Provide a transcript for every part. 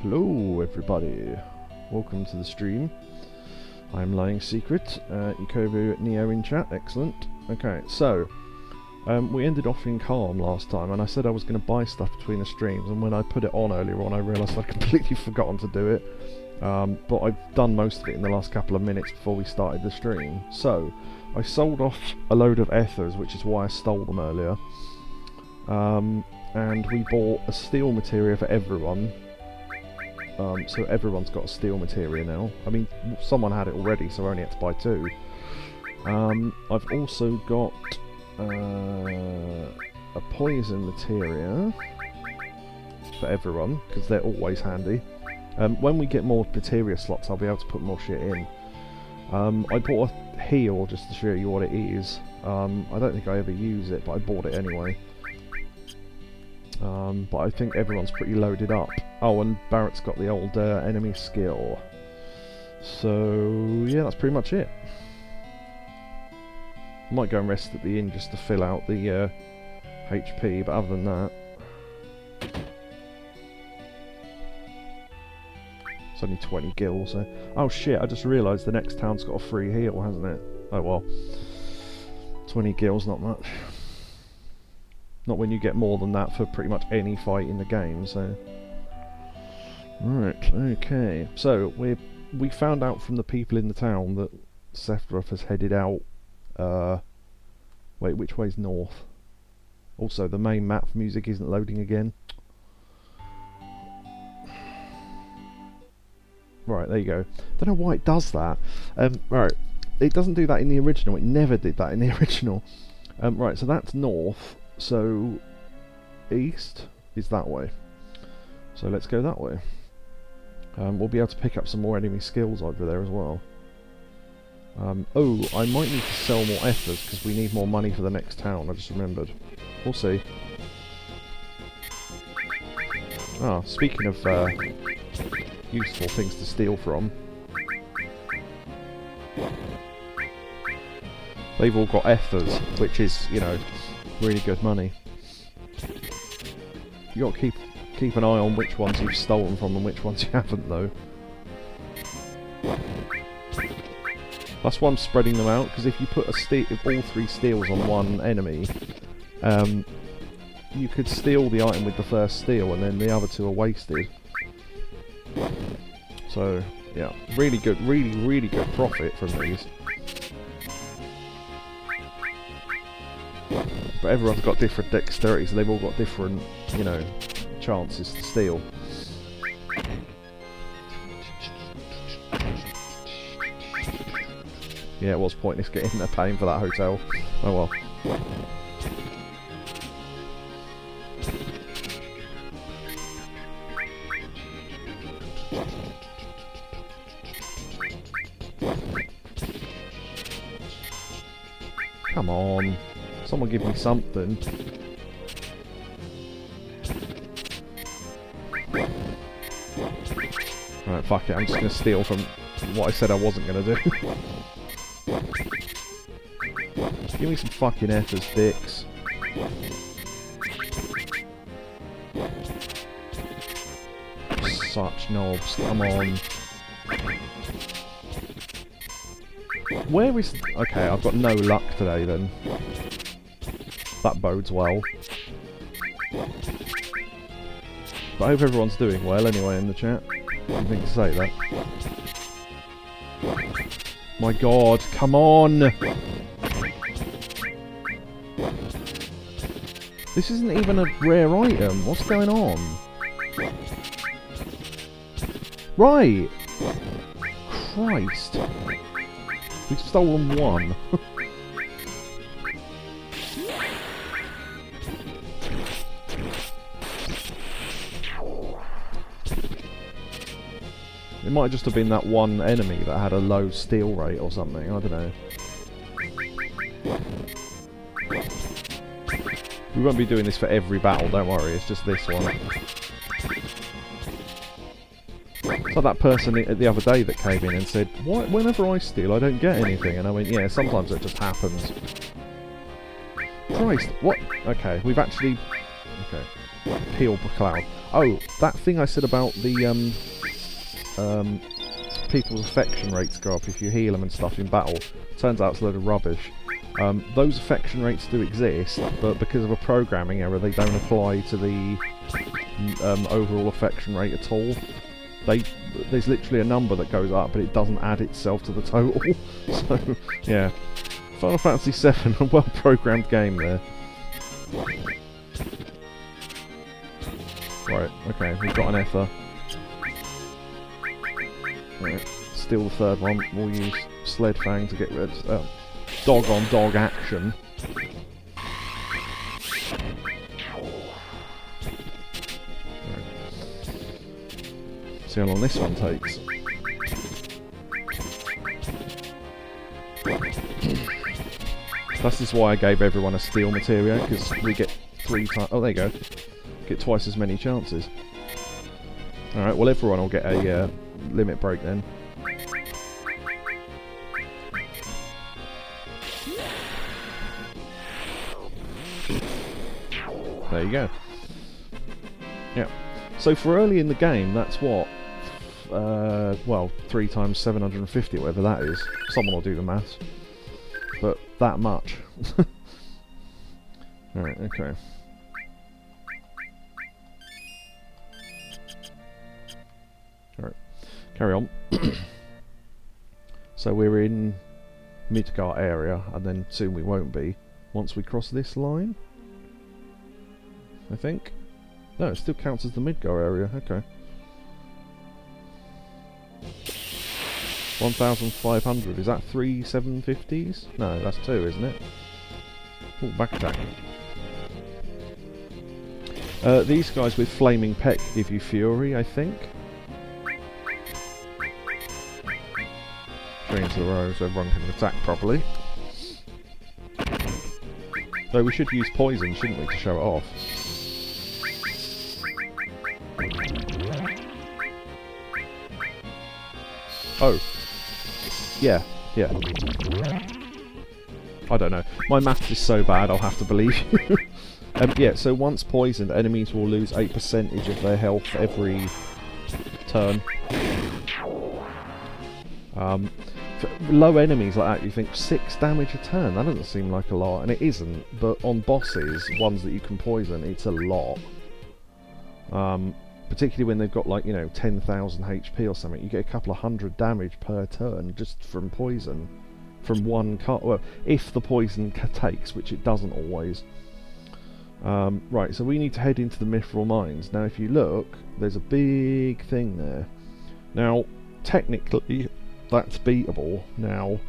Hello everybody, welcome to the stream. I'm Lying Secret, Chocobo Neo in chat, excellent. Okay, so, we ended off in calm last time, and I said I was going to buy stuff between the streams, and when I put it on earlier on I realised I'd completely forgotten to do it. But I've done most of it in the last couple of minutes before we started the stream. So, I sold off a load of ethers, which is why I stole them earlier. And we bought a steel materia for everyone. So everyone's got a steel materia now. I mean, someone had it already, so I only had to buy 2. I've also got a poison materia for everyone, because they're always handy. When we get more materia slots, I'll be able to put more shit in. I bought a heal just to show you what it is. I don't think I ever use it, but I bought it anyway. But I think everyone's pretty loaded up. Oh, and Barrett's got the old enemy skill. So, yeah, that's pretty much it. Might go and rest at the inn just to fill out the HP, but other than that... It's only 20 gills, so... Oh shit, I just realised the next town's got a free heal, hasn't it? Oh well. 20 gills, not much. Not when you get more than that for pretty much any fight in the game, so... Right, okay. So, we found out from the people in the town that Sephiroth has headed out... Wait, which way's north? Also, the main map music isn't loading again. Right, there you go. Don't know why it does that. Right, it doesn't do that in the original. It never did that in the original. Right, so that's north. So, east is that way. So let's go that way. We'll be able to pick up some more enemy skills over there as well. Oh, I might need to sell more ethers because we need more money for the next town, I just remembered. We'll see. Ah, speaking of useful things to steal from. They've all got ethers, which is, you know, really good money. You got to keep an eye on which ones you've stolen from and which ones you haven't, though. That's why I'm spreading them out, because if you put all 3 steals on one enemy, you could steal the item with the first steal, and then the other 2 are wasted. So, yeah, really good, really good profit from these. But everyone's got different dexterity, so they've all got different, you know, chances to steal. Yeah, it was pointless getting a paying for that hotel. Oh well. Come on. Someone give me something. Right, fuck it, I'm just gonna steal from what I said I wasn't gonna do. Give me some fucking ethers, dicks. Such knobs, come on. Where is... Okay, I've got no luck today then. That bodes well. But I hope everyone's doing well anyway in the chat. I didn't think to say that. My god, come on! This isn't even a rare item. What's going on? Right! Christ. We've stolen 1. It might just have been that one enemy that had a low steal rate or something, I don't know. We won't be doing this for every battle, don't worry, it's just this one. It's like that person the other day that came in and said, "Why, whenever I steal I don't get anything," and I went, yeah, sometimes it just happens. Christ, what? Okay, we've actually... Okay. Peel cloud. Oh, that thing I said about the people's affection rates go up if you heal them and stuff in battle. Turns out it's a load of rubbish. Those affection rates do exist, but because of a programming error, they don't apply to the overall affection rate at all. There's literally a number that goes up, but it doesn't add itself to the total. So, yeah. Final Fantasy VII, a well-programmed game there. Right, okay, we've got an Ether. Right, still the third one. We'll use Sled Fang to get rid of dog-on-dog action. See how long this one takes. This is why I gave everyone a steel materia, because we get 3 times. Oh, there you go. Get twice as many chances. Alright, well, everyone will get a limit break then. There you go. Yeah. So for early in the game, that's what? Well, 3 times 750, whatever that is. Someone will do the maths. But that much. Alright, okay. Alright, carry on. So we're in Midgar area, and then soon we won't be, once we cross this line. I think. No, it still counts as the Midgar area, okay. 1,500, is that 3 750s? No, that's 2, isn't it? Oh, back attack. These guys with Flaming Peck give you Fury, I think. 3 into the row so everyone can attack properly. Though we should use Poison, shouldn't we, to show it off? Oh. Yeah, yeah. I don't know. My maths is so bad, I'll have to believe you. Yeah, so once poisoned, enemies will lose 8% of their health every turn. For low enemies like that, you think 6 damage a turn? That doesn't seem like a lot, and it isn't. But on bosses, ones that you can poison, it's a lot. Particularly when they've got, like, you know, 10,000 HP or something, you get a couple of 100 damage per turn just from poison. From one cut. Well, if the poison takes, which it doesn't always. Right, so we need to head into the Mithril Mines. Now, if you look, there's a big thing there. Now, technically, that's beatable. Now,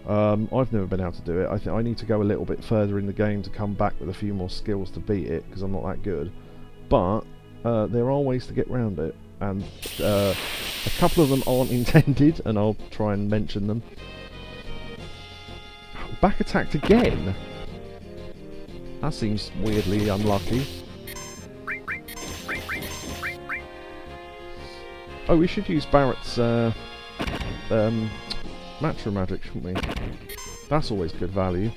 I've never been able to do it. I think I need to go a little bit further in the game to come back with a few more skills to beat it, because I'm not that good. But there are ways to get around it, and a couple of them aren't intended, and I'll try and mention them. Back attacked again? That seems weirdly unlucky. Oh, we should use Barrett's Matcha Magic, shouldn't we? That's always good value.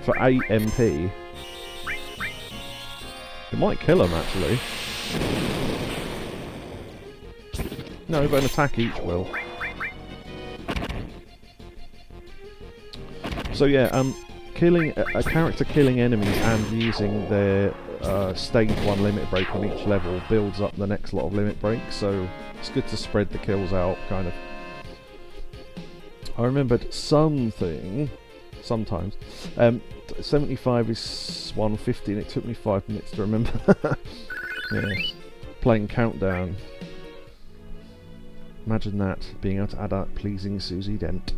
For 8 MP. It might kill him, actually. No, but an attack each will. So yeah, killing a character killing enemies and using their stage 1 limit break on each level builds up the next lot of limit breaks, so it's good to spread the kills out, kind of. I remembered something, sometimes. 75 is 150 and it took me 5 minutes to remember that. Yes. Playing Countdown. Imagine that, being able to add that pleasing Susie Dent.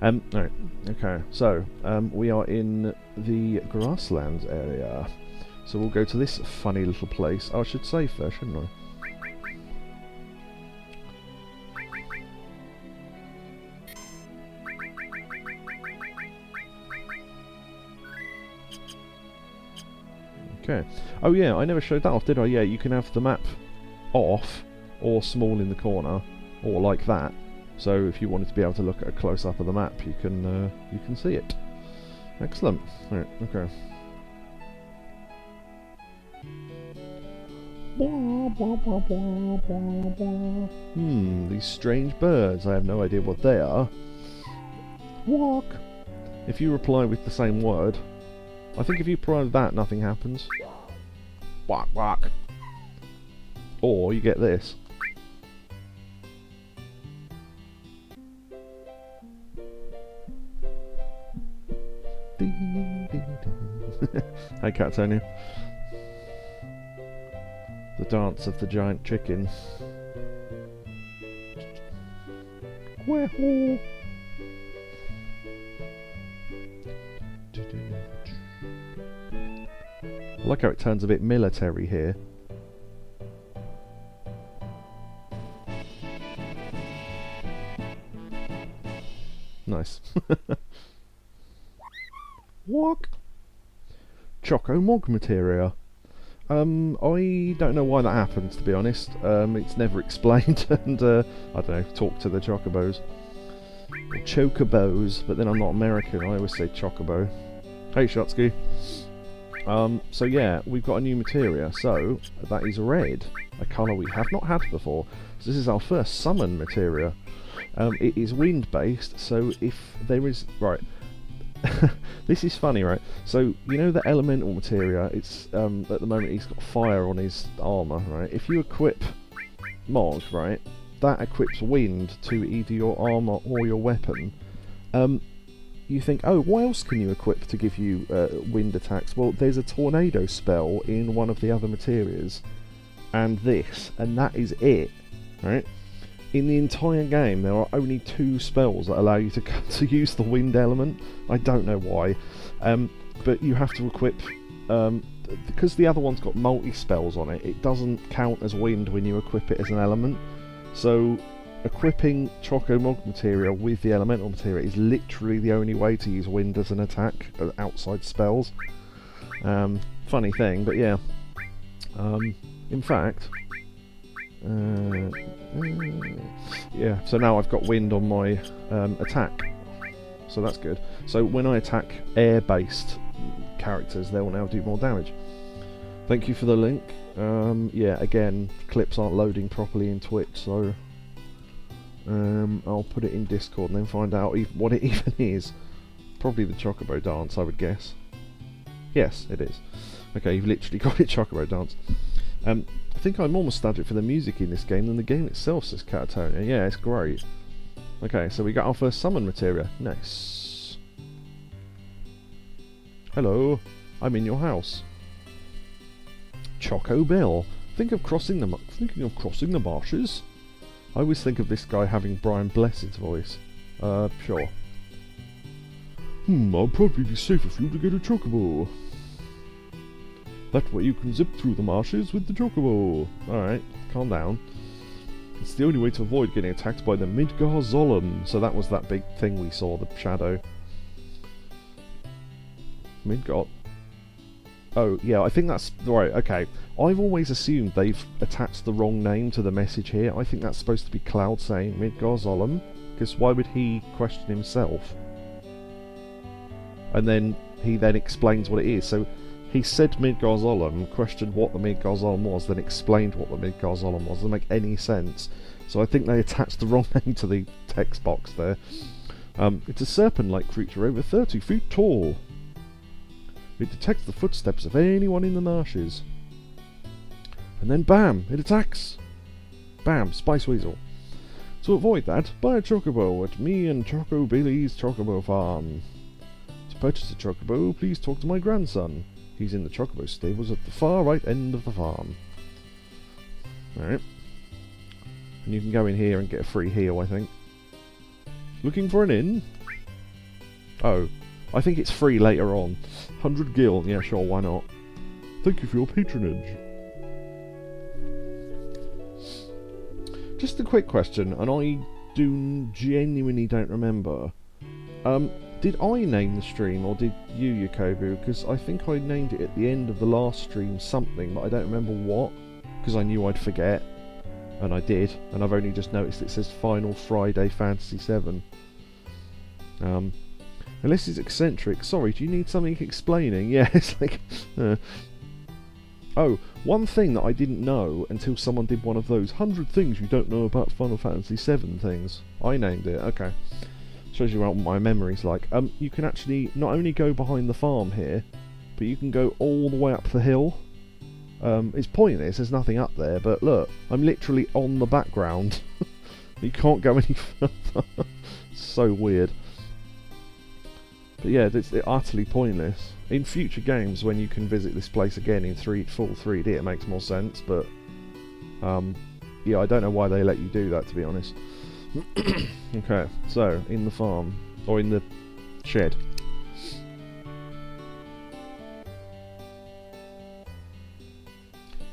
Right, okay, so we are in the grasslands area. So we'll go to this funny little place. Oh, I should save first, shouldn't I? Okay. Oh yeah, I never showed that off, did I? Yeah, you can have the map off, or small in the corner, or like that. So if you wanted to be able to look at a close-up of the map, you can see it. Excellent. Right, okay. These strange birds. I have no idea what they are. Walk. If you reply with the same word, I think if you reply with that, nothing happens. Walk, walk. Or you get this. Ding, ding, ding. Hey, Catatonia. The dance of the giant chicken. Wahoo! I like how it turns a bit military here. Nice. Walk. Chocomog materia. I don't know why that happens, to be honest. It's never explained, and I don't know, talk to the Chocobos. Or Chocobos, but then I'm not American, I always say Chocobo. Hey, Shotsky. So yeah, we've got a new materia, so that is red, a colour we have not had before. So this is our first summon materia. It is wind-based, so if there is... Right. This is funny, right? So, you know the elemental materia, it's, at the moment he's got fire on his armour, right? If you equip Mog, right, that equips wind to either your armour or your weapon. You think, oh, what else can you equip to give you wind attacks? Well, there's a tornado spell in one of the other materias, and this, and that is it, right? In the entire game, there are only 2 spells that allow you to use the wind element. I don't know why, but you have to equip, because the other one's got multi-spells on it, it doesn't count as wind when you equip it as an element. So, equipping Chocomog materia with the elemental materia is literally the only way to use wind as an attack, outside spells. Funny thing, but yeah. In fact... yeah, so now I've got wind on my attack, so that's good. So when I attack air-based characters, they will now do more damage. Thank you for the link. Yeah, again, clips aren't loading properly in Twitch, so I'll put it in Discord and then find out what it even is. Probably the Chocobo dance, I would guess. Yes, it is. Okay, you've literally got it, Chocobo dance. I think I'm more nostalgic for the music in this game than the game itself, says Catatonia. Yeah, it's great. Okay, so we got our first summon materia. Nice. Hello, I'm in your house. Choco Bill. Thinking of crossing the marshes? I always think of this guy having Brian Blessed's voice. Sure. I'll probably be safer for you to get a Chocobo. That way you can zip through the marshes with the Chocobo. Alright, calm down. It's the only way to avoid getting attacked by the Midgar Zolom. So that was that big thing we saw, the shadow. Midgar. Oh, yeah, I think that's... Right, okay. I've always assumed they've attached the wrong name to the message here. I think that's supposed to be Cloud saying Midgar Zolom. Because why would he question himself? And then he then explains what it is. So... He said Midgar Zolom, questioned what the Midgar Zolom was, then explained what the Midgar Zolom was. Doesn't make any sense. So I think they attached the wrong name to the text box there. It's a serpent-like creature over 30 feet tall. It detects the footsteps of anyone in the marshes. And then bam! It attacks! Bam! Spice Weasel. To avoid that, buy a Chocobo at me and Choco Billy's Chocobo Farm. To purchase a Chocobo, please talk to my grandson. He's in the Chocobo stables at the far right end of the farm. Alright. And you can go in here and get a free heal, I think. Looking for an inn? Oh. I think it's free later on. 100 gil. Yeah, sure, why not? Thank you for your patronage. Just a quick question, and I genuinely don't remember. Did I name the stream, or did you, Chocobo? Because I think I named it at the end of the last stream something, but I don't remember what, because I knew I'd forget, and I did, and I've only just noticed it says Final Friday Fantasy 7. Unless it's eccentric. Sorry, do you need something explaining? Yeah, it's like... Oh, one thing that I didn't know until someone did one of those 100 things you don't know about Final Fantasy VII things. I named it, okay. Shows you what my memory's like. You can actually not only go behind the farm here, but you can go all the way up the hill. It's pointless, there's nothing up there, but look, I'm literally on the background. You can't go any further. So weird. But yeah, it's utterly pointless. In future games, when you can visit this place again in full 3D, it makes more sense, but... yeah, I don't know why they let you do that, to be honest. Okay, so, in the farm. Or in the shed.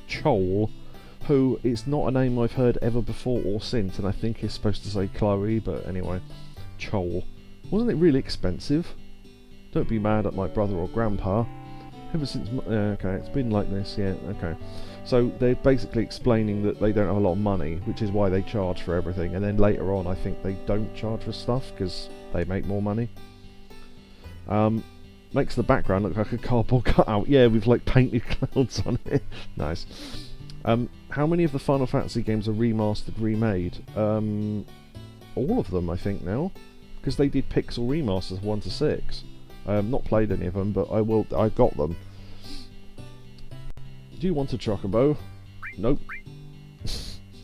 Chol, who is not a name I've heard ever before or since, and I think is supposed to say Chloe, but anyway. Chol. Wasn't it really expensive? Don't be mad at my brother or grandpa. Ever since... okay, it's been like this, yeah, okay. So they're basically explaining that they don't have a lot of money, which is why they charge for everything, and then later on I think they don't charge for stuff, because they make more money. Makes the background look like a cardboard cutout, yeah, with like painted clouds on it. Nice. How many of the Final Fantasy games are remastered, remade? All of them, I think, now. Because they did pixel remasters 1 to 6. Not played any of them, but I got them. Do you want a Chocobo? Nope.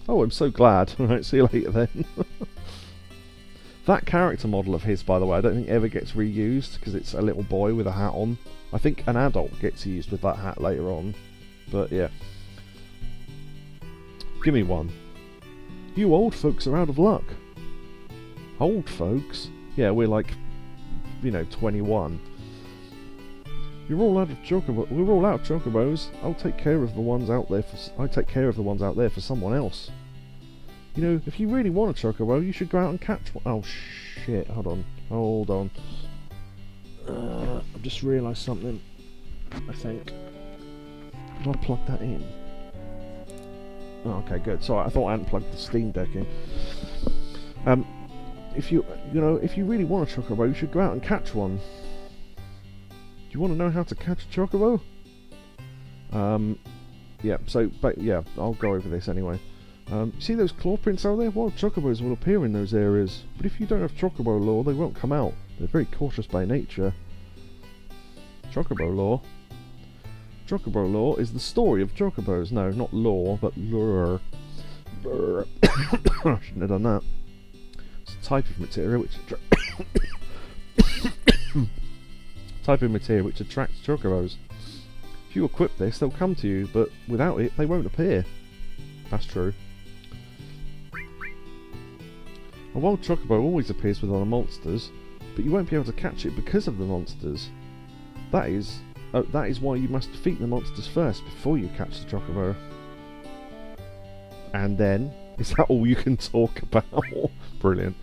Oh, I'm so glad. Alright, see you later then. That character model of his, by the way, I don't think ever gets reused, because it's a little boy with a hat on. I think an adult gets used with that hat later on. But, yeah. Give me one. You old folks are out of luck. Old folks? Yeah, we're like... you know, 21. You're all out of Chocobo. We're all out of Chocobos. I'll take care of the ones out there for someone else. You know, if you really want a Chocobo, you should go out and catch one. Oh shit! Hold on. I've just realised something. I think. Did I plug that in? Oh, okay, good. Sorry, I thought I hadn't plugged the Steam Deck in. If you really want a Chocobo, you should go out and catch one. Do you want to know how to catch a Chocobo? Yeah, yeah, I'll go over this anyway. See those claw prints out there? Wild Chocobos will appear in those areas, but if you don't have Chocobo lore, they won't come out. They're very cautious by nature. Chocobo lore? Chocobo lore is the story of Chocobos. No, not lore, but lure. I shouldn't have done that. Type of material which attracts Chocobos. If you equip this, they'll come to you, but without it, they won't appear. That's true. A wild Chocobo always appears with other monsters, but you won't be able to catch it because of the monsters. That is why you must defeat the monsters first before you catch the Chocobo. And then, is that all you can talk about? Brilliant.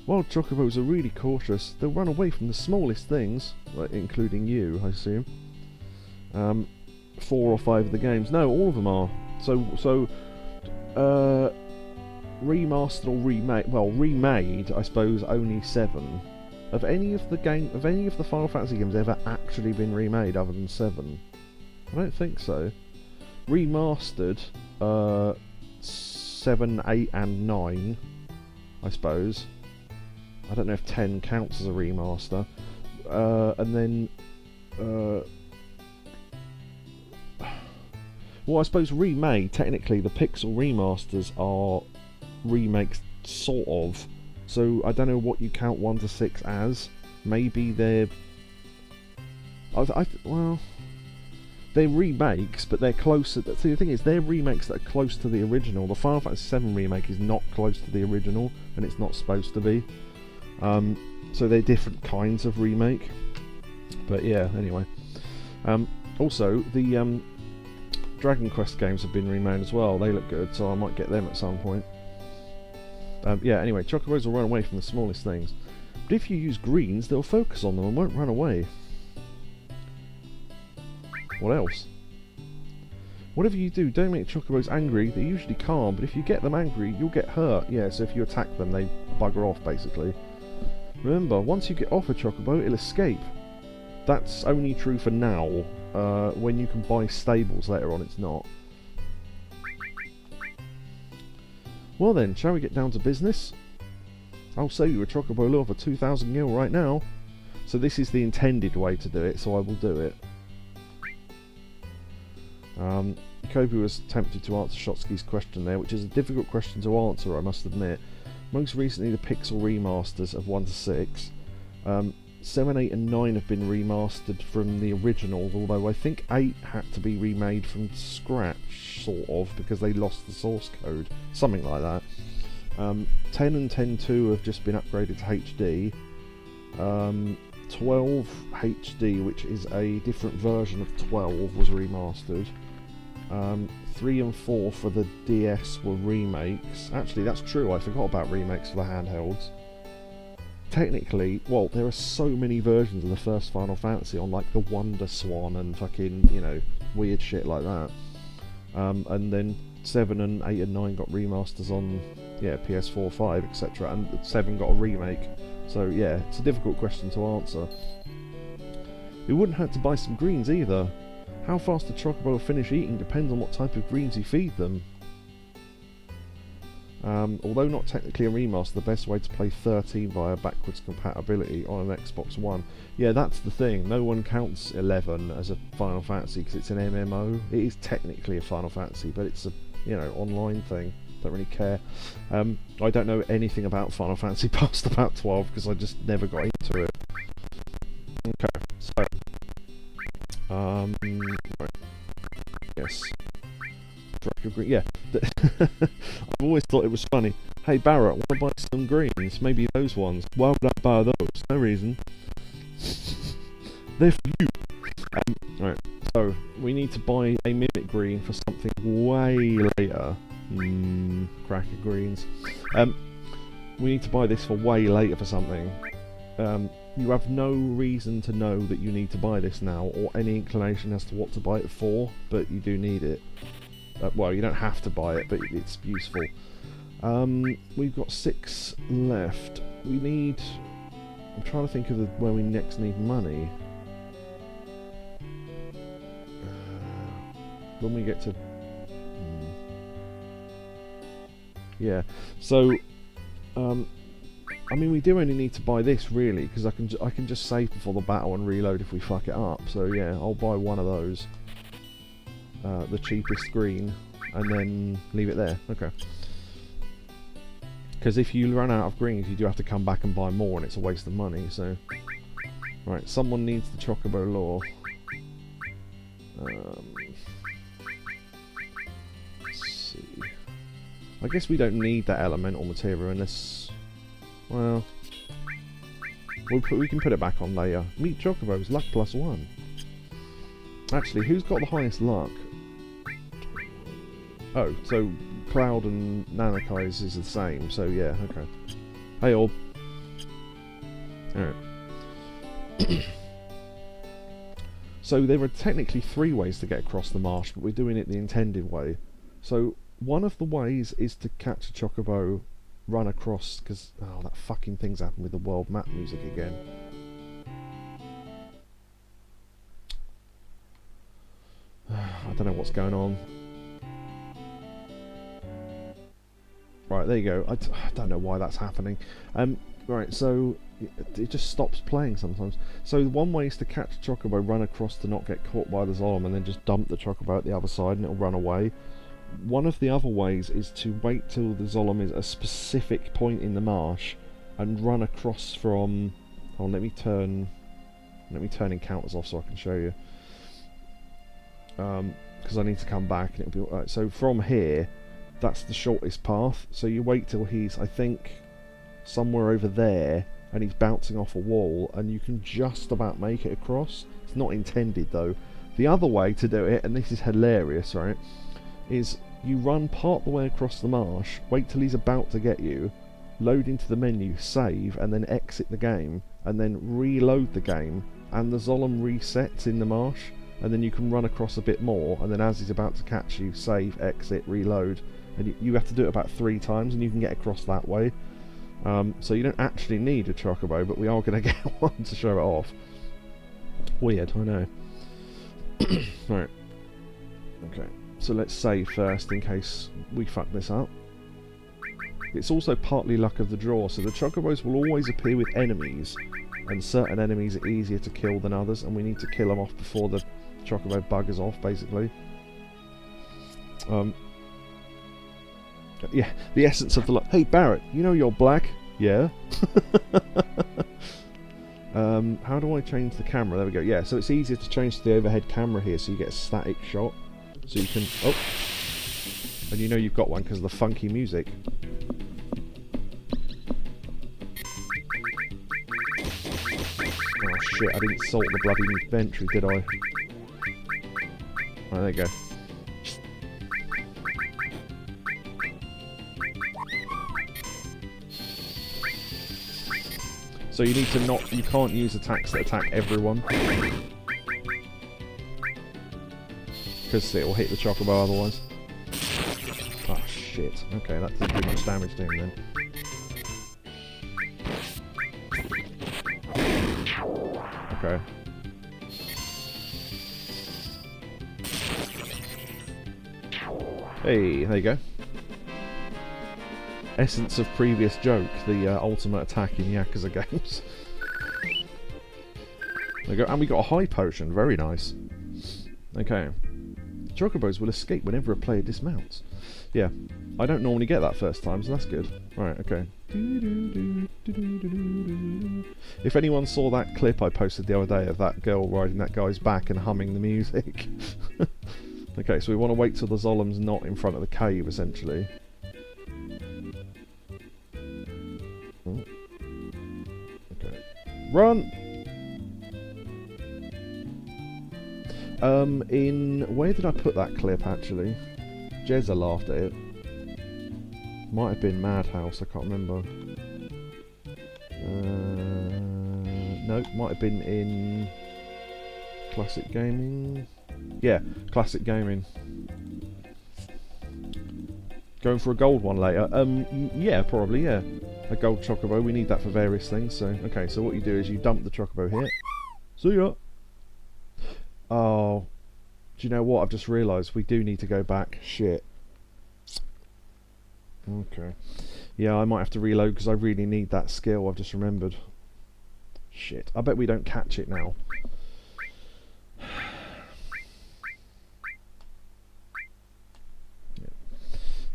Wild Chocobos are really cautious. They'll run away from the smallest things, including you, I assume. 4 or 5 of the games. No, all of them are. So, remastered or remade. Well, remade, I suppose, only 7. Have any of the Final Fantasy games ever actually been remade other than 7? I don't think so. Remastered, 7, 8, and 9, I suppose. I don't know if 10 counts as a remaster. And then, well, I suppose remade, technically the pixel remasters are remakes, sort of. So I don't know what you count 1 to 6 as. Maybe they're... well... They're remakes, but they're closer... See, the thing is, they're remakes that are close to the original. The Final Fantasy VII remake is not close to the original, and it's not supposed to be. So they're different kinds of remake. But yeah, anyway. Also, the Dragon Quest games have been remade as well. They look good, so I might get them at some point. Yeah, anyway, Chocobos will run away from the smallest things. But if you use greens, they'll focus on them and won't run away. What else? Whatever you do, don't make Chocobos angry. They're usually calm, but if you get them angry, you'll get hurt. Yeah, so if you attack them, they bugger off, basically. Remember, once you get off a Chocobo, it'll escape. That's only true for now. When you can buy stables later on, it's not. Well then, shall we get down to business? I'll sell you a Chocobo lure for 2,000 gil right now. So this is the intended way to do it, so I will do it. Kobe was tempted to answer Shotsky's question there, which is a difficult question to answer, I must admit. Most recently, the Pixel remasters of 1 to 6. 7, 8 and 9 have been remastered from the original, although I think 8 had to be remade from scratch, sort of, because they lost the source code. Something like that. 10 and 10.2 have just been upgraded to HD. 12 HD, which is a different version of 12, was remastered. 3 and 4 for the DS were remakes. Actually, that's true, I forgot about remakes for the handhelds. Technically, well, there are so many versions of the first Final Fantasy on, like, the Wonder Swan and fucking, you know, weird shit like that. And then 7 and 8 and 9 got remasters on, yeah, PS4, 5, etc. And 7 got a remake. So, yeah, it's a difficult question to answer. You wouldn't have to buy some greens either. How fast a Chocobo will finish eating depends on what type of greens you feed them. Although not technically a remaster, the best way to play 13 via backwards compatibility on an Xbox One. Yeah, that's the thing. No one counts 11 as a Final Fantasy because it's an MMO. It is technically a Final Fantasy, but it's a, you know, online thing. Don't really care. I don't know anything about Final Fantasy past about 12 because I just never got into it. Okay, so right. Yes. Yeah. I've always thought it was funny. Hey Barrett, want to buy some greens? Maybe those ones. Why would I buy those? No reason. They're for you. Right. So we need to buy a mimic green for something way later. Cracker greens. We need to buy this for way later for something. You have no reason to know that you need to buy this now, or any inclination as to what to buy it for, but you do need it. Well, you don't have to buy it, but it's useful. We've got 6 left. We need... I'm trying to think of where we next need money. When we get to... Yeah, so... I mean, we do only need to buy this, really, because I can just save before the battle and reload if we fuck it up. So yeah, I'll buy one of those. The cheapest green, and then leave it there. Okay. Because if you run out of greens, you do have to come back and buy more, and it's a waste of money, so... Right, someone needs the Chocobo lore. Let's see... I guess we don't need that elemental material unless... Well... We can put it back on later. Meet Chocobos, luck +1. Actually, who's got the highest luck? Oh, so Cloud and Nanakai's is the same, so yeah, okay. Hey all. Alright. So there are technically 3 ways to get across the marsh, but we're doing it the intended way. So one of the ways is to catch a Chocobo, run across, because, oh, that fucking thing's happened with the world map music again. I don't know what's going on. Right, there you go. I don't know why that's happening. Right, so it just stops playing sometimes. So one way is to catch a Chocobo, run across to not get caught by the Zolom, and then just dump the Chocobo at the other side and it'll run away. One of the other ways is to wait till the Zolom is at a specific point in the marsh and run across from... Oh, let me turn encounters off so I can show you. Because I need to come back and it'll be alright. So from here, that's the shortest path. So you wait till he's, I think, somewhere over there, and he's bouncing off a wall, and you can just about make it across. It's not intended though. The other way to do it, and this is hilarious, right, is you run part the way across the marsh, wait till he's about to get you, load into the menu, save, and then exit the game, and then reload the game, and the Zolom resets in the marsh, and then you can run across a bit more, and then as he's about to catch you, save, exit, reload, and you have to do it about 3 times, and you can get across that way. So you don't actually need a Chocobo, but we are going to get one to show it off. Weird, I know. Right. Okay, so let's save first in case we fuck this up. It's also partly luck of the draw, so the Chocobos will always appear with enemies, and certain enemies are easier to kill than others, and we need to kill them off before the Chocobo buggers off, basically. Yeah, the essence of the luck. Hey Barrett, you know you're black? Yeah. How do I change the camera? There we go. Yeah, so it's easier to change to the overhead camera here, so you get a static shot. So you can... Oh! And you know you've got one because of the funky music. Oh shit, I didn't salt the bloody inventory, did I? Right, there you go. So you need to not... You can't use attacks that attack everyone. Because it will hit the Chocobo otherwise. Oh shit. Okay, that didn't do much damage to him then. Okay. Hey, there you go. Essence of previous joke, the ultimate attack in Yakuza games. There you go, and we got a high potion, very nice. Okay. Chocobos will escape whenever a player dismounts. Yeah, I don't normally get that first time, so that's good. Right, okay. If anyone saw that clip I posted the other day of that girl riding that guy's back and humming the music. Okay, so we want to wait till the Zolem's not in front of the cave, essentially. Okay. Run! Where did I put that clip, actually? Jezza laughed at it. Might have been Madhouse, I can't remember. No, might have been in... Classic Gaming? Yeah, Classic Gaming. Going for a gold one later? Yeah, probably, yeah. A gold Chocobo, we need that for various things, so... Okay, so what you do is you dump the Chocobo here. See ya! Oh... Do you know what? I've just realised we do need to go back. Shit. Okay. Yeah, I might have to reload because I really need that skill, I've just remembered. Shit. I bet we don't catch it now. Yeah.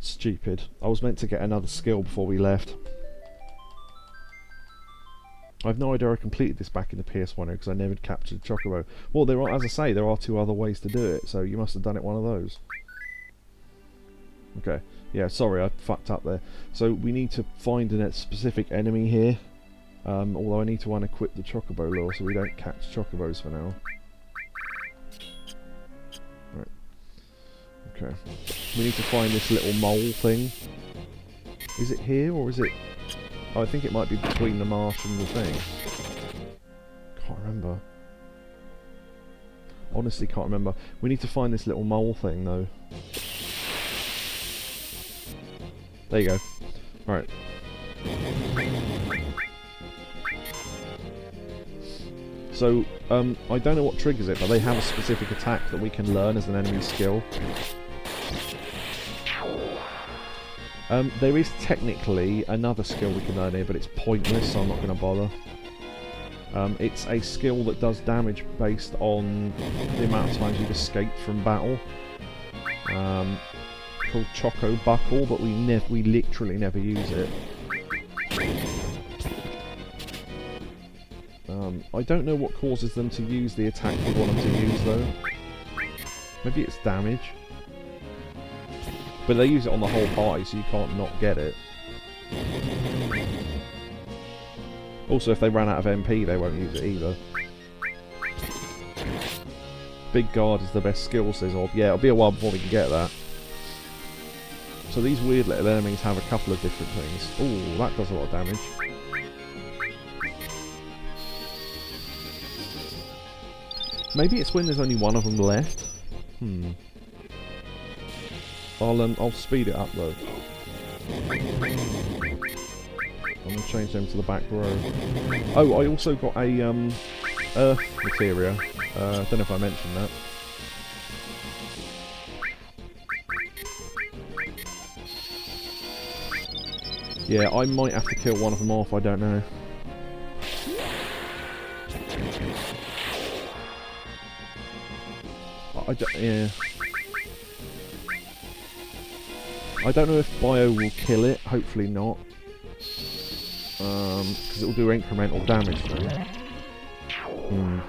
Stupid. I was meant to get another skill before we left. I've no idea I completed this back in the PS1 because I never captured Chocobo. Well, there are, as I say, there are 2 other ways to do it, so you must have done it one of those. Okay, yeah, sorry, I fucked up there. So we need to find a specific enemy here, although I need to unequip the Chocobo lure so we don't catch Chocobos for now. Right. Okay. We need to find this little mole thing. Is it here, or is it... Oh, I think it might be between the marsh and the thing. Can't remember. Honestly, can't remember. We need to find this little mole thing, though. There you go. Right. So, I don't know what triggers it, but they have a specific attack that we can learn as an enemy skill. There is technically another skill we can learn here, but it's pointless, so I'm not going to bother. It's a skill that does damage based on the amount of times you've escaped from battle. Called Choco Buckle, but we literally never use it. I don't know what causes them to use the attack we want them to use, though. Maybe it's damage. But they use it on the whole party, so you can't not get it. Also, if they ran out of MP, they won't use it either. Big Guard is the best skill, says Orb. Yeah, it'll be a while before we can get that. So these weird little enemies have a couple of different things. Ooh, that does a lot of damage. Maybe it's when there's only one of them left. I'll speed it up though. I'm going to change them to the back row. Oh, I also got a earth materia. I don't know if I mentioned that. Yeah, I might have to kill one of them off, I don't know. Yeah. I don't know if Bio will kill it, hopefully not. Because it will do incremental damage to it.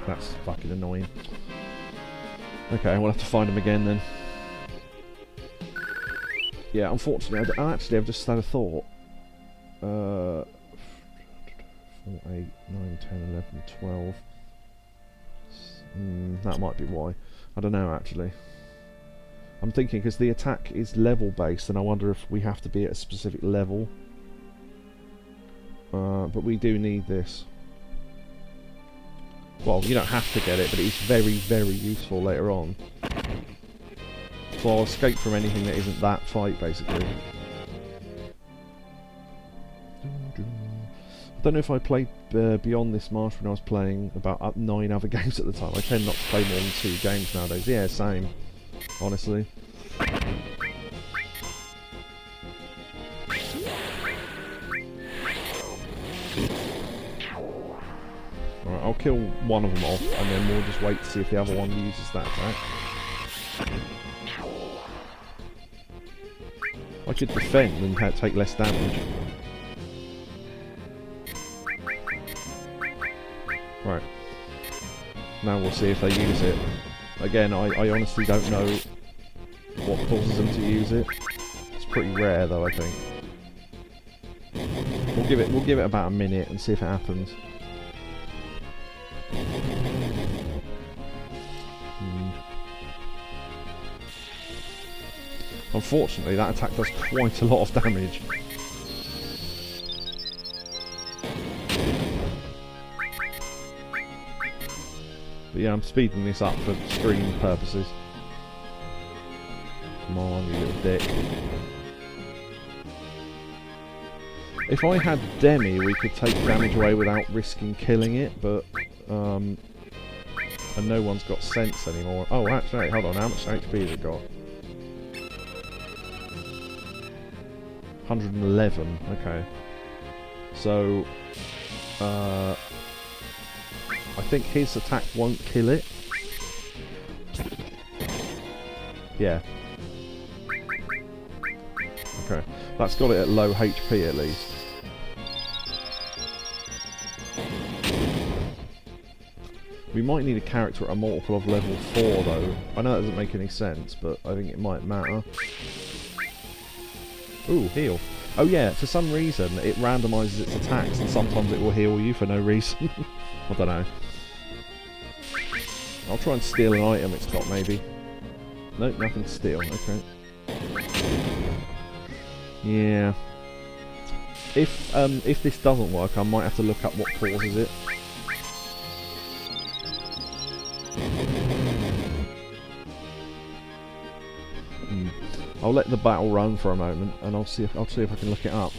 That's fucking annoying. Okay, we'll have to find him again then. Yeah, unfortunately, actually I've just had a thought. 4, 8, 9, 10, 11, 12. That might be why. I don't know actually. I'm thinking because the attack is level based, and I wonder if we have to be at a specific level. But we do need this. Well, you don't have to get it, but it's very, very useful later on. So I'll escape from anything that isn't that fight, basically. I don't know if I played beyond this marsh when I was playing about 9 other games at the time. I tend not to play more than 2 games nowadays. Yeah, same. Honestly. Alright, I'll kill one of them off, and then we'll just wait to see if the other one uses that attack. I could defend and take less damage. Right. Now we'll see if they use it. Again, I honestly don't know what causes them to use it. It's pretty rare though, I think. We'll give it about a minute and see if it happens. Unfortunately, that attack does quite a lot of damage. But yeah, I'm speeding this up for stream purposes. Come on, you little dick. If I had Demi, we could take damage away without risking killing it, but and no one's got sense anymore. Oh, actually, hold on, how much HP has it got? 111, okay. So, I think his attack won't kill it. Yeah. Okay, that's got it at low HP at least. We might need a character at a multiple of level 4 though. I know that doesn't make any sense, but I think it might matter. Ooh, heal. Oh yeah, for some reason it randomises its attacks and sometimes it will heal you for no reason. I don't know. I'll try and steal an item it's got maybe. Nope, nothing to steal, okay. Yeah. If this doesn't work, I might have to look up what causes it. I'll let the battle run for a moment, and I'll see if I can look it up.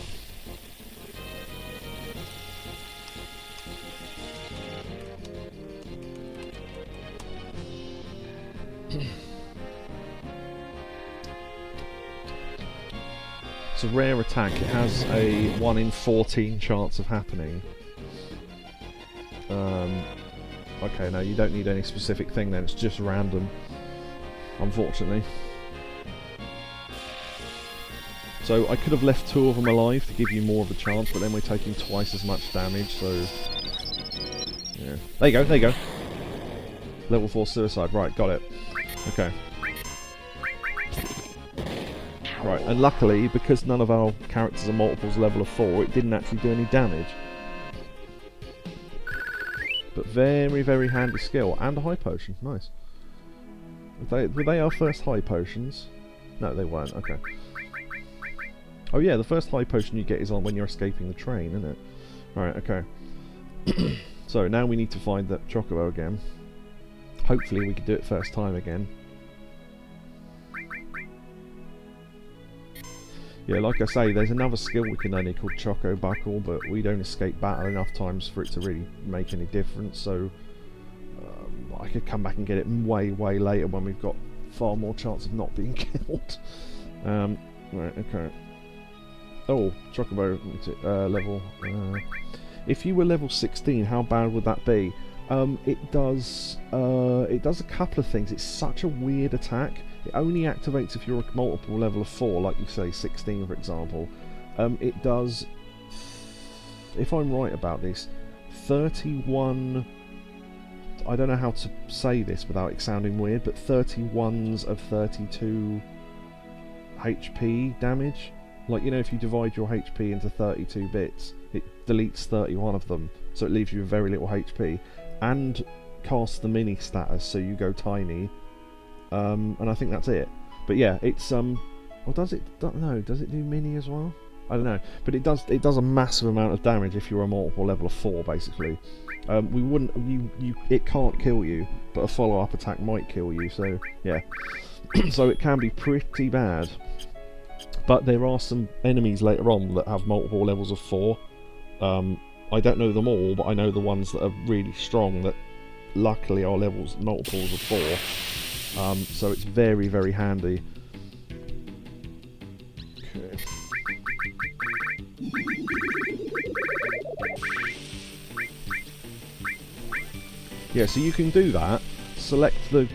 It's a rare attack. It has a 1 in 14 chance of happening. Okay, no, you don't need any specific thing then. It's just random, unfortunately. So I could have left 2 of them alive to give you more of a chance, but then we're taking twice as much damage, so... yeah. There you go, there you go. Level 4 suicide, right, got it. Okay. Right, and luckily, because none of our characters are multiples level of 4, it didn't actually do any damage. But very, very handy skill, and a high potion, nice. Were they our first high potions? No, they weren't, okay. Oh yeah, the first high potion you get is on when you're escaping the train, isn't it? Right, okay. So now we need to find that Chocobo again. Hopefully we can do it first time again. Yeah, like I say, there's another skill we can learn here called Chocobo, but we don't escape battle enough times for it to really make any difference, so I could come back and get it way, way later when we've got far more chance of not being killed. Right, okay. Oh, Chocobo level. If you were level 16, how bad would that be? It does a couple of things. It's such a weird attack. It only activates if you're a multiple level of 4, like you say, 16 for example. It does, if I'm right about this, 31... I don't know how to say this without it sounding weird, but 31s of 32 HP damage. Like, you know, if you divide your HP into 32 bits, it deletes 31 of them, so it leaves you with very little HP. And casts the mini status, so you go tiny. And I think that's it. But yeah, it's or does it? No, does it do mini as well? I don't know. But it does a massive amount of damage if you're a multiple level of 4, basically. We wouldn't. It can't kill you, but a follow-up attack might kill you. So yeah. So it can be pretty bad. But there are some enemies later on that have multiple levels of 4. I don't know them all, but I know the ones that are really strong that luckily are multiples of 4. So it's very, very handy. Okay. Yeah, so you can do that. Select the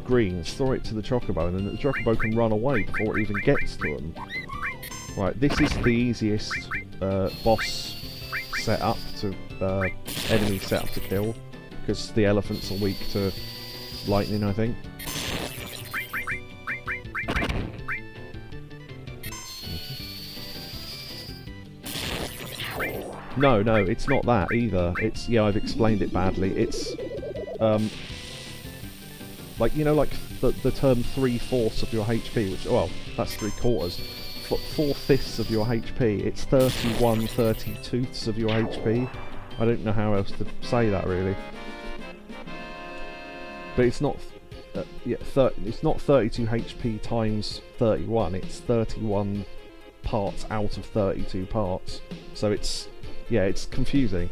greens, throw it to the Chocobo, and then the Chocobo can run away before it even gets to them. Right, this is the easiest boss setup to enemy setup to kill, because the elephants are weak to lightning, I think. No, it's not that either. It's, yeah, I've explained it badly. It's like, you know, like the term 3/4 of your HP, which, well, that's 3/4. 4/5 of your HP. It's 31/32 of your HP. I don't know how else to say that really. But it's not. Yeah, it's not 32 HP times 31. It's 31 parts out of 32 parts. So it's, yeah, it's confusing.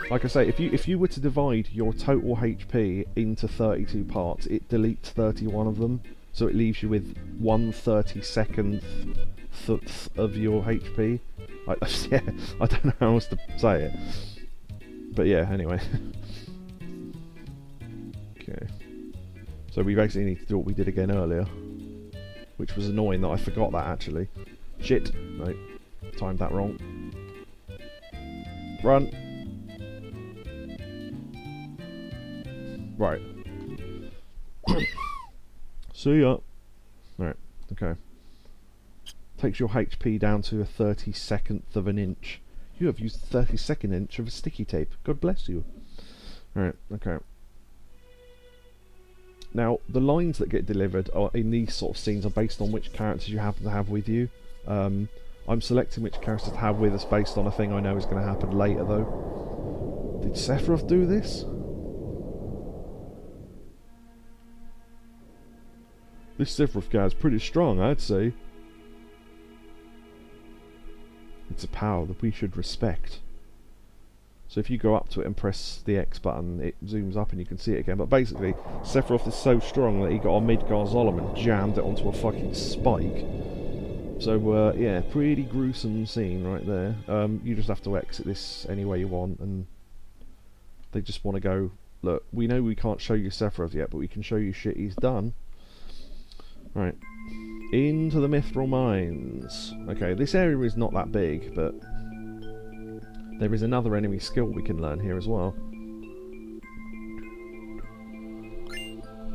Like I say, if you were to divide your total HP into 32 parts, it deletes 31 of them. So it leaves you with 1/32 of your HP. Yeah, I don't know how else to say it. But yeah, anyway. Okay. So we basically need to do what we did again earlier. Which was annoying that I forgot that actually. Shit. No. Timed that wrong. Run. Right. See ya. Right, okay. Takes your HP down to a 32nd of an inch. You have used 32nd inch of a sticky tape. God bless you. Right, okay. Now, the lines that get delivered are, in these sort of scenes, are based on which characters you happen to have with you. I'm selecting which characters to have with us based on a thing I know is going to happen later, though. Did Sephiroth do this? This Sephiroth guy is pretty strong, I'd say. It's a power that we should respect. So if you go up to it and press the X button, it zooms up and you can see it again. But basically, Sephiroth is so strong that he got a Midgar Zolom and jammed it onto a fucking spike. So, yeah, pretty gruesome scene right there. You just have to exit this any way you want, and they just want to go, look, we know we can't show you Sephiroth yet, but we can show you shit he's done. Right, into the Mithril Mines. Okay, this area is not that big, but there is another enemy skill we can learn here as well.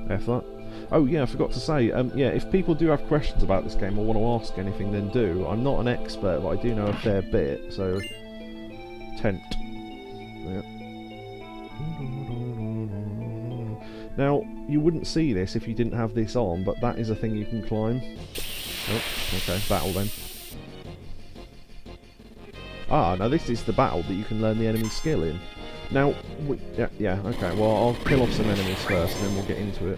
F that. Oh yeah, I forgot to say, yeah, if people do have questions about this game or want to ask anything, then do. I'm not an expert, but I do know a fair bit, so... Tent. Yeah. Now, you wouldn't see this if you didn't have this on, but that is a thing you can climb. Oh, okay, battle then. Ah, now this is the battle that you can learn the enemy skill in. Now, yeah, okay, well, I'll kill off some enemies first, and then we'll get into it.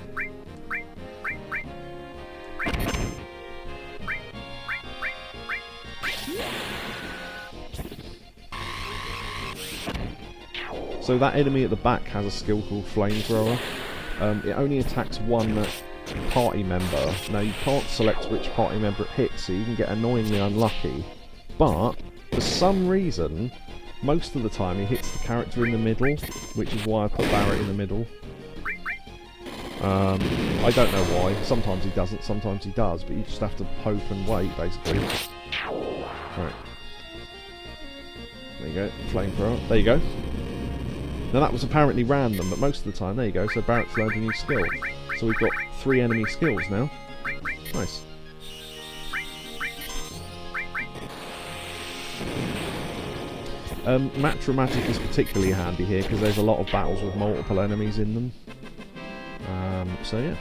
So that enemy at the back has a skill called Flamethrower. It only attacks one party member. Now you can't select which party member it hits, so you can get annoyingly unlucky. But for some reason, most of the time he hits the character in the middle, which is why I put Barrett in the middle. I don't know why. Sometimes he doesn't, sometimes he does, but you just have to hope and wait, basically. Right. There you go, Flamethrower. There you go. Now that was apparently random, but most of the time, there you go, so Barrett's learned a new skill. So we've got 3 enemy skills now. Nice. Matra Magic is particularly handy here because there's a lot of battles with multiple enemies in them. So yeah.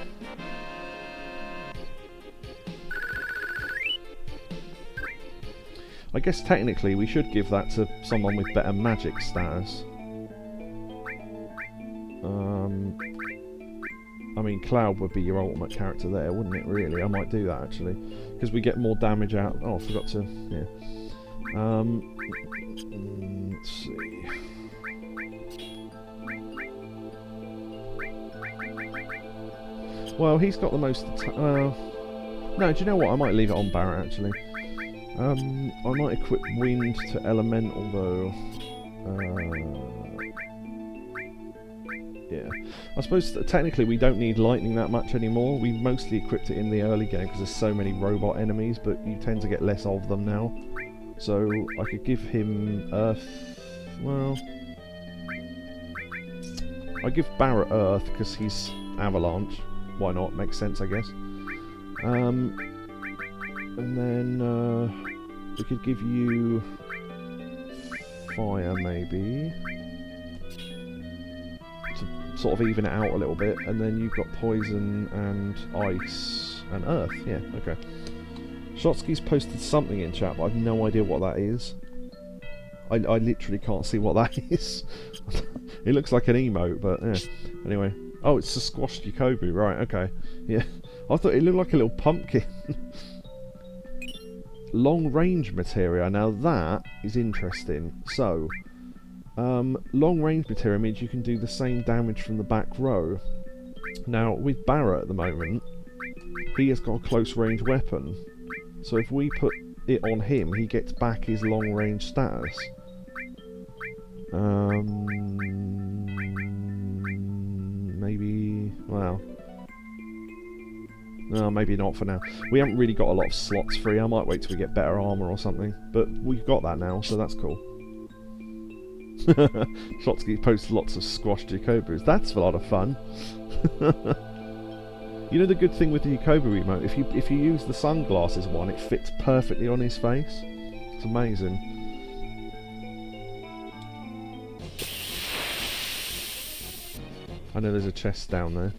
I guess technically we should give that to someone with better magic status. I mean, Cloud would be your ultimate character there, wouldn't it, really? I might do that, actually. Because we get more damage out... Oh, I forgot to... Yeah. Let's see... Well, he's got the most... no, do you know what? I might leave it on Barrett, actually. I might equip Wind to Elemental, though. Yeah. I suppose technically we don't need Lightning that much anymore. We mostly equipped it in the early game because there's so many robot enemies, but you tend to get less of them now. So I could give him Earth... Well... I give Barrett Earth because he's Avalanche. Why not? Makes sense, I guess. And then we could give you Fire, maybe, to sort of even it out a little bit. And then you've got Poison and Ice and Earth. Yeah, okay. Shotsky's posted something in chat, but I've no idea what that is. I literally can't see what that is. It looks like an emote, but yeah. Anyway. Oh, it's a squashed Chocobo, right, okay. Yeah. I thought it looked like a little pumpkin. Long range materia. Now that is interesting. So, long range materia means you can do the same damage from the back row. Now, with Barrett at the moment, he has got a close range weapon. So if we put it on him, he gets back his long range status. Maybe... well... no, maybe not for now. We haven't really got a lot of slots free. I might wait till we get better armour or something. But we've got that now, so that's cool. Shotsky posts lots of squashed Chocobos. That's a lot of fun. You know the good thing with the Chocobo emote? If you use the sunglasses one, it fits perfectly on his face. It's amazing. I know there's a chest down there.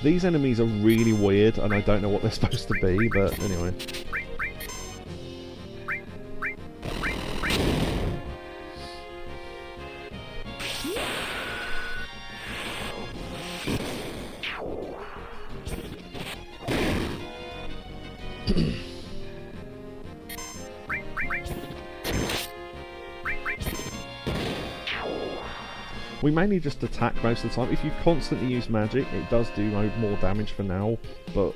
These enemies are really weird, and I don't know what they're supposed to be, but anyway. We mainly just attack most of the time. If you constantly use magic, it does do more damage for now, but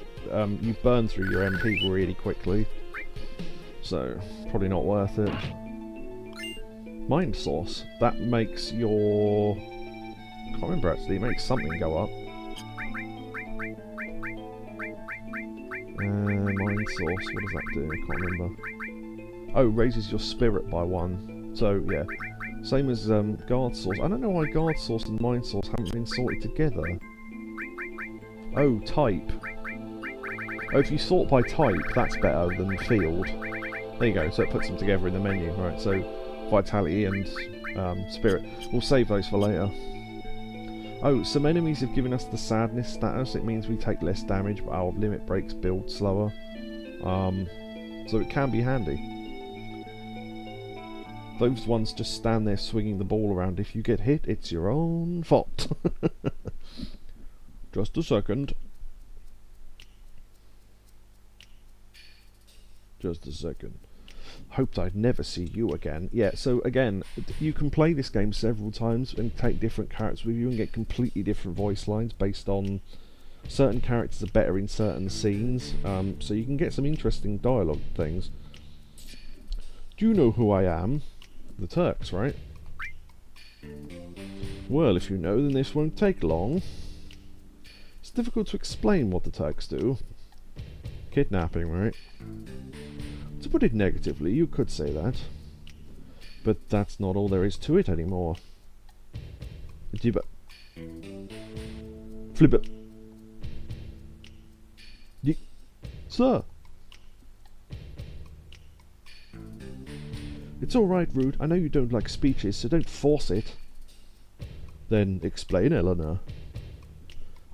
you burn through your MP really quickly, so probably not worth it. Mind Source. That makes your... I can't remember actually, it makes something go up. Mind Source, what does that do? I can't remember. Oh, raises your spirit by 1. So, yeah. Same as Guard Source. I don't know why Guard Source and Mind Source haven't been sorted together. Oh, type. Oh, if you sort by type, that's better than field. There you go, so it puts them together in the menu. Right, so Vitality and Spirit. We'll save those for later. Oh, some enemies have given us the Sadness status. It means we take less damage, but our limit breaks build slower. So it can be handy. Those ones just stand there swinging the ball around. If you get hit, it's your own fault. Just a second. Just a second. Hoped I'd never see you again. Yeah, so again, you can play this game several times and take different characters with you and get completely different voice lines based on certain characters are better in certain scenes, so you can get some interesting dialogue things. Do you know who I am? The Turks, right? Well, if you know, then this won't take long. It's difficult to explain what the Turks do. Kidnapping, right? To put it negatively, you could say that. But that's not all there is to it anymore. Flip it. Sir! It's alright, Rude. I know you don't like speeches, so don't force it. Then explain, Eleanor.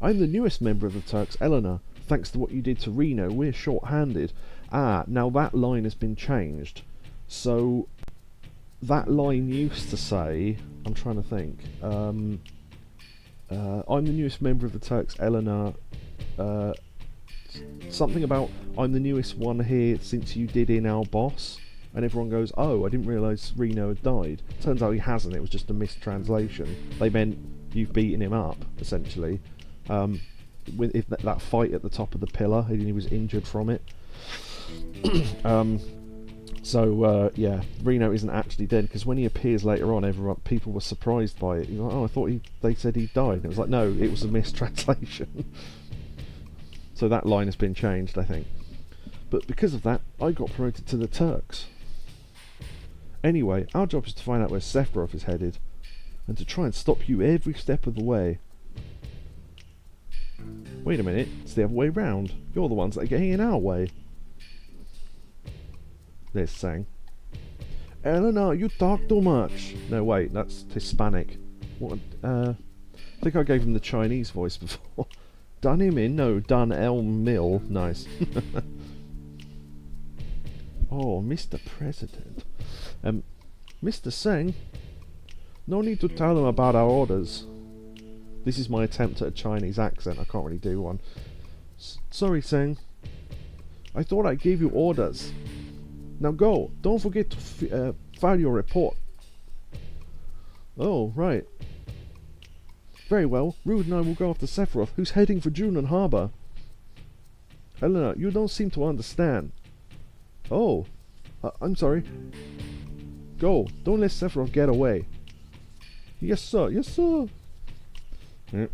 I'm the newest member of the Turks, Eleanor. Thanks to what you did to Reno, we're short-handed. Ah, now that line has been changed. So, that line used to say... I'm trying to think. I'm the newest member of the Turks, Eleanor. Something about, I'm the newest one here since you did in our boss. And everyone goes, oh, I didn't realise Reno had died. Turns out he hasn't, it was just a mistranslation. They meant you've beaten him up, essentially. With that fight at the top of the pillar, and he was injured from it. Yeah, Reno isn't actually dead, because when he appears later on, people were surprised by it. He's like, oh, I thought they said he died. And it was like, no, it was a mistranslation. So that line has been changed, I think. But because of that, I got promoted to the Turks. Anyway, our job is to find out where Sephiroth is headed, and to try and stop you every step of the way. Wait a minute, it's the other way round. You're the ones that are getting in our way. There's Sang. Eleanor, you talk too much. No, wait, that's Hispanic. What? I think I gave him the Chinese voice before. Dun him in? No, Dun Elm Mill. Nice. Oh, Mr. President. Mr. Sang, no need to tell them about our orders. This is my attempt at a Chinese accent. I can't really do one. Sorry, Sang. I thought I gave you orders. Now go. Don't forget to file your report. Oh, right. Very well. Rude and I will go after Sephiroth, who's heading for Junon Harbor. Eleanor, you don't seem to understand. Oh, I'm sorry. Go. Don't let Sephiroth get away. Yes, sir. Yes, sir. Yeah.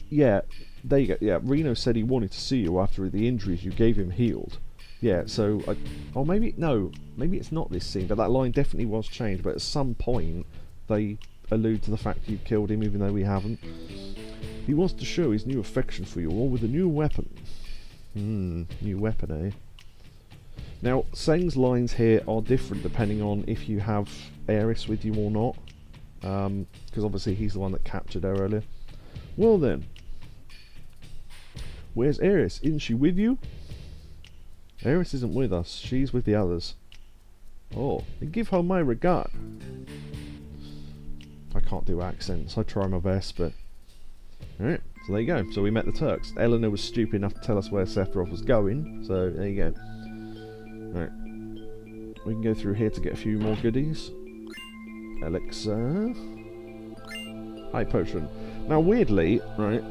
Yeah, there you go. Yeah, Reno said he wanted to see you after the injuries you gave him healed. Yeah, so... or maybe... No, maybe it's not this scene, but that line definitely was changed. But at some point, they allude to the fact you killed him, even though we haven't. He wants to show his new affection for you, all with a new weapon. New weapon, eh? Now, Seng's lines here are different depending on if you have Aeris with you or not. Because obviously he's the one that captured her earlier. Well then. Where's Aeris? Isn't she with you? Aeris isn't with us. She's with the others. Oh, and give her my regard. I can't do accents. I try my best, but... Alright, so there you go. So we met the Turks. Eleanor was stupid enough to tell us where Sephiroth was going, so there you go. Alright. We can go through here to get a few more goodies. Elixir. High potion. Now weirdly, right,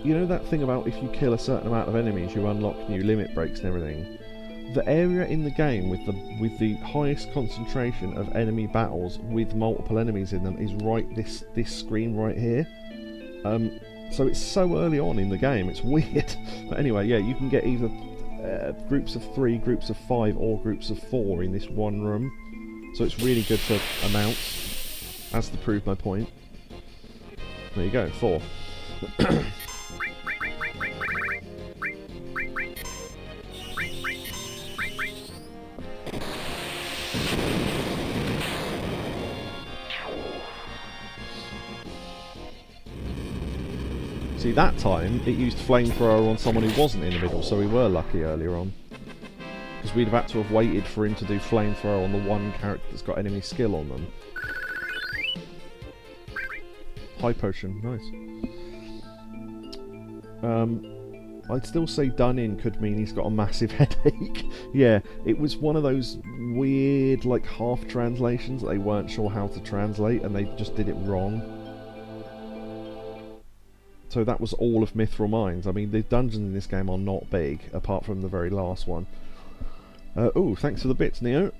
you know that thing about if you kill a certain amount of enemies you unlock new limit breaks and everything? The area in the game with the highest concentration of enemy battles with multiple enemies in them is right this screen right here. So it's so early on in the game, it's weird. But anyway, yeah, you can get either groups of 3, groups of 5, or groups of 4 in this one room. So it's really good for amounts, as to prove my point. There you go, 4. See, that time it used flamethrower on someone who wasn't in the middle, so we were lucky earlier on. Because we'd have had to have waited for him to do flamethrower on the one character that's got enemy skill on them. High potion, nice. I'd still say done in could mean he's got a massive headache. Yeah, it was one of those weird, like, half translations that they weren't sure how to translate, and they just did it wrong. So that was all of Mithril Mines. I mean, the dungeons in this game are not big, apart from the very last one. Oh, thanks for the bits, Neo.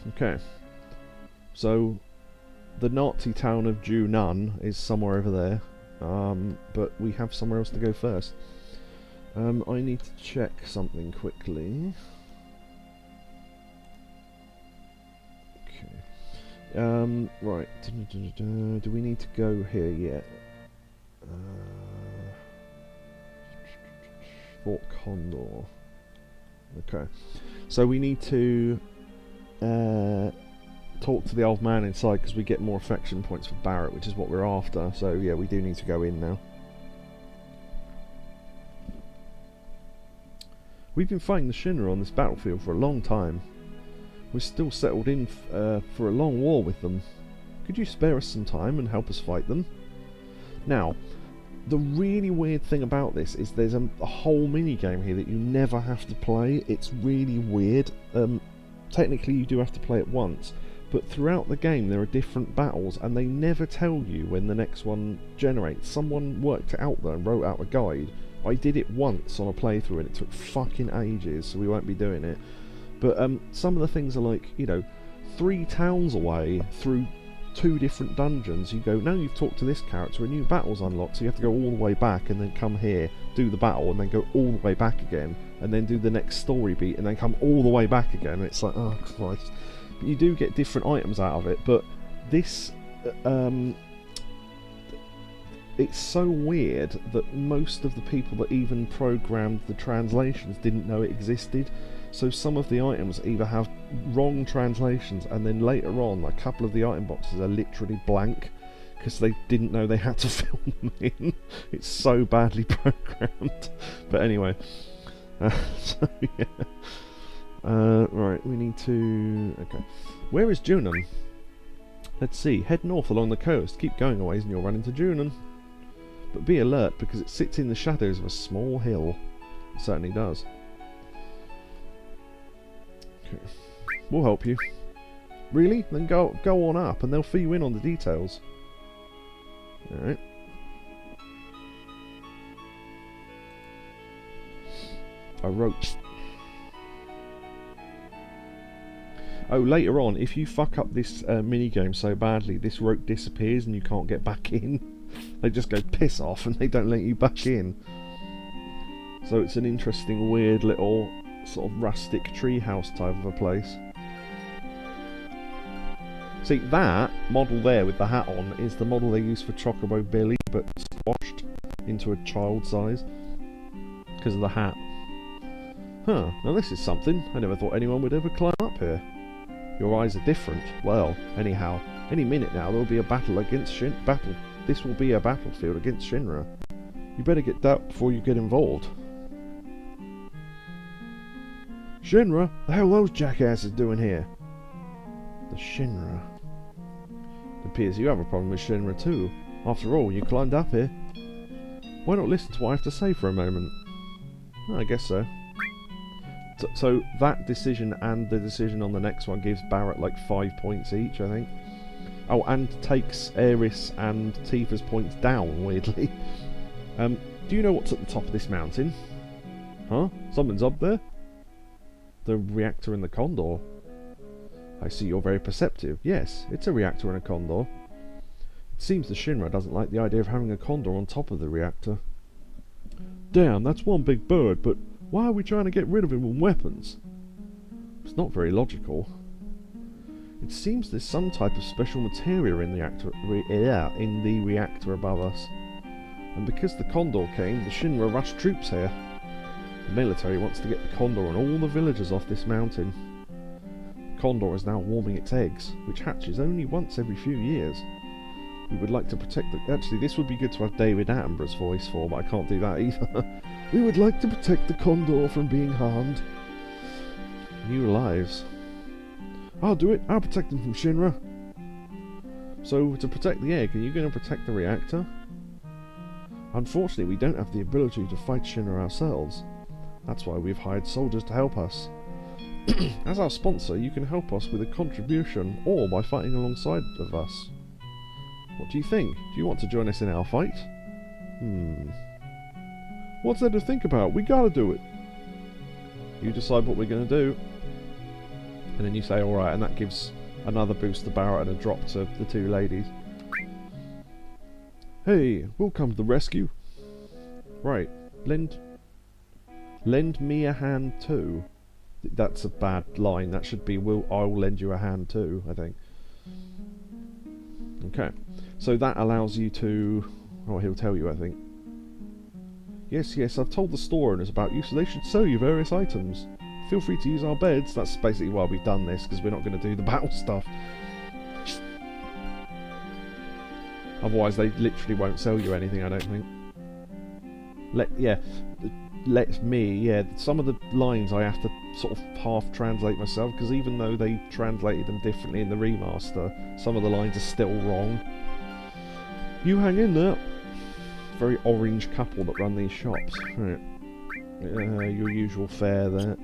Okay. So, the Nazi town of Junan is somewhere over there. But we have somewhere else to go first. I need to check something quickly. Okay. Right. Do we need to go here yet? Fort Condor. Okay. So we need to talk to the old man inside because we get more affection points for Barrett, which is what we're after. So yeah, we do need to go in now. We've been fighting the Shinra on this battlefield for a long time. We're still settled in for a long war with them. Could you spare us some time and help us fight them? Now, the really weird thing about this is there's a whole mini-game here that you never have to play. It's really weird. Technically you do have to play it once, but throughout the game there are different battles and they never tell you when the next one generates. Someone worked it out though and wrote out a guide. I did it once on a playthrough and it took fucking ages, so we won't be doing it. But some of the things are like, you know, 3 towns away through 2 different dungeons. You go, now you've talked to this character, a new battle's unlocked, so you have to go all the way back and then come here, do the battle, and then go all the way back again, and then do the next story beat, and then come all the way back again. And it's like, oh Christ. But you do get different items out of it, but this... it's so weird that most of the people that even programmed the translations didn't know it existed. So some of the items either have wrong translations, and then later on a couple of the item boxes are literally blank because they didn't know they had to fill them in. It's so badly programmed. But anyway, so yeah. Right, we need to... Okay. Where is Junon? Let's see. Head north along the coast. Keep going a ways and you'll run into Junon. But be alert because it sits in the shadows of a small hill. It certainly does. Okay. We'll help you. Really? Then go on up and they'll fill you in on the details. Alright. A roach. Oh, later on, if you fuck up this minigame so badly, this rope disappears and you can't get back in. They just go piss off and they don't let you back in. So it's an interesting, weird little sort of rustic treehouse type of a place. See, that model there with the hat on is the model they use for Chocobo Billy, but squashed into a child size because of the hat. Huh, now this is something. I never thought anyone would ever climb up here. Your eyes are different. Well, anyhow, any minute now there will be a battle against This will be a battlefield against Shinra. You better get that before you get involved. Shinra? The hell are those jackasses doing here? The Shinra. It appears you have a problem with Shinra too. After all, you climbed up here. Why not listen to what I have to say for a moment? Oh, I guess so. So that decision and the decision on the next one gives Barrett like 5 points each, I think. Oh, and takes Eris and Tifa's points down, weirdly. Do you know what's at the top of this mountain? Huh? Something's up there? The reactor and the Condor. I see you're very perceptive. Yes, it's a reactor and a Condor. It seems the Shinra doesn't like the idea of having a Condor on top of the reactor. Damn, that's one big bird, but why are we trying to get rid of him with weapons? It's not very logical. It seems there's some type of special material in the reactor above us. And because the Condor came, the Shinra rushed troops here. The military wants to get the Condor and all the villagers off this mountain. The Condor is now warming its eggs, which hatches only once every few years. We would like to protect the... Actually, this would be good to have David Attenborough's voice for, but I can't do that either. We would like to protect the Condor from being harmed. New lives. I'll do it. I'll protect them from Shinra. So, to protect the egg, are you going to protect the reactor? Unfortunately, we don't have the ability to fight Shinra ourselves. That's why we've hired soldiers to help us. As our sponsor, you can help us with a contribution, or by fighting alongside of us. What do you think? Do you want to join us in our fight? What's there to think about? We gotta do it. You decide what we're gonna do. And then you say, alright, and that gives another boost to Barrett and a drop to the two ladies. Hey, we'll come to the rescue. Right, lend me a hand too. That's a bad line. That should be, I'll lend you a hand too, I think. Okay, so that allows you to... Oh, he'll tell you, I think. Yes, I've told the store owners about you, so they should sell you various items. Feel free to use our beds. That's basically why we've done this, because we're not going to do the battle stuff. Otherwise, they literally won't sell you anything, I don't think. Some of the lines I have to sort of half translate myself, because even though they translated them differently in the remaster, some of the lines are still wrong. You hang in there. Very orange couple that run these shops. Right. Your usual fare there.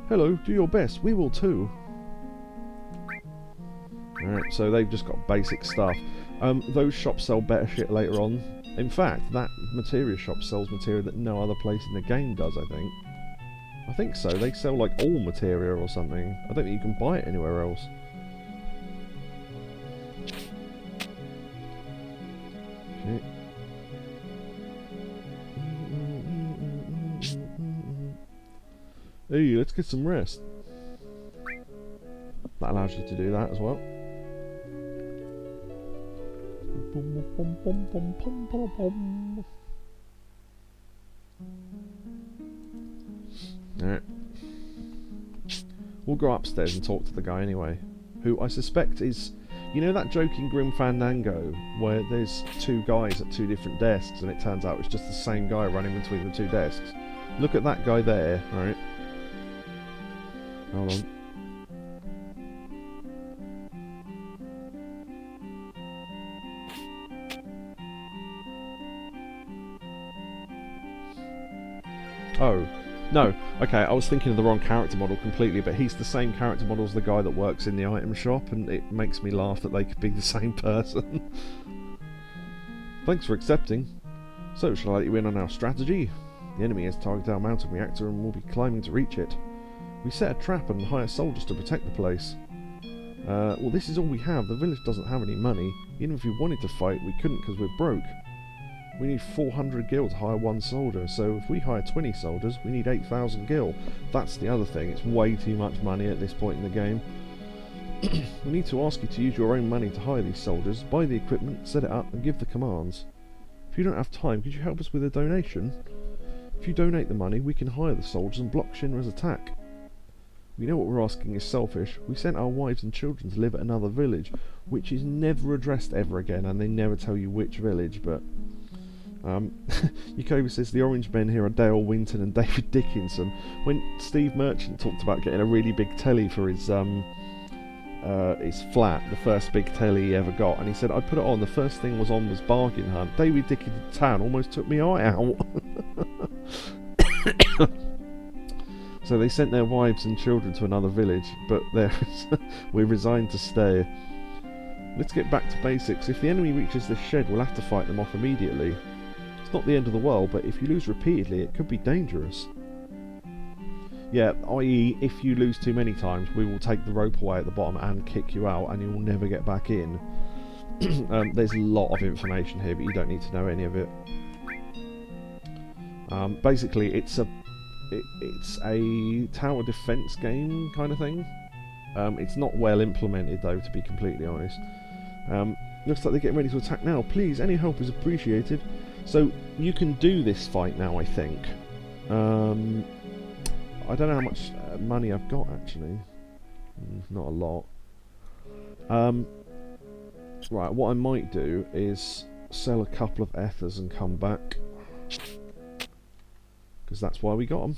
Hello, do your best. We will too. Alright, so they've just got basic stuff. Those shops sell better shit later on. In fact, that materia shop sells material that no other place in the game does, I think. I think so. They sell like all materia or something. I don't think you can buy it anywhere else. Okay. Hey, let's get some rest. That allows you to do that as well. Alright. We'll go upstairs and talk to the guy anyway. Who I suspect is... You know that joke in Grim Fandango where there's two guys at two different desks and it turns out it's just the same guy running between the two desks? Look at that guy there, right? Hold on. Oh, no. Okay, I was thinking of the wrong character model completely, but he's the same character model as the guy that works in the item shop, and it makes me laugh that they could be the same person. Thanks for accepting. So, shall I let you in on our strategy? The enemy has targeted our mountain reactor and will be climbing to reach it. We set a trap and hire soldiers to protect the place. Well, this is all we have. The village doesn't have any money. Even if we wanted to fight, we couldn't because we're broke. We need 400 gil to hire one soldier, so if we hire 20 soldiers, we need 8,000 gil. That's the other thing, it's way too much money at this point in the game. We need to ask you to use your own money to hire these soldiers, buy the equipment, set it up, and give the commands. If you don't have time, could you help us with a donation? If you donate the money, we can hire the soldiers and block Shinra's attack. We know what we're asking is selfish. We sent our wives and children to live at another village, which is never addressed ever again, and they never tell you which village, but... Chocobo says the orange men here are Dale Winton and David Dickinson. When Steve Merchant talked about getting a really big telly for his flat, the first big telly he ever got, and he said, I put it on, the first thing was on was Bargain Hunt. David Dickinson Town almost took me eye out. So they sent their wives and children to another village, but we're resigned to stay. Let's get back to basics. If the enemy reaches this shed, we'll have to fight them off immediately. It's not the end of the world, but if you lose repeatedly, it could be dangerous. Yeah, i.e., if you lose too many times, we will take the rope away at the bottom and kick you out, and you will never get back in. There's a lot of information here, but you don't need to know any of it. Basically, it's a tower defense game kind of thing. It's not well implemented, though, to be completely honest. Looks like they're getting ready to attack now. Please, any help is appreciated. So, you can do this fight now, I think. I don't know how much money I've got, actually. Not a lot. Right, what I might do is sell a couple of ethers and come back. Because that's why we got them.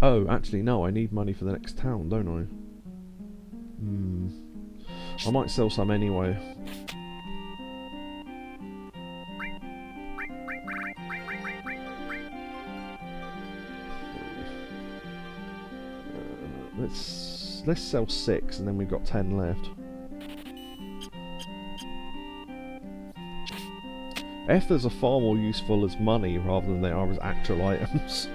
Oh, actually, no, I need money for the next town, don't I? I might sell some anyway. Let's sell 6 and then we've got 10 left. Ethers are far more useful as money rather than they are as actual items.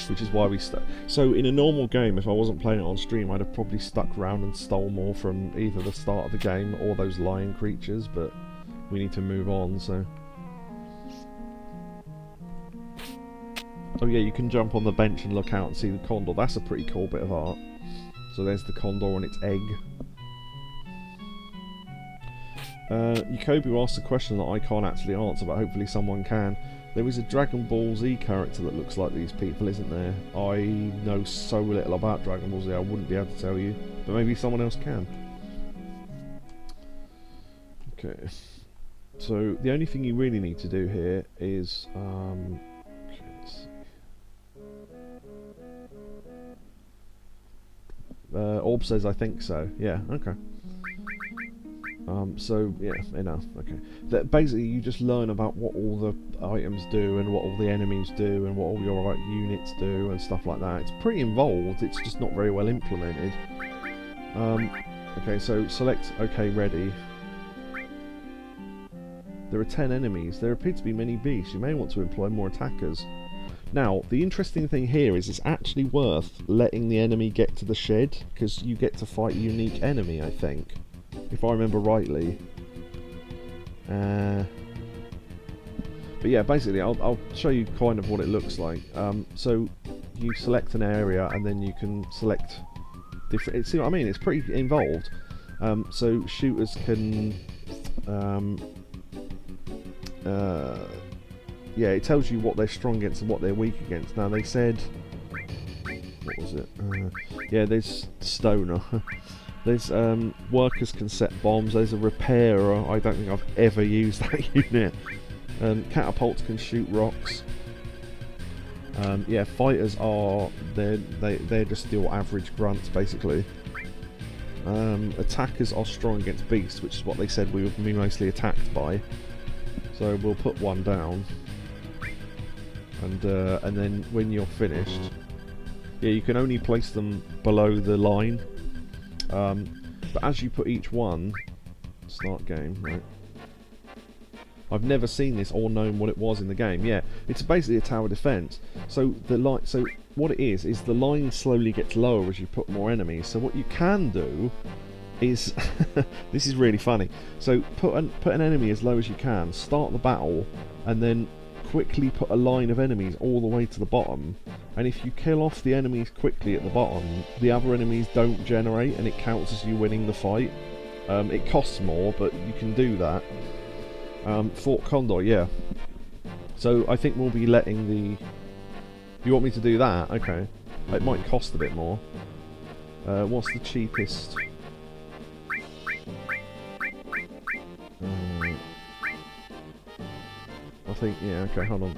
Which is why we stuck. So in a normal game, if I wasn't playing it on stream, I'd have probably stuck around and stole more from either the start of the game or those lion creatures, but we need to move on, so... Oh yeah, you can jump on the bench and look out and see the condor. That's a pretty cool bit of art. So there's the condor and its egg. Chocobo asked a question that I can't actually answer, but hopefully someone can. There is a Dragon Ball Z character that looks like these people, isn't there? I know so little about Dragon Ball Z, I wouldn't be able to tell you. But maybe someone else can. Okay. So, the only thing you really need to do here is... okay, let's see. Orb says I think so. Yeah, okay. So, yeah, enough, okay. Basically, you just learn about what all the items do, and what all the enemies do, and what all your units do, and stuff like that. It's pretty involved, it's just not very well implemented. Okay, so select OK, ready. There are 10 enemies. There appear to be many beasts. You may want to employ more attackers. Now, the interesting thing here is it's actually worth letting the enemy get to the shed, because you get to fight a unique enemy, I think. If I remember rightly. But yeah, basically, I'll show you kind of what it looks like. So you select an area, and then you can select different. See what I mean? It's pretty involved. So shooters can. Yeah, it tells you what they're strong against and what they're weak against. Now they said, what was it? Yeah, there's stoner. There's workers can set bombs. There's a repairer. I don't think I've ever used that unit. Catapults can shoot rocks. Yeah, fighters are they're just your average grunts basically. Attackers are strong against beasts, which is what they said we would be mostly attacked by. So we'll put one down, and then when you're finished, yeah, you can only place them below the line. But as you put each one, start game, right? I've never seen this or known what it was in the game. Yeah, it's basically a tower defense. So so what it is the line slowly gets lower as you put more enemies. So what you can do is this is really funny. So put an enemy as low as you can, start the battle, and then quickly put a line of enemies all the way to the bottom. And if you kill off the enemies quickly at the bottom, the other enemies don't generate, and it counts as you winning the fight. It costs more, but you can do that. Fort Condor, yeah. So I think we'll be letting the... You want me to do that? Okay. It might cost a bit more. What's the cheapest? I think, yeah, okay, hold on.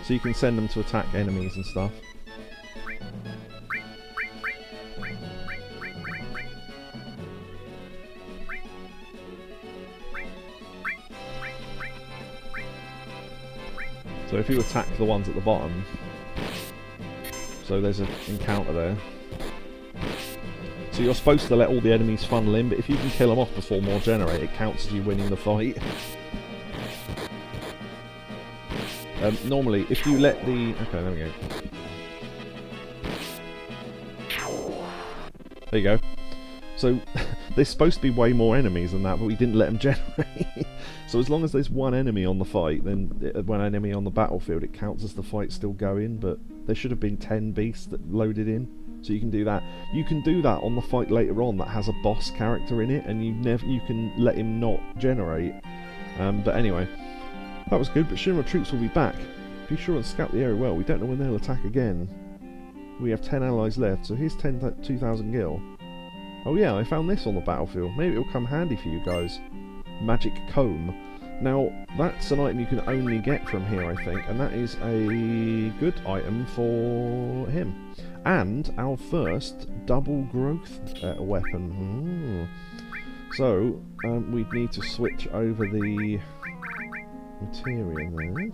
So you can send them to attack enemies and stuff. So if you attack the ones at the bottom, so there's an encounter there. So you're supposed to let all the enemies funnel in, but if you can kill them off before more generate, it counts as you winning the fight. Normally, if you let the... Okay, there we go. There you go. So, there's supposed to be way more enemies than that, but we didn't let them generate. So as long as there's one enemy on the fight, then one enemy on the battlefield, it counts as the fight's still going, but there should have been 10 beasts that loaded in. So you can do that. You can do that on the fight later on that has a boss character in it, and you can let him not generate. But anyway, that was good, but Shinra troops will be back. Be sure and scout the area well. We don't know when they'll attack again. We have 10 allies left, so here's 2,000 gil. Oh yeah, I found this on the battlefield. Maybe it'll come handy for you guys. Magic Comb. Now, that's an item you can only get from here, I think, and that is a good item for him. And our first double growth weapon. So, we'd need to switch over the materia there,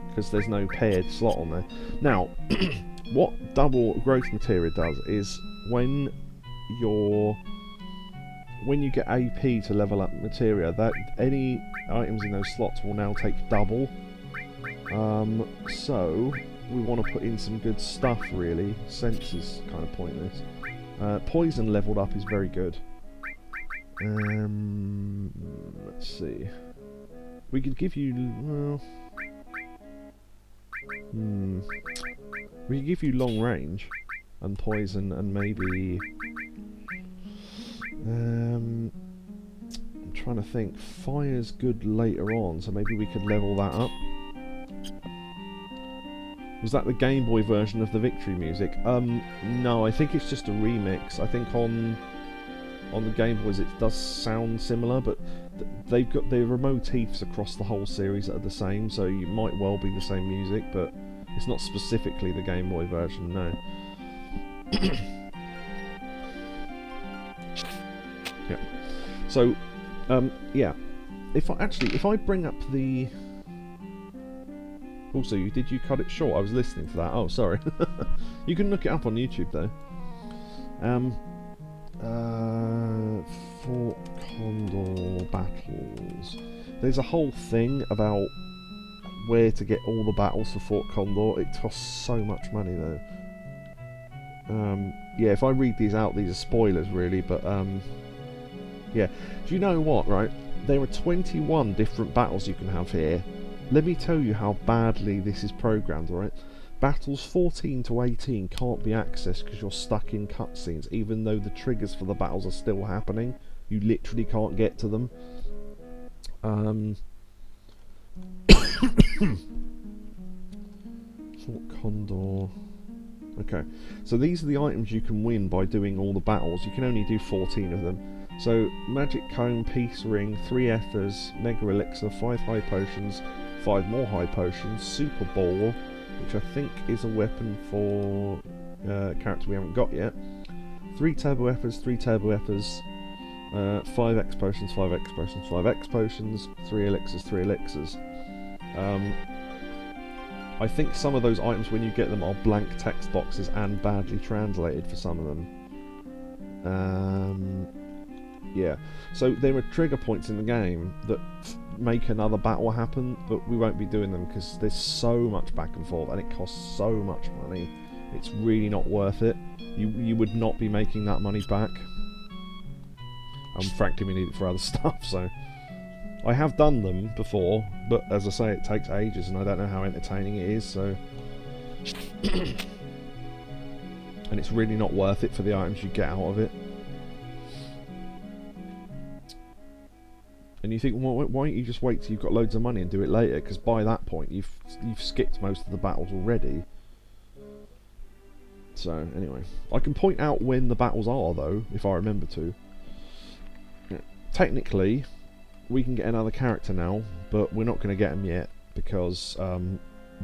because there's no paired slot on there. Now, what double growth materia does is when you get AP to level up materia, that any items in those slots will now take double. So we want to put in some good stuff, really. Sense is kind of pointless. Poison leveled up is very good. Let's see. We could give you, well, we could give you long range and poison and maybe. I'm trying to think. Fire's good later on, so maybe we could level that up. Was that the Game Boy version of the Victory music? No, I think it's just a remix. I think on the Game Boys it does sound similar, but they've got their motifs across the whole series that are the same, so it might well be the same music, but it's not specifically the Game Boy version, no. Yeah. So, yeah. If I bring up the... Also, did you cut it short? I was listening to that. Oh, sorry. You can look it up on YouTube, though. Fort Condor battles. There's a whole thing about where to get all the battles for Fort Condor. It costs so much money, though. Yeah, if I read these out, these are spoilers, really, but, yeah. Do you know what, right? There are 21 different battles you can have here. Let me tell you how badly this is programmed, right? Battles 14 to 18 can't be accessed because you're stuck in cutscenes, even though the triggers for the battles are still happening. You literally can't get to them. Fort Condor... Okay, so these are the items you can win by doing all the battles. You can only do 14 of them. So, Magic Comb, Peace Ring, 3 Ethers, Mega Elixir, 5 High Potions, 5 more High Potions, Super Ball, which I think is a weapon for a character we haven't got yet, 3 Turbo Ethers, 3 Turbo Ethers, 5 X Potions, 5 X Potions, 5 X Potions, 3 Elixirs, 3 Elixirs. I think some of those items, when you get them, are blank text boxes and badly translated for some of them. Yeah, so there are trigger points in the game that make another battle happen, but we won't be doing them because there's so much back and forth and it costs so much money. It's really not worth it. You would not be making that money back. And frankly, we need it for other stuff, so... I have done them before, but as I say, it takes ages and I don't know how entertaining it is, so... And it's really not worth it for the items you get out of it. And you think, well, why don't you just wait till you've got loads of money and do it later? Because by that point, you've skipped most of the battles already. So, anyway. I can point out when the battles are, though, if I remember to. Yeah. Technically... we can get another character now, but we're not going to get them yet because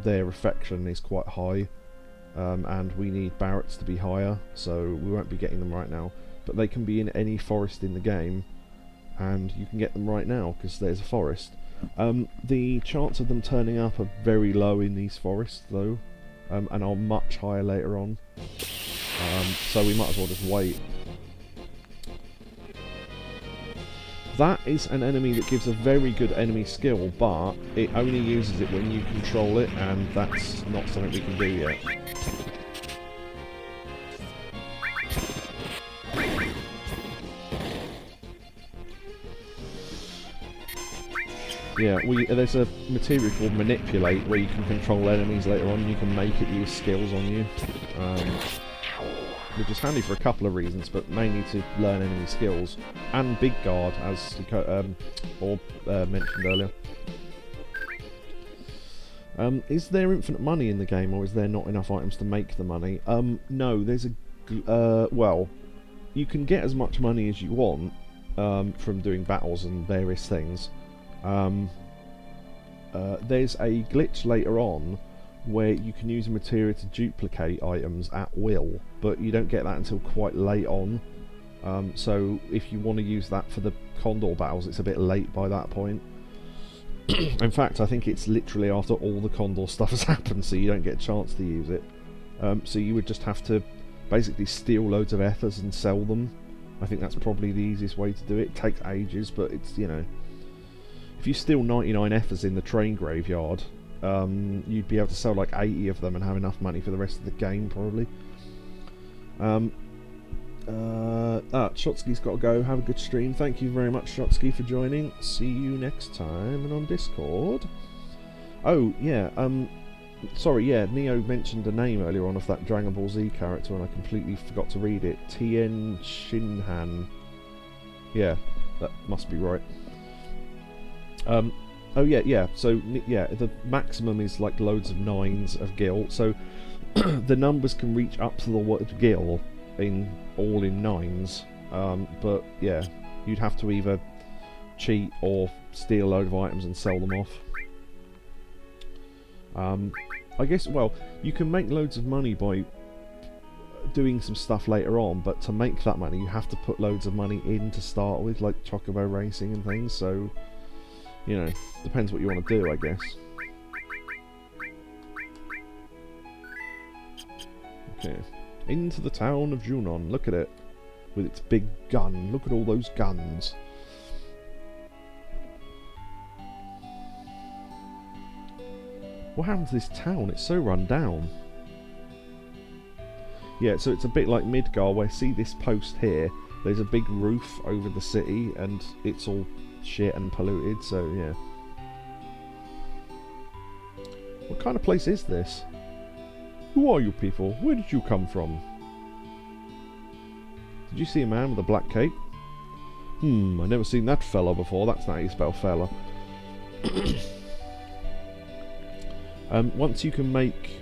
their affection is quite high, and we need Barrett's to be higher, so we won't be getting them right now. But they can be in any forest in the game, and you can get them right now because there's a forest. The chance of them turning up are very low in these forests, though, and are much higher later on. So we might as well just wait. That is an enemy that gives a very good enemy skill, but it only uses it when you control it, and that's not something we can do yet. Yeah, there's a material called Manipulate where you can control enemies later on, and you can make it use skills on you. Which is handy for a couple of reasons, but mainly to learn enemy skills. And Big Guard, as mentioned earlier. Is there infinite money in the game, or is there not enough items to make the money? No, there's well, you can get as much money as you want from doing battles and various things. There's a glitch later on where you can use a materia to duplicate items at will, but you don't get that until quite late on. So if you want to use that for the Condor battles, it's a bit late by that point. In fact, I think it's literally after all the Condor stuff has happened, so you don't get a chance to use it. So you would just have to basically steal loads of ethers and sell them. I think that's probably the easiest way to do it. It takes ages, but it's, you know... If you steal 99 ethers in the train graveyard, you'd be able to sell like 80 of them and have enough money for the rest of the game, probably. Shotsky's got to go. Have a good stream. Thank you very much, Shotsky, for joining. See you next time and on Discord. Oh, yeah, sorry, yeah, Neo mentioned a name earlier on of that Dragon Ball Z character and I completely forgot to read it. Tien Shinhan. Yeah, that must be right. Oh yeah, so, yeah, the maximum is like loads of 9s of gil, so the numbers can reach up to the word gil all in 9s, but yeah, you'd have to either cheat or steal a load of items and sell them off. I guess, well, you can make loads of money by doing some stuff later on, but to make that money you have to put loads of money in to start with, like Chocobo racing and things, so, you know, depends what you want to do, I guess. Okay. Into the town of Junon. Look at it. With its big gun. Look at all those guns. What happened to this town? It's so run down. Yeah, so it's a bit like Midgar, where see this post here? There's a big roof over the city, and it's all shit and polluted, so yeah. What kind of place is this? Who are you people? Where did you come from? Did you see a man with a black cape? I never seen that fella before. That's not how you spell fella. Once you can make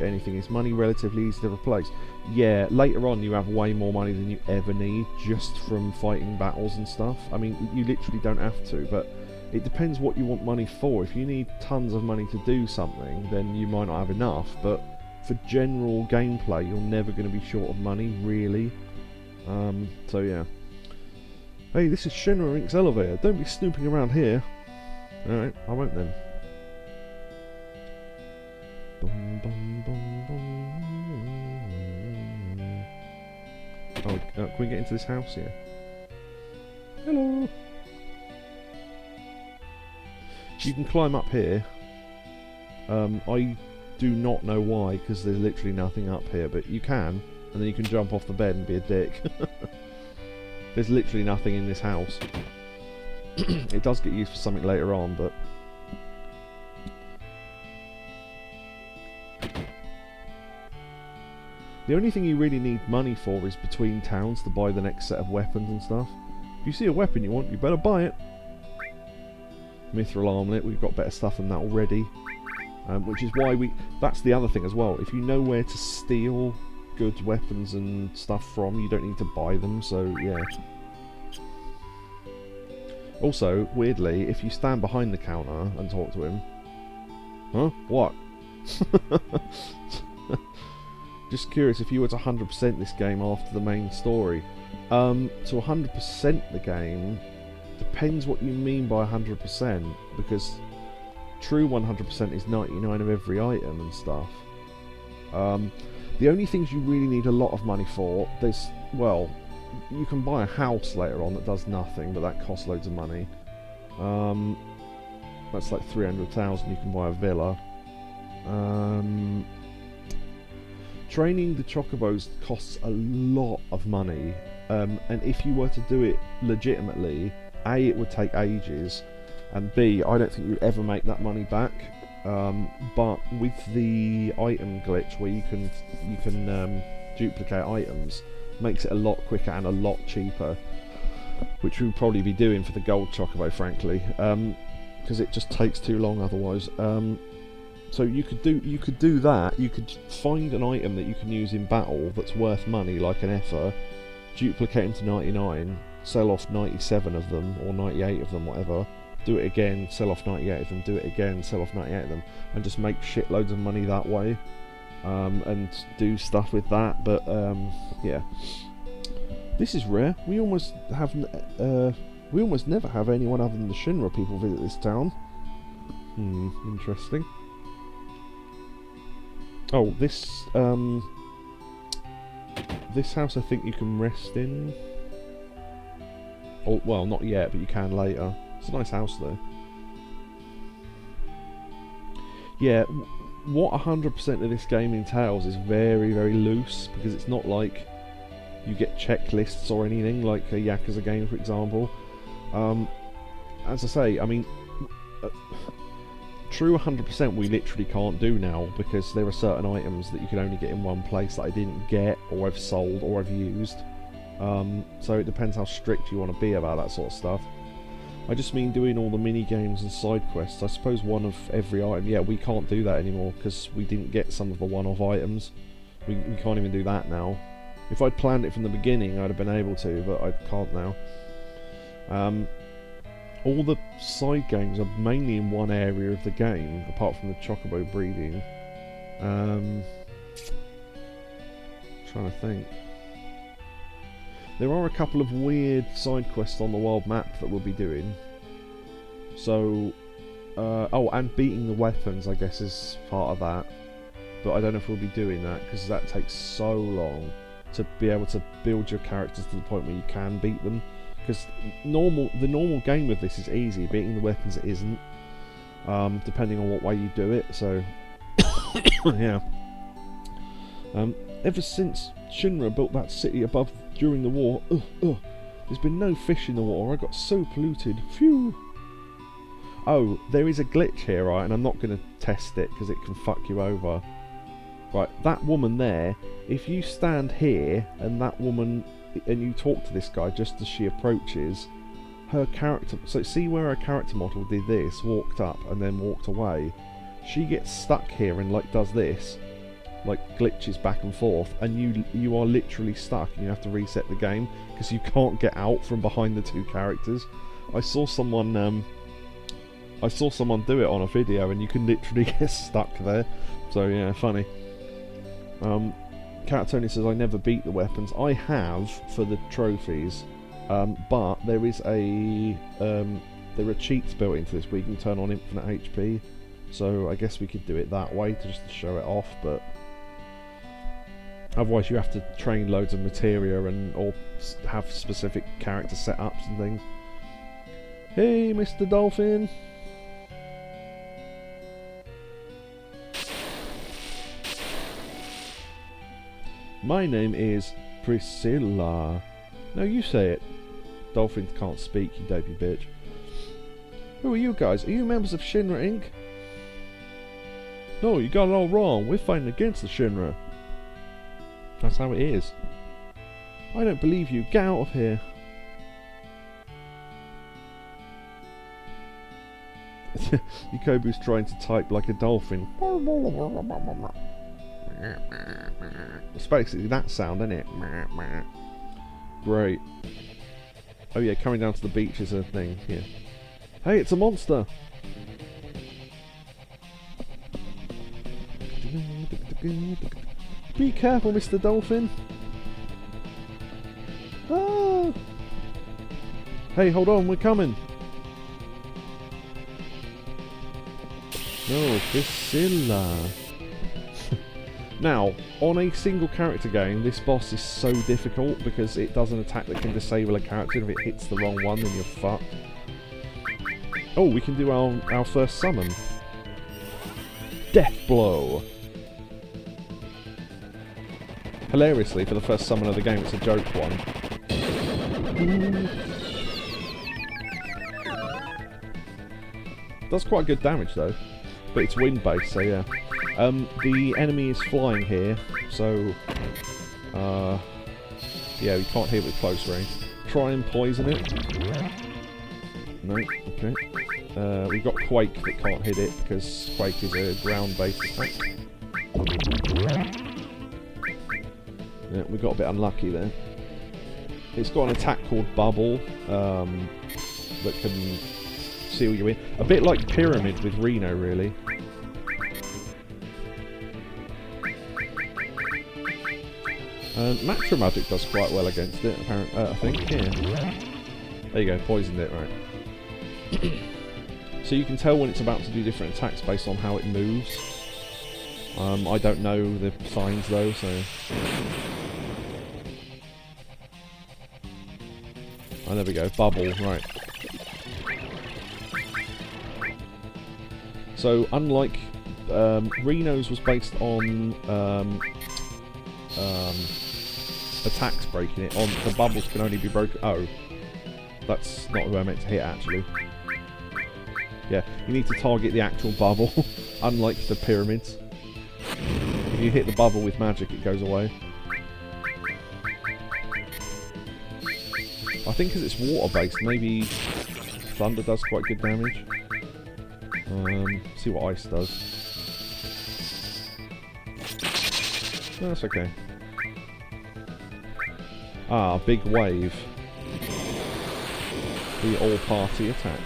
anything, is money relatively easy to replace? Yeah, later on you have way more money than you ever need just from fighting battles and stuff. I mean, you literally don't have to, but it depends what you want money for. If you need tons of money to do something, then you might not have enough, but for general gameplay you're never going to be short of money, really. So yeah. Hey, this is Shenmue Inc.'s elevator. Don't be snooping around here. Alright, I won't then. Bum, bum, bum, bum. Oh, can we get into this house here? Hello! You can climb up here. I do not know why, because there's literally nothing up here, but you can, and then you can jump off the bed and be a dick. There's literally nothing in this house. It does get used for something later on, but... The only thing you really need money for is between towns to buy the next set of weapons and stuff. If you see a weapon you want, you better buy it. Mithril armlet, we've got better stuff than that already. Which is why that's the other thing as well. If you know where to steal good weapons and stuff from, you don't need to buy them, so yeah. Also, weirdly, if you stand behind the counter and talk to him... Huh? What? Just curious, if you were to 100% this game after the main story. To 100% the game, depends what you mean by 100%, because true 100% is 99 of every item and stuff. The only things you really need a lot of money for, there's, well, you can buy a house later on that does nothing, but that costs loads of money. That's like 300,000, you can buy a villa. Training the Chocobos costs a lot of money, and if you were to do it legitimately, A, it would take ages, and B, I don't think you'd ever make that money back. But with the item glitch where you can duplicate items, makes it a lot quicker and a lot cheaper, which we'll probably be doing for the gold Chocobo, frankly. because it just takes too long otherwise. So you could do that. You could find an item that you can use in battle that's worth money, like an ether, duplicate them to 99, sell off 97 of them, or 98 of them, whatever, do it again, sell off 98 of them, do it again, sell off 98 of them, and just make shitloads of money that way, and do stuff with that. But yeah, this is rare. We almost never have anyone other than the Shinra people visit this town. Interesting. Oh, this house I think you can rest in. Oh, well, not yet, but you can later. It's a nice house though. Yeah, what 100% of this game entails is very, very loose, because it's not like you get checklists or anything like a Yakuza game, for example. As I say, I mean, true 100% we literally can't do now, because there are certain items that you can only get in one place that I didn't get, or I've sold, or I've used. So it depends how strict you want to be about that sort of stuff. I just mean doing all the mini games and side quests. I suppose one of every item. Yeah, we can't do that anymore because we didn't get some of the one-off items. We can't even do that now. If I'd planned it from the beginning, I'd have been able to, but I can't now. All the side games are mainly in one area of the game, apart from the Chocobo breeding. Trying to think. There are a couple of weird side quests on the world map that we'll be doing. So, oh, and beating the weapons, I guess, is part of that. But I don't know if we'll be doing that, because that takes so long to be able to build your characters to the point where you can beat them. Because the normal game with this is easy, beating the weapons it isn't, depending on what way you do it. So, yeah. Ever since Shinra built that city above during the war, there's been no fish in the water. I got so polluted. Phew. Oh, there is a glitch here, right? And I'm not going to test it because it can fuck you over. Right, that woman there. If you stand here and that woman, and you talk to this guy just as she approaches, her character. So see where her character model did this, walked up and then walked away. She gets stuck here and like does this. Like glitches back and forth, and you are literally stuck, and you have to reset the game because you can't get out from behind the two characters. I saw someone do it on a video, and you can literally get stuck there. So yeah, funny. Cat Tony says I never beat the weapons. I have for the trophies, but there is there are cheats built into this where you can turn on infinite HP. So I guess we could do it that way just to show it off, but. Otherwise you have to train loads of materia or have specific character setups and things. Hey, Mr. Dolphin! My name is Priscilla. No, you say it. Dolphins can't speak, you dopey bitch. Who are you guys? Are you members of Shinra Inc? No, you got it all wrong. We're fighting against the Shinra. That's how it is. I don't believe you. Get out of here. Yukobu's trying to type like a dolphin. It's basically that sound, isn't it? Great. Oh yeah, coming down to the beach is a thing. Yeah. Hey, it's a monster. Be careful, Mr. Dolphin. Ah! Hey, hold on, we're coming. No, Priscilla. Now, on a single character game, this boss is so difficult because it does an attack that can disable a character, and if it hits the wrong one, then you're fucked. Oh, we can do our first summon. Death Blow. Hilariously, for the first summon of the game, it's a joke one. Does quite good damage though, but it's wind based, so yeah. The enemy is flying here, so yeah, we can't hit with close range. Try and poison it. No, okay. We've got Quake that can't hit it, because Quake is a ground-based attack. Yeah, we got a bit unlucky there. It's got an attack called Bubble, that can seal you in. A bit like Pyramid with Reno, really. Natural Magic does quite well against it, apparently. I think, yeah. There you go, poisoned it, right. So you can tell when it's about to do different attacks based on how it moves. I don't know the signs though, so... Oh, there we go, Bubble, right. So, unlike... Reno's was based on... attacks breaking it. On the bubbles can only be broken... Oh. That's not who I meant to hit, actually. Yeah, you need to target the actual bubble, unlike the pyramids. If you hit the bubble with magic, it goes away. I think because it's water-based, maybe thunder does quite good damage. See what ice does. No, that's okay. Ah, big wave. The all-party attack.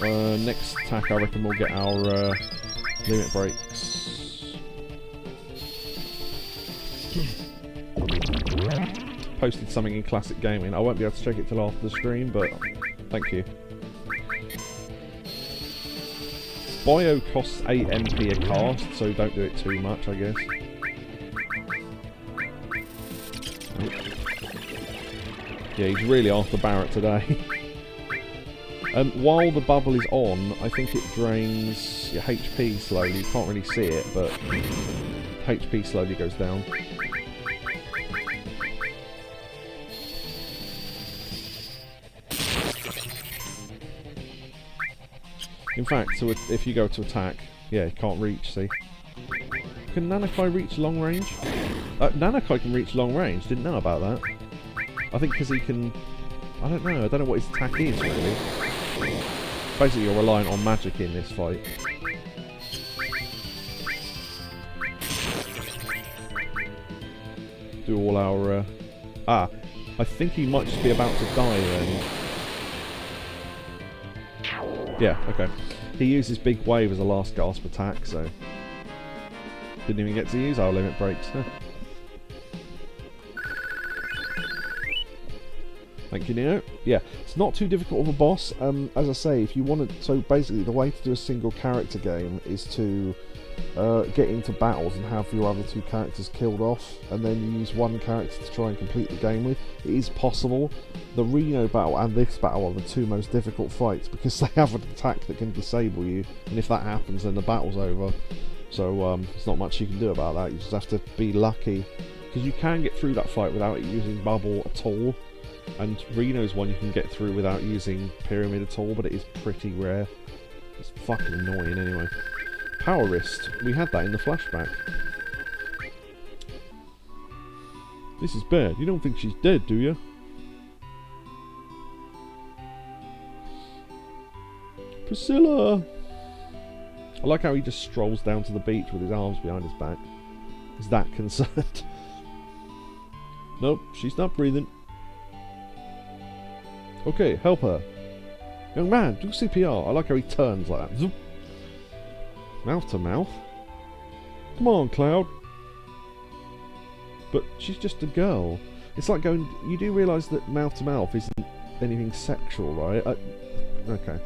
Next attack, I reckon we'll get our limit breaks. Posted something in Classic Gaming. I won't be able to check it till after the stream, but thank you. Bio costs 8 MP a cast, so don't do it too much, I guess. Yeah, he's really after Barrett today. While the bubble is on, I think it drains your HP slowly. You can't really see it, but HP slowly goes down. In fact, so if you go to attack, yeah, you can't reach, see? Can Nanakai reach long range? Nanakai can reach long range, didn't know about that. I think because he can... I don't know what his attack is, really. Basically, you're reliant on magic in this fight. Do all our... I think he might just be about to die then. Yeah, okay. He used his big wave as a last gasp attack, so... Didn't even get to use our limit breaks. Thank you, Neo. Yeah, it's not too difficult of a boss. As I say, if you want to... So basically, the way to do a single character game is to get into battles and have your other two characters killed off, and then use one character to try and complete the game with. It is possible. The Reno battle and this battle are the two most difficult fights, because they have an attack that can disable you, and if that happens, then the battle's over. So, there's not much you can do about that. You just have to be lucky. Because you can get through that fight without using bubble at all. And Reno's one you can get through without using pyramid at all, but it is pretty rare. It's fucking annoying anyway. Power wrist. We had that in the flashback. This is bad. You don't think she's dead, do you? Priscilla! I like how he just strolls down to the beach with his arms behind his back. He's that concerned. Nope, she's not breathing. Okay, help her. Young man, do CPR. I like how he turns like that. Zoop. Mouth to mouth. Come on, Cloud. But she's just a girl. It's like going... You do realise that mouth to mouth isn't anything sexual, right? Okay.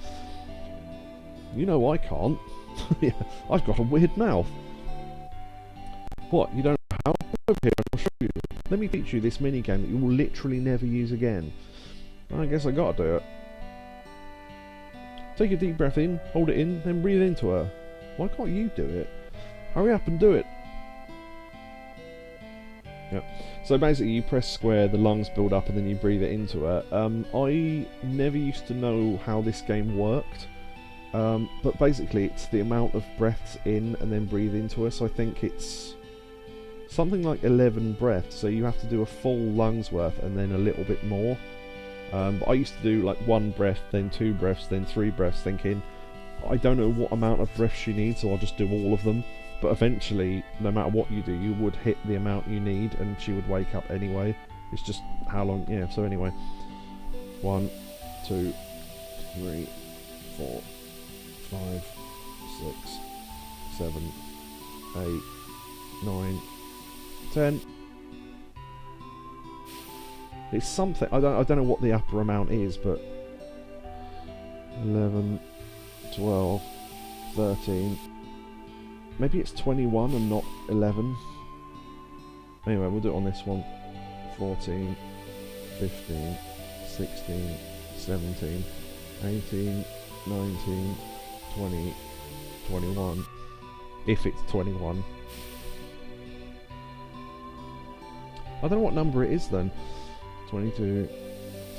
You know I can't. Yeah, I've got a weird mouth. What, you don't know how? Come over here and I'll show you. Let me teach you this minigame that you will literally never use again. I guess I gotta do it. Take a deep breath in, hold it in, then breathe into her. Why can't you do it? Hurry up and do it. Yeah. So basically you press square, the lungs build up and then you breathe it into her. I never used to know how this game worked. But basically it's the amount of breaths in and then breathe into her, so I think it's something like 11 breaths, so you have to do a full lungs worth and then a little bit more. But I used to do like 1 breath, then 2 breaths, then 3 breaths, thinking, I don't know what amount of breaths she needs, so I'll just do all of them. But eventually, no matter what you do, you would hit the amount you need, and she would wake up anyway. It's just how long, yeah, so anyway. 1, 2, 3, 4, 5, 6, 7, 8, 9, 10. It's something, I don't know what the upper amount is, but 11, 12, 13, maybe it's 21 and not 11. Anyway, we'll do it on this one. 14, 15, 16, 17, 18, 19, 20, 21. If it's 21. I don't know what number it is then. 22,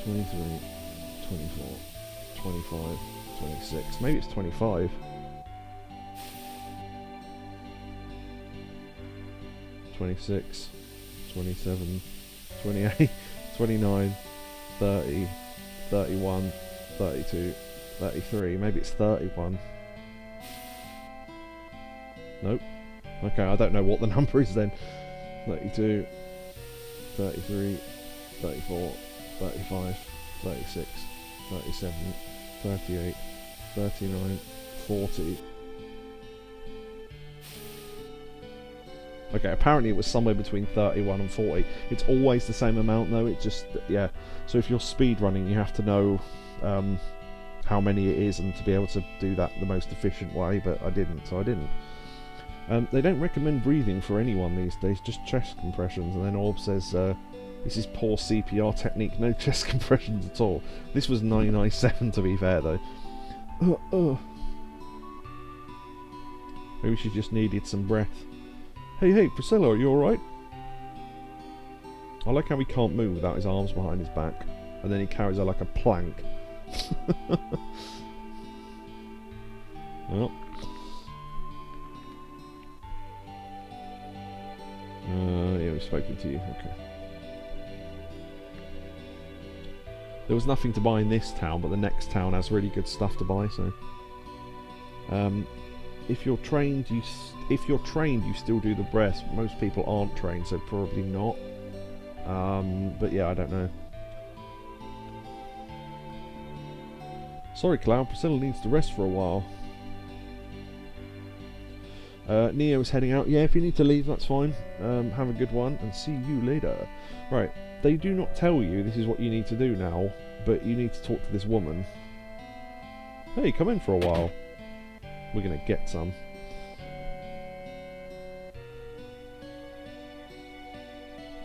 23, 24, 25, 26. Maybe it's 25. 26, 27, 28, 29, 30, 31, 32, 33. Maybe it's 31. Nope. Okay, I don't know what the number is then. 32, 33, 34, 35, 36, 37, 38, 39, 40. Okay, apparently it was somewhere between 31 and 40. It's always the same amount though, it just, yeah. So if you're speed running, you have to know how many it is and to be able to do that the most efficient way, but I didn't, so I didn't. They don't recommend breathing for anyone these days, just chest compressions, and then Orb says, this is poor CPR technique, no chest compressions at all. This was 997 to be fair though. Maybe she just needed some breath. Hey, Priscilla, are you alright? I like how he can't move without his arms behind his back, and then he carries her like a plank. Well. Yeah, we've spoken to you, okay. There was nothing to buy in this town, but the next town has really good stuff to buy, so... If you're trained, you still do the breaths. Most people aren't trained, so probably not. But yeah, I don't know. Sorry, Cloud. Priscilla needs to rest for a while. Neo's heading out. Yeah, if you need to leave, that's fine. Have a good one, and see you later. Right, they do not tell you this is what you need to do now, but you need to talk to this woman. Hey, come in for a while. We're going to get some.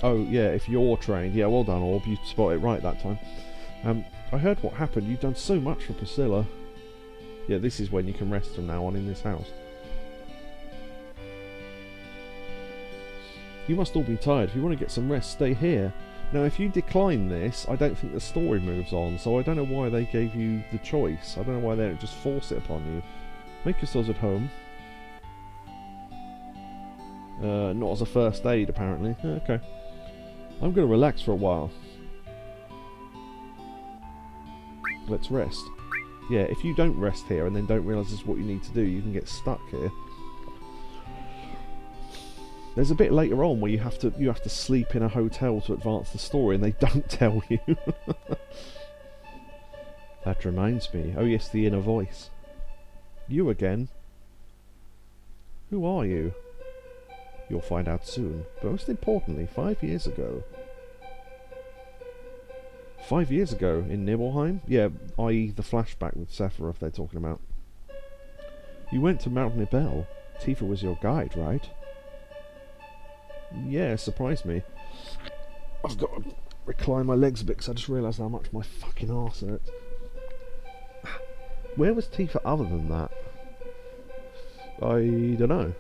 Oh, yeah, if you're trained. Yeah, well done, Orb. You spotted it right that time. I heard what happened. You've done so much for Priscilla. Yeah, this is when you can rest from now on in this house. You must all be tired. If you want to get some rest, stay here. Now, if you decline this, I don't think the story moves on, so I don't know why they gave you the choice. I don't know why they don't just force it upon you. Make yourselves at home. Not as a first aid, apparently. Okay. I'm going to relax for a while. Let's rest. Yeah, if you don't rest here and then don't realise this is what you need to do, you can get stuck here. There's a bit later on where you have to sleep in a hotel to advance the story, and they don't tell you. That reminds me. Oh yes, the inner voice. You again? Who are you? You'll find out soon. But most importantly, 5 years ago. 5 years ago in Nibelheim? Yeah, i.e. the flashback with Sephiroth they're talking about. You went to Mount Nibel. Tifa was your guide, right? Yeah, surprised me. I've got to recline my legs a bit because I just realised how much my fucking arse hurts. Where was Tifa other than that? I don't know.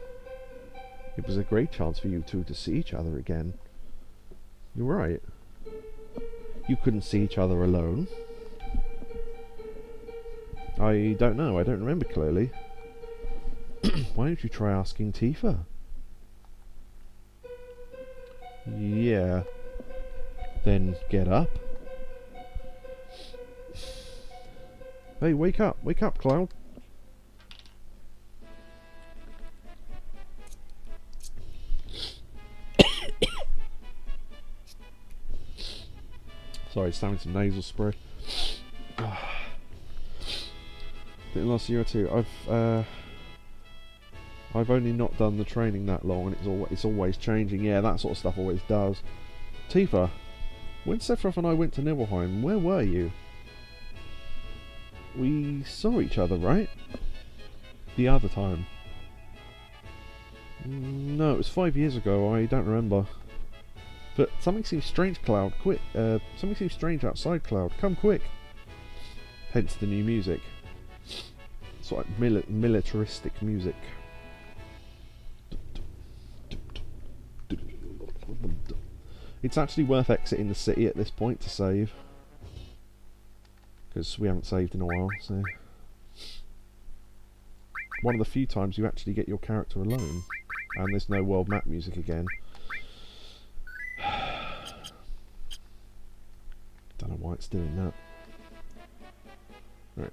It was a great chance for you two to see each other again. You're right. You couldn't see each other alone. I don't know. I don't remember clearly. Why don't you try asking Tifa? Yeah. Then get up. Hey, wake up, Cloud. Sorry, just having some nasal spray. In the last year or two, I've only not done the training that long, and it's always changing. Yeah, that sort of stuff always does. Tifa, when Sephiroth and I went to Nibelheim, where were you? We saw each other, right? The other time. No, it was 5 years ago. I don't remember. But something seems strange, Cloud. Quick! Something seems strange outside, Cloud. Come quick! Hence the new music. It's like militaristic music. It's actually worth exiting the city at this point to save. Because we haven't saved in a while, so... One of the few times you actually get your character alone. And there's no world map music again. Don't know why it's doing that. Right.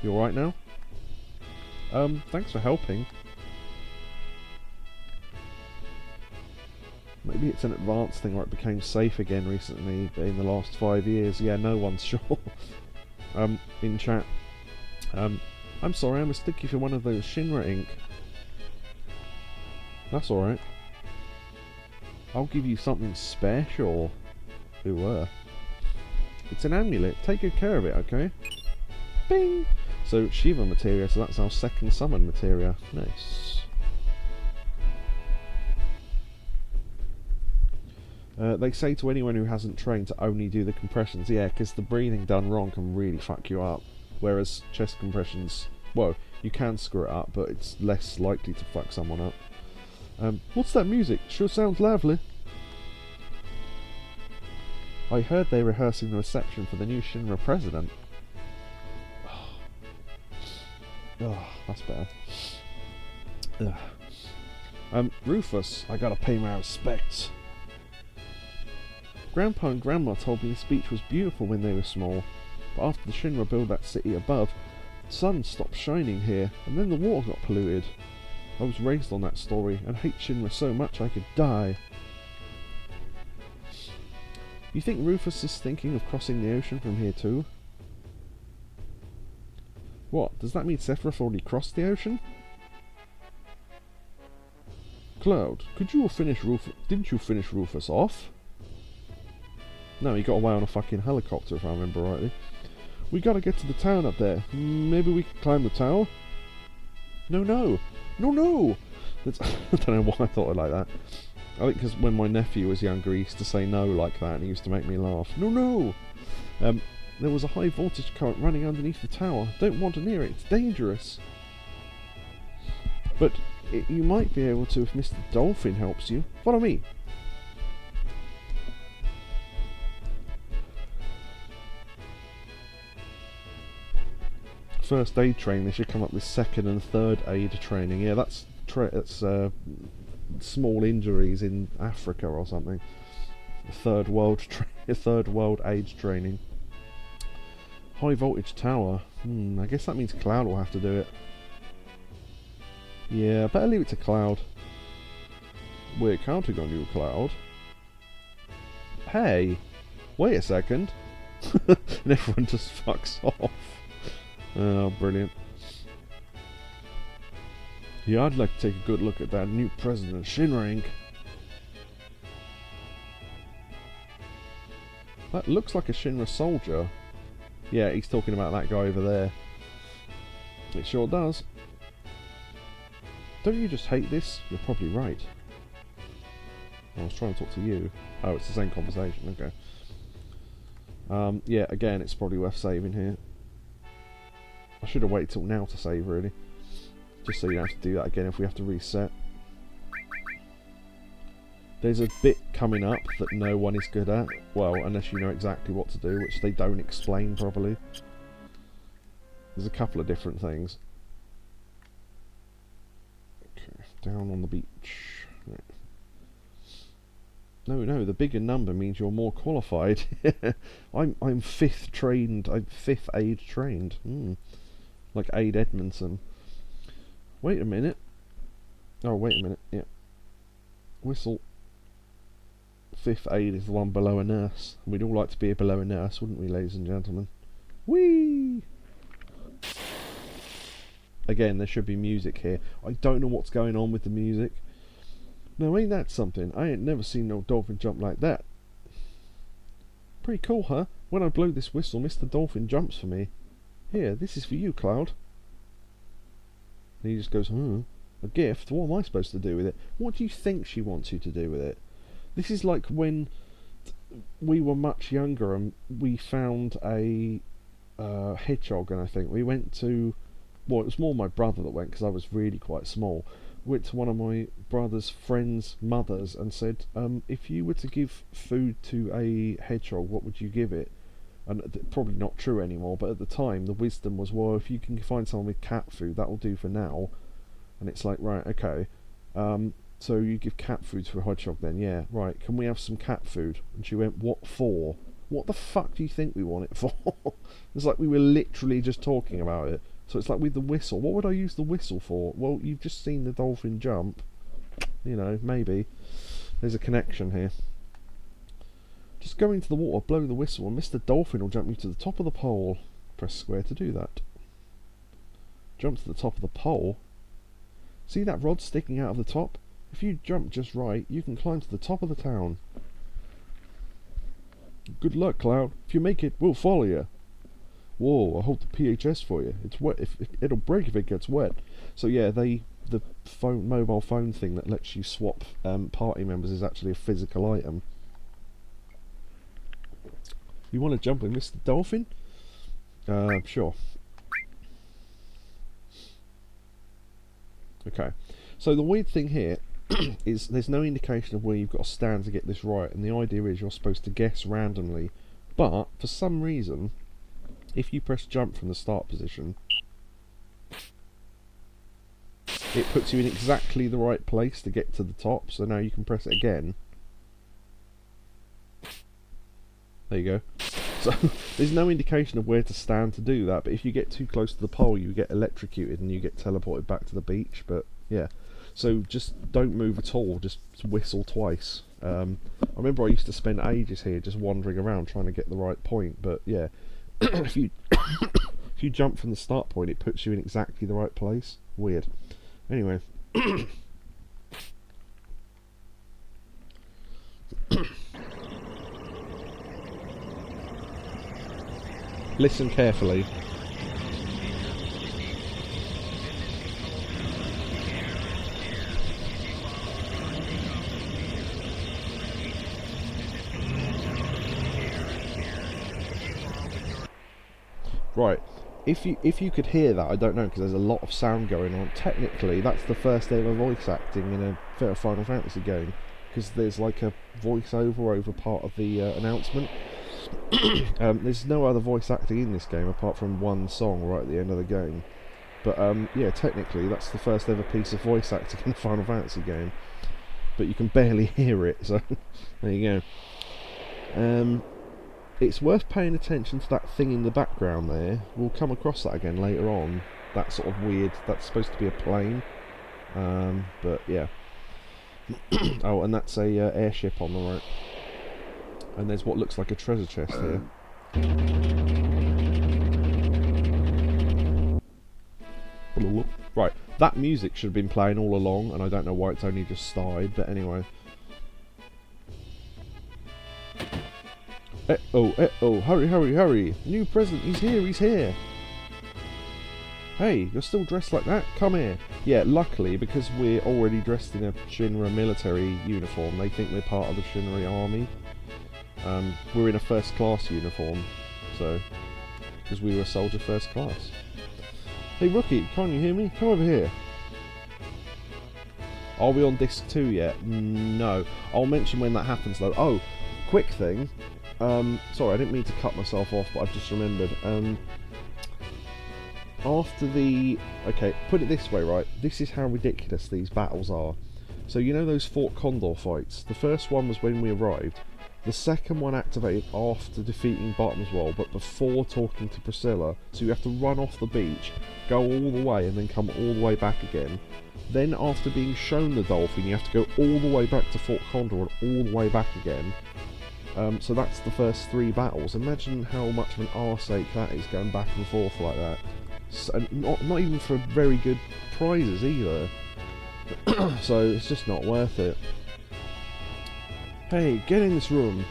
You alright now? Thanks for helping. Maybe it's an advanced thing, or it became safe again recently, but in the last 5 years. Yeah, no one's sure. In chat. I'm sorry, I mistook you for one of those Shinra ink. That's alright. I'll give you something special. Ooh, it's an amulet. Take good care of it, okay? Bing! So, Shiva materia, so that's our second summon materia. Nice. They say to anyone who hasn't trained to only do the compressions. Yeah, because the breathing done wrong can really fuck you up. Whereas chest compressions, well, you can screw it up, but it's less likely to fuck someone up. What's that music? Sure sounds lovely. I heard they're rehearsing the reception for the new Shinra president. Oh, that's better. Rufus, I gotta pay my respects. Grandpa and Grandma told me the speech was beautiful when they were small, but after the Shinra built that city above, the sun stopped shining here, and then the water got polluted. I was raised on that story, and hate Shinra so much I could die. You think Rufus is thinking of crossing the ocean from here too? What, does that mean Sephiroth already crossed the ocean? Cloud, didn't you finish Rufus off? No, he got away on a fucking helicopter, if I remember rightly. We gotta get to the town up there. Maybe we can climb the tower? No! That's I don't know why I thought it like that. I think because when my nephew was younger, he used to say no like that, and he used to make me laugh. No! There was a high voltage current running underneath the tower. Don't wander near it, it's dangerous. But you might be able to if Mr. Dolphin helps you. Follow me. First aid training, they should come up with second and third aid training. Yeah, that's small injuries in Africa or something. Third world aid training. High voltage tower. I guess that means Cloud will have to do it. Yeah, better leave it to Cloud. We're counting on you, Cloud. Hey, wait a second. And everyone just fucks off. Oh, brilliant. Yeah, I'd like to take a good look at that new president, Shinra Inc. That looks like a Shinra soldier. Yeah, he's talking about that guy over there. It sure does. Don't you just hate this? You're probably right. I was trying to talk to you. Oh, it's the same conversation, okay. Yeah, again, it's probably worth saving here. I should have waited till now to save, really. Just so you don't have to do that again if we have to reset. There's a bit coming up that no one is good at. Well, unless you know exactly what to do, which they don't explain properly. There's a couple of different things. Okay, down on the beach. Right. No, the bigger number means you're more qualified. I'm fifth trained. I'm fifth aid trained. Like Aid Edmondson. Wait a minute. Oh, wait a minute. Yeah. Whistle. Fifth aid is the one below a nurse. We'd all like to be below a nurse, wouldn't we, ladies and gentlemen? Whee! Again, there should be music here. I don't know what's going on with the music. Now, ain't that something? I ain't never seen no dolphin jump like that. Pretty cool, huh? When I blow this whistle, Mr. Dolphin jumps for me. Here, this is for you, Cloud. And he just goes, a gift? What am I supposed to do with it? What do you think she wants you to do with it? This is like when we were much younger and we found a hedgehog, and I think we went to... Well, it was more my brother that went, because I was really quite small. Went to one of my brother's friends' mothers and said, if you were to give food to a hedgehog, what would you give it? And probably not true anymore, but at the time the wisdom was, well, if you can find someone with cat food, that'll do for now. And it's like, right, okay, so you give cat food to a hedgehog then? Yeah, right, can we have some cat food? And she went, what for? What the fuck do you think we want it for? It's like we were literally just talking about it. So it's like with the whistle, what would I use the whistle for? Well, you've just seen the dolphin jump. You know, maybe. There's a connection here. Just go into the water, blow the whistle, and Mr. Dolphin will jump you to the top of the pole. Press square to do that. Jump to the top of the pole. See that rod sticking out of the top? If you jump just right, you can climb to the top of the town. Good luck, Cloud. If you make it, we'll follow you. Whoa, I hold the PHS for you. It's wet. It'll break if it gets wet. So yeah, the mobile phone thing that lets you swap party members is actually a physical item. You want to jump with Mr. Dolphin? Sure. Okay. So the weird thing here is there's no indication of where you've got to stand to get this right, and the idea is you're supposed to guess randomly, but for some reason, if you press jump from the start position, it puts you in exactly the right place to get to the top, so now you can press it again. There you go. So there's no indication of where to stand to do that, but if you get too close to the pole you get electrocuted and you get teleported back to the beach. But yeah, so just don't move at all, just whistle twice. I remember I used to spend ages here just wandering around trying to get the right point, but yeah, if you jump from the start point it puts you in exactly the right place. Weird. Anyway. Listen carefully. Right, if you could hear that, I don't know, because there's a lot of sound going on. Technically, that's the first ever voice acting in a Final Fantasy game, because there's like a voiceover over part of the announcement. There's no other voice acting in this game apart from one song right at the end of the game. But yeah, technically that's the first ever piece of voice acting in a Final Fantasy game. But you can barely hear it, so there you go. It's worth paying attention to that thing in the background there. We'll come across that again later on. That sort of weird, that's supposed to be a plane. But yeah. Oh, and that's a airship on the right. And there's what looks like a treasure chest here. Right, that music should have been playing all along, and I don't know why it's only just started, but anyway. Oh, hurry, new present, he's here. Hey, you're still dressed like that? Come here. Yeah, luckily, because we're already dressed in a Shinra military uniform, they think we're part of the Shinra army. We're in a first class uniform, so, because we were a soldier first class. Hey Rookie, can't you hear me? Come over here. Are we on disc 2 yet? No. I'll mention when that happens though. Oh, quick thing. Sorry, I didn't mean to cut myself off, but I've just remembered. After the... Okay, put it this way, right? This is how ridiculous these battles are. So you know those Fort Condor fights? The first one was when we arrived. The second one activated after defeating Bottomswell, but before talking to Priscilla. So you have to run off the beach, go all the way, and then come all the way back again. Then after being shown the dolphin, you have to go all the way back to Fort Condor and all the way back again. So that's the first 3 battles. Imagine how much of an arse ache that is, going back and forth like that. So, and not even for very good prizes either. So it's just not worth it. Hey, get in this room.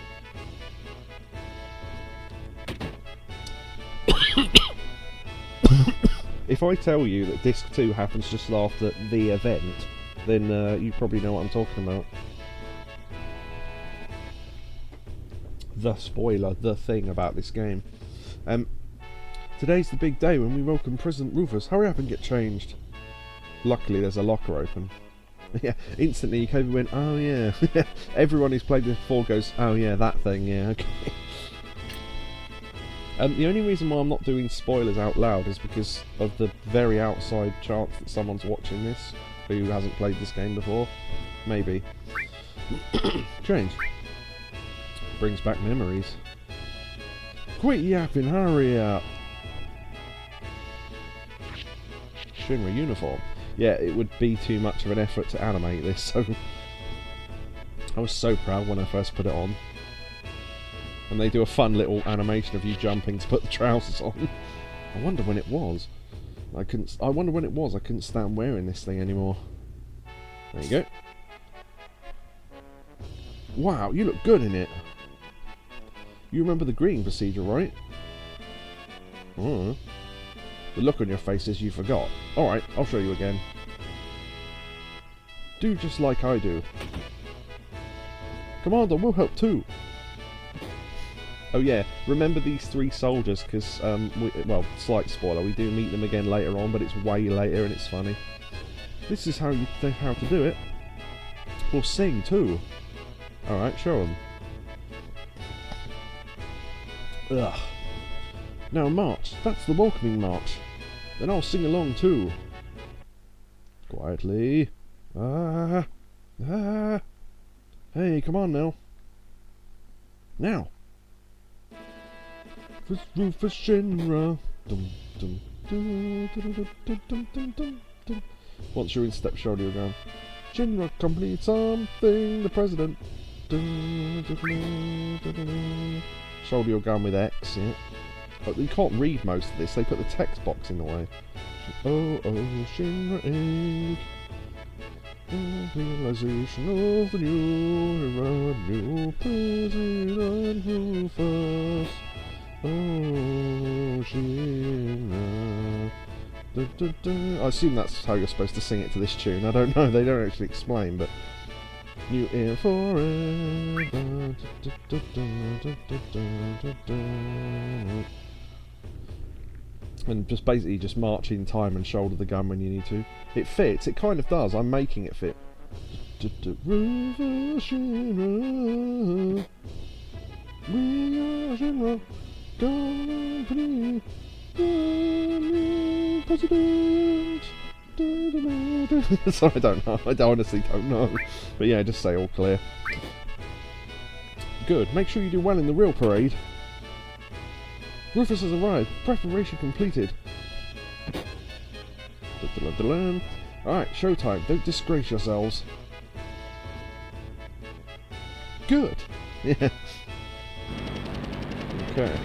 If I tell you that Disc 2 happens just after the event, then you probably know what I'm talking about. The spoiler, the thing about this game. Today's the big day when we welcome President Rufus. Hurry up and get changed. Luckily there's a locker open. Yeah, instantly Kobe went, oh yeah. Everyone who's played this before goes, oh yeah, that thing, yeah, okay. The only reason why I'm not doing spoilers out loud is because of the very outside chance that someone's watching this who hasn't played this game before. Maybe. Strange. Brings back memories. Quit yapping, hurry up! Shinra uniform. Yeah, it would be too much of an effort to animate this, so I was so proud when I first put it on. And they do a fun little animation of you jumping to put the trousers on. I wonder when it was. I wonder when it was. I couldn't stand wearing this thing anymore. There you go. Wow, you look good in it. You remember the greeting procedure, right? Oh. The look on your face is you forgot. Alright, I'll show you again. Do just like I do. Commander, we'll help too. Oh yeah, remember these 3 soldiers, because, well, slight spoiler, we do meet them again later on, but it's way later and it's funny. This is how you think how to do it. We'll sing too. Alright, show them. Ugh. Now march, that's the welcoming march. Then I'll sing along too. Quietly. Ah. Ah. Hey, come on now. Now. Rufus Shinra. Dum, dum, dum, dum, dum, dum, dum, dum, dum, dum. Once you're in step, shoulder your gun. Shinra complete something, the president. Dum, dum, dum, dum, dum. Shoulder your gun with X, yeah. But you can't read most of this, they put the text box in the way. Oh, oh, Shinra Inc. The realization of the new era, new President Rufus. Oh, Shinra. Da, da, da. I assume that's how you're supposed to sing it to this tune. I don't know, they don't actually explain, but... New era forever. Da, da, da, da, da, da, da, da. And just basically just march in time and shoulder the gun when you need to. It fits, it kind of does, I'm making it fit. Rufus Shinra. We are Shinra Company. President. Sorry, I don't know. I honestly don't know. But yeah, just say all clear. Good. Make sure you do well in the real parade. Rufus has arrived. Preparation completed. Alright, showtime. Don't disgrace yourselves. Good. Yeah. Okay.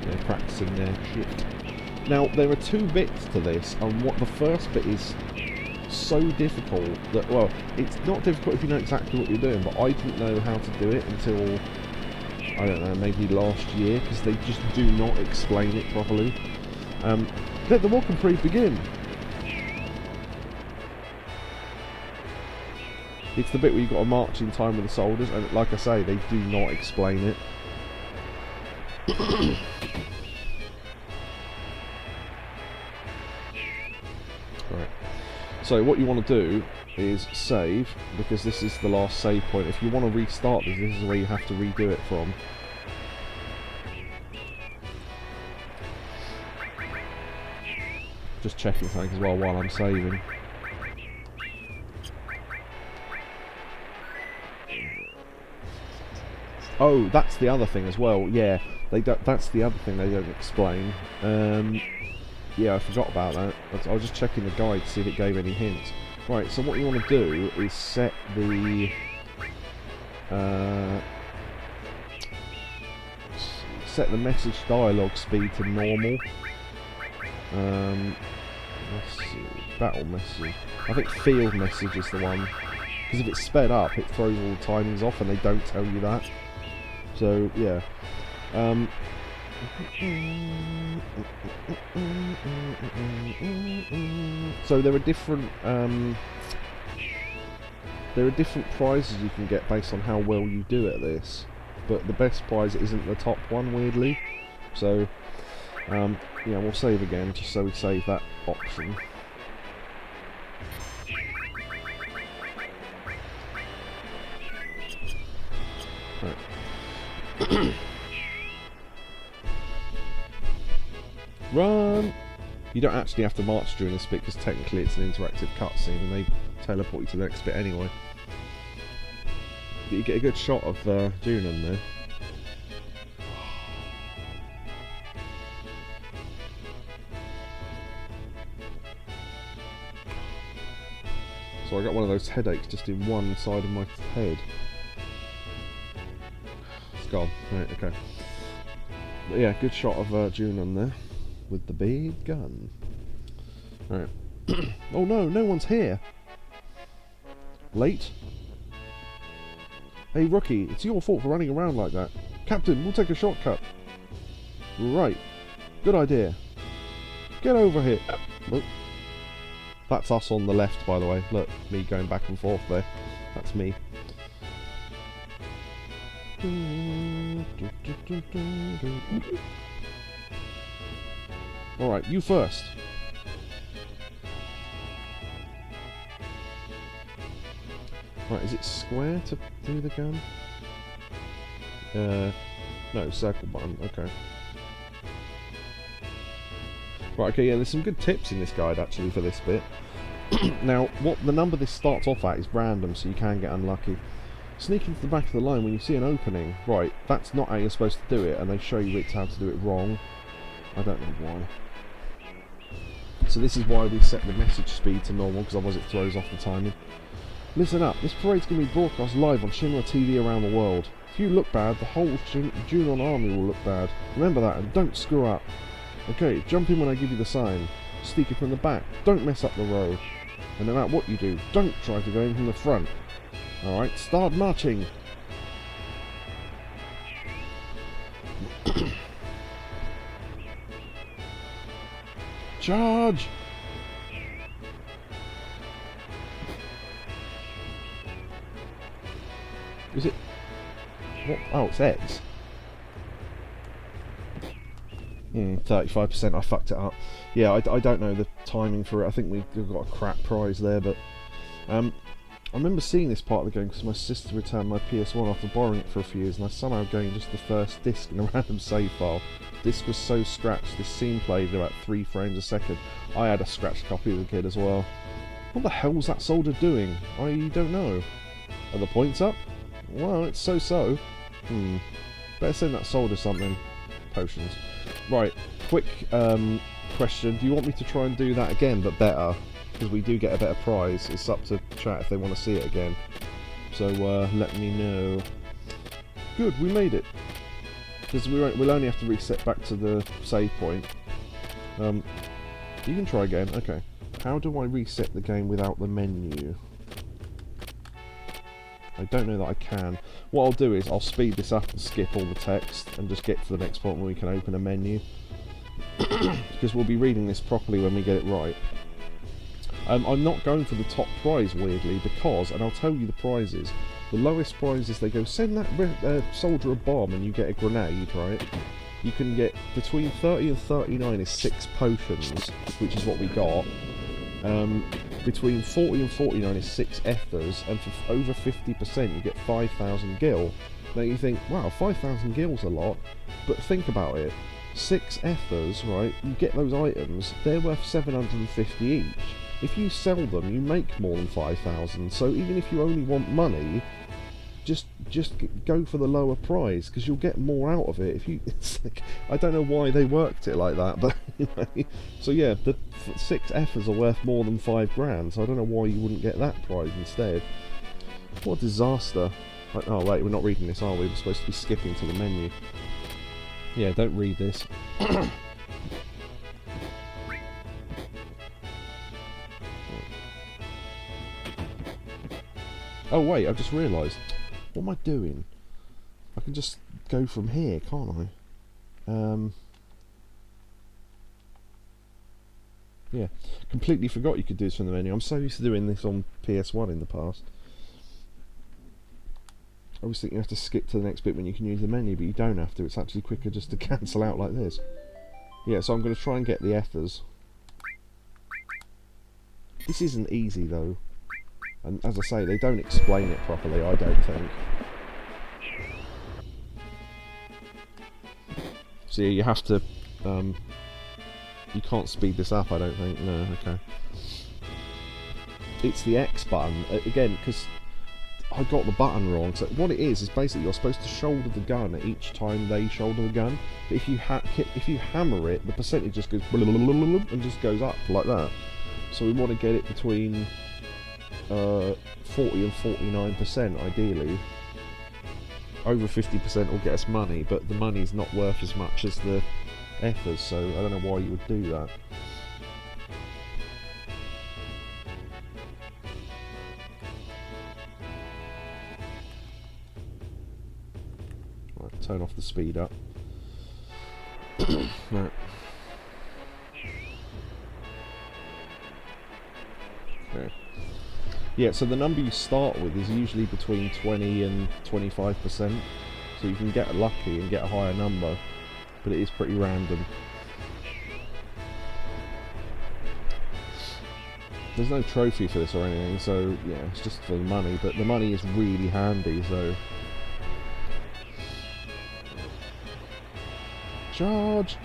They're practicing their shit. Now, there are 2 bits to this, and what the first bit is so difficult that, well, it's not difficult if you know exactly what you're doing, but I didn't know how to do it until, I don't know, maybe last year, because they just do not explain it properly. Let the welcome parade begin! It's the bit where you've got to march in time with the soldiers, and like I say, they do not explain it. Right. So what you want to do is save, because this is the last save point. If you want to restart this, this is where you have to redo it from. Just checking something as well while I'm saving. Oh, that's the other thing as well. Yeah, they don't. That's the other thing they don't explain. Yeah, I forgot about that. I was just checking the guide to see if it gave any hints. Right. So what you want to do is set the message dialogue speed to normal. Let's see. Battle message. I think field message is the one. Because if it's sped up, it throws all the timings off, and they don't tell you that. So yeah. So there are different prizes you can get based on how well you do at this, but the best prize isn't the top one, weirdly. So yeah, we'll save again just so we save that option. Right. Run! You don't actually have to march during this bit because technically it's an interactive cutscene and they teleport you to the next bit anyway. But you get a good shot of Junon there. So I got one of those headaches just in one side of my head. It's gone. Right, okay. But yeah, good shot of Junon there with the big gun. Right. Oh no, no one's here. Late? Hey rookie, it's your fault for running around like that. Captain, we'll take a shortcut. Right. Good idea. Get over here. Look. That's us on the left, by the way. Look, me going back and forth there. That's me. Alright, you first. Right, is it square to do the gun? No, circle button, okay. Right, okay, yeah, there's some good tips in this guide, actually, for this bit. Now, what the number this starts off at is random, so you can get unlucky. Sneak into the back of the line when you see an opening. Right, that's not how you're supposed to do it, and they show you how to do it wrong. I don't know why. So this is why we set the message speed to normal, because otherwise it throws off the timing. Listen up, this parade's going to be broadcast live on Shinra TV around the world. If you look bad, the whole Junon army will look bad. Remember that, and don't screw up. Okay, jump in when I give you the sign. Sneak it from the back, don't mess up the row. And no matter what you do, don't try to go in from the front. Alright, start marching. Charge! Is it... what? Oh, it's X. 35%, I fucked it up. Yeah, I don't know the timing for it. I think we've got a crap prize there, but... I remember seeing this part of the game because my sister returned my PS1 after borrowing it for a few years, and I somehow gained just the first disc in a random save file. This was so scratched, this scene played at about 3 frames a second. I had a scratched copy as a kid as well. What the hell was that soldier doing? I don't know. Are the points up? Well, it's so-so. Better send that soldier something. Potions. Right, quick question. Do you want me to try and do that again, but better? Because we do get a better prize. It's up to chat if they want to see it again. So let me know. Good, we made it. Because we'll only have to reset back to the save point. You can try again. Okay. How do I reset the game without the menu? I don't know that I can. What I'll do is I'll speed this up and skip all the text and just get to the next point where we can open a menu. Because we'll be reading this properly when we get it right. I'm not going for the top prize, weirdly, because, and I'll tell you the prizes, the lowest prize is they go, send that soldier a bomb and you get a grenade, right? You can get, between 30 and 39 is 6 potions, which is what we got. Between 40 and 49 is 6 ethers, and for over 50% you get 5,000 gil. Now you think, wow, 5,000 gil's a lot, but think about it. 6 ethers, right, you get those items, they're worth 750 each. If you sell them, you make more than 5,000, so even if you only want money, just go for the lower price, because you'll get more out of it. If you, it's like, I don't know why they worked it like that, but anyway. So yeah, the 6 ethers are worth more than 5 grand, so I don't know why you wouldn't get that prize instead. What a disaster. Oh wait, we're not reading this, are we? We're supposed to be skipping to the menu. Yeah, don't read this. Oh wait, I've just realised. What am I doing? I can just go from here, can't I? Yeah, completely forgot you could do this from the menu. I'm so used to doing this on PS1 in the past. I always think you have to skip to the next bit when you can use the menu, but you don't have to. It's actually quicker just to cancel out like this. Yeah, so I'm going to try and get the ethers. This isn't easy though. And as I say, they don't explain it properly, I don't think. So yeah, you have to... you can't speed this up, I don't think. No, okay. It's the X button, again, because I got the button wrong. So what it is basically you're supposed to shoulder the gun each time they shoulder the gun. But if you hammer it, the percentage just goes and just goes up like that. So we want to get it between 40 and 49% ideally. Over 50% will get us money, but the money's not worth as much as the ethers, so I don't know why you would do that. Right, turn off the speed up. Right. Okay. Yeah, so the number you start with is usually between 20 and 25%, so you can get lucky and get a higher number, but it is pretty random. There's no trophy for this or anything, so yeah, it's just for the money, but the money is really handy, so... Charge!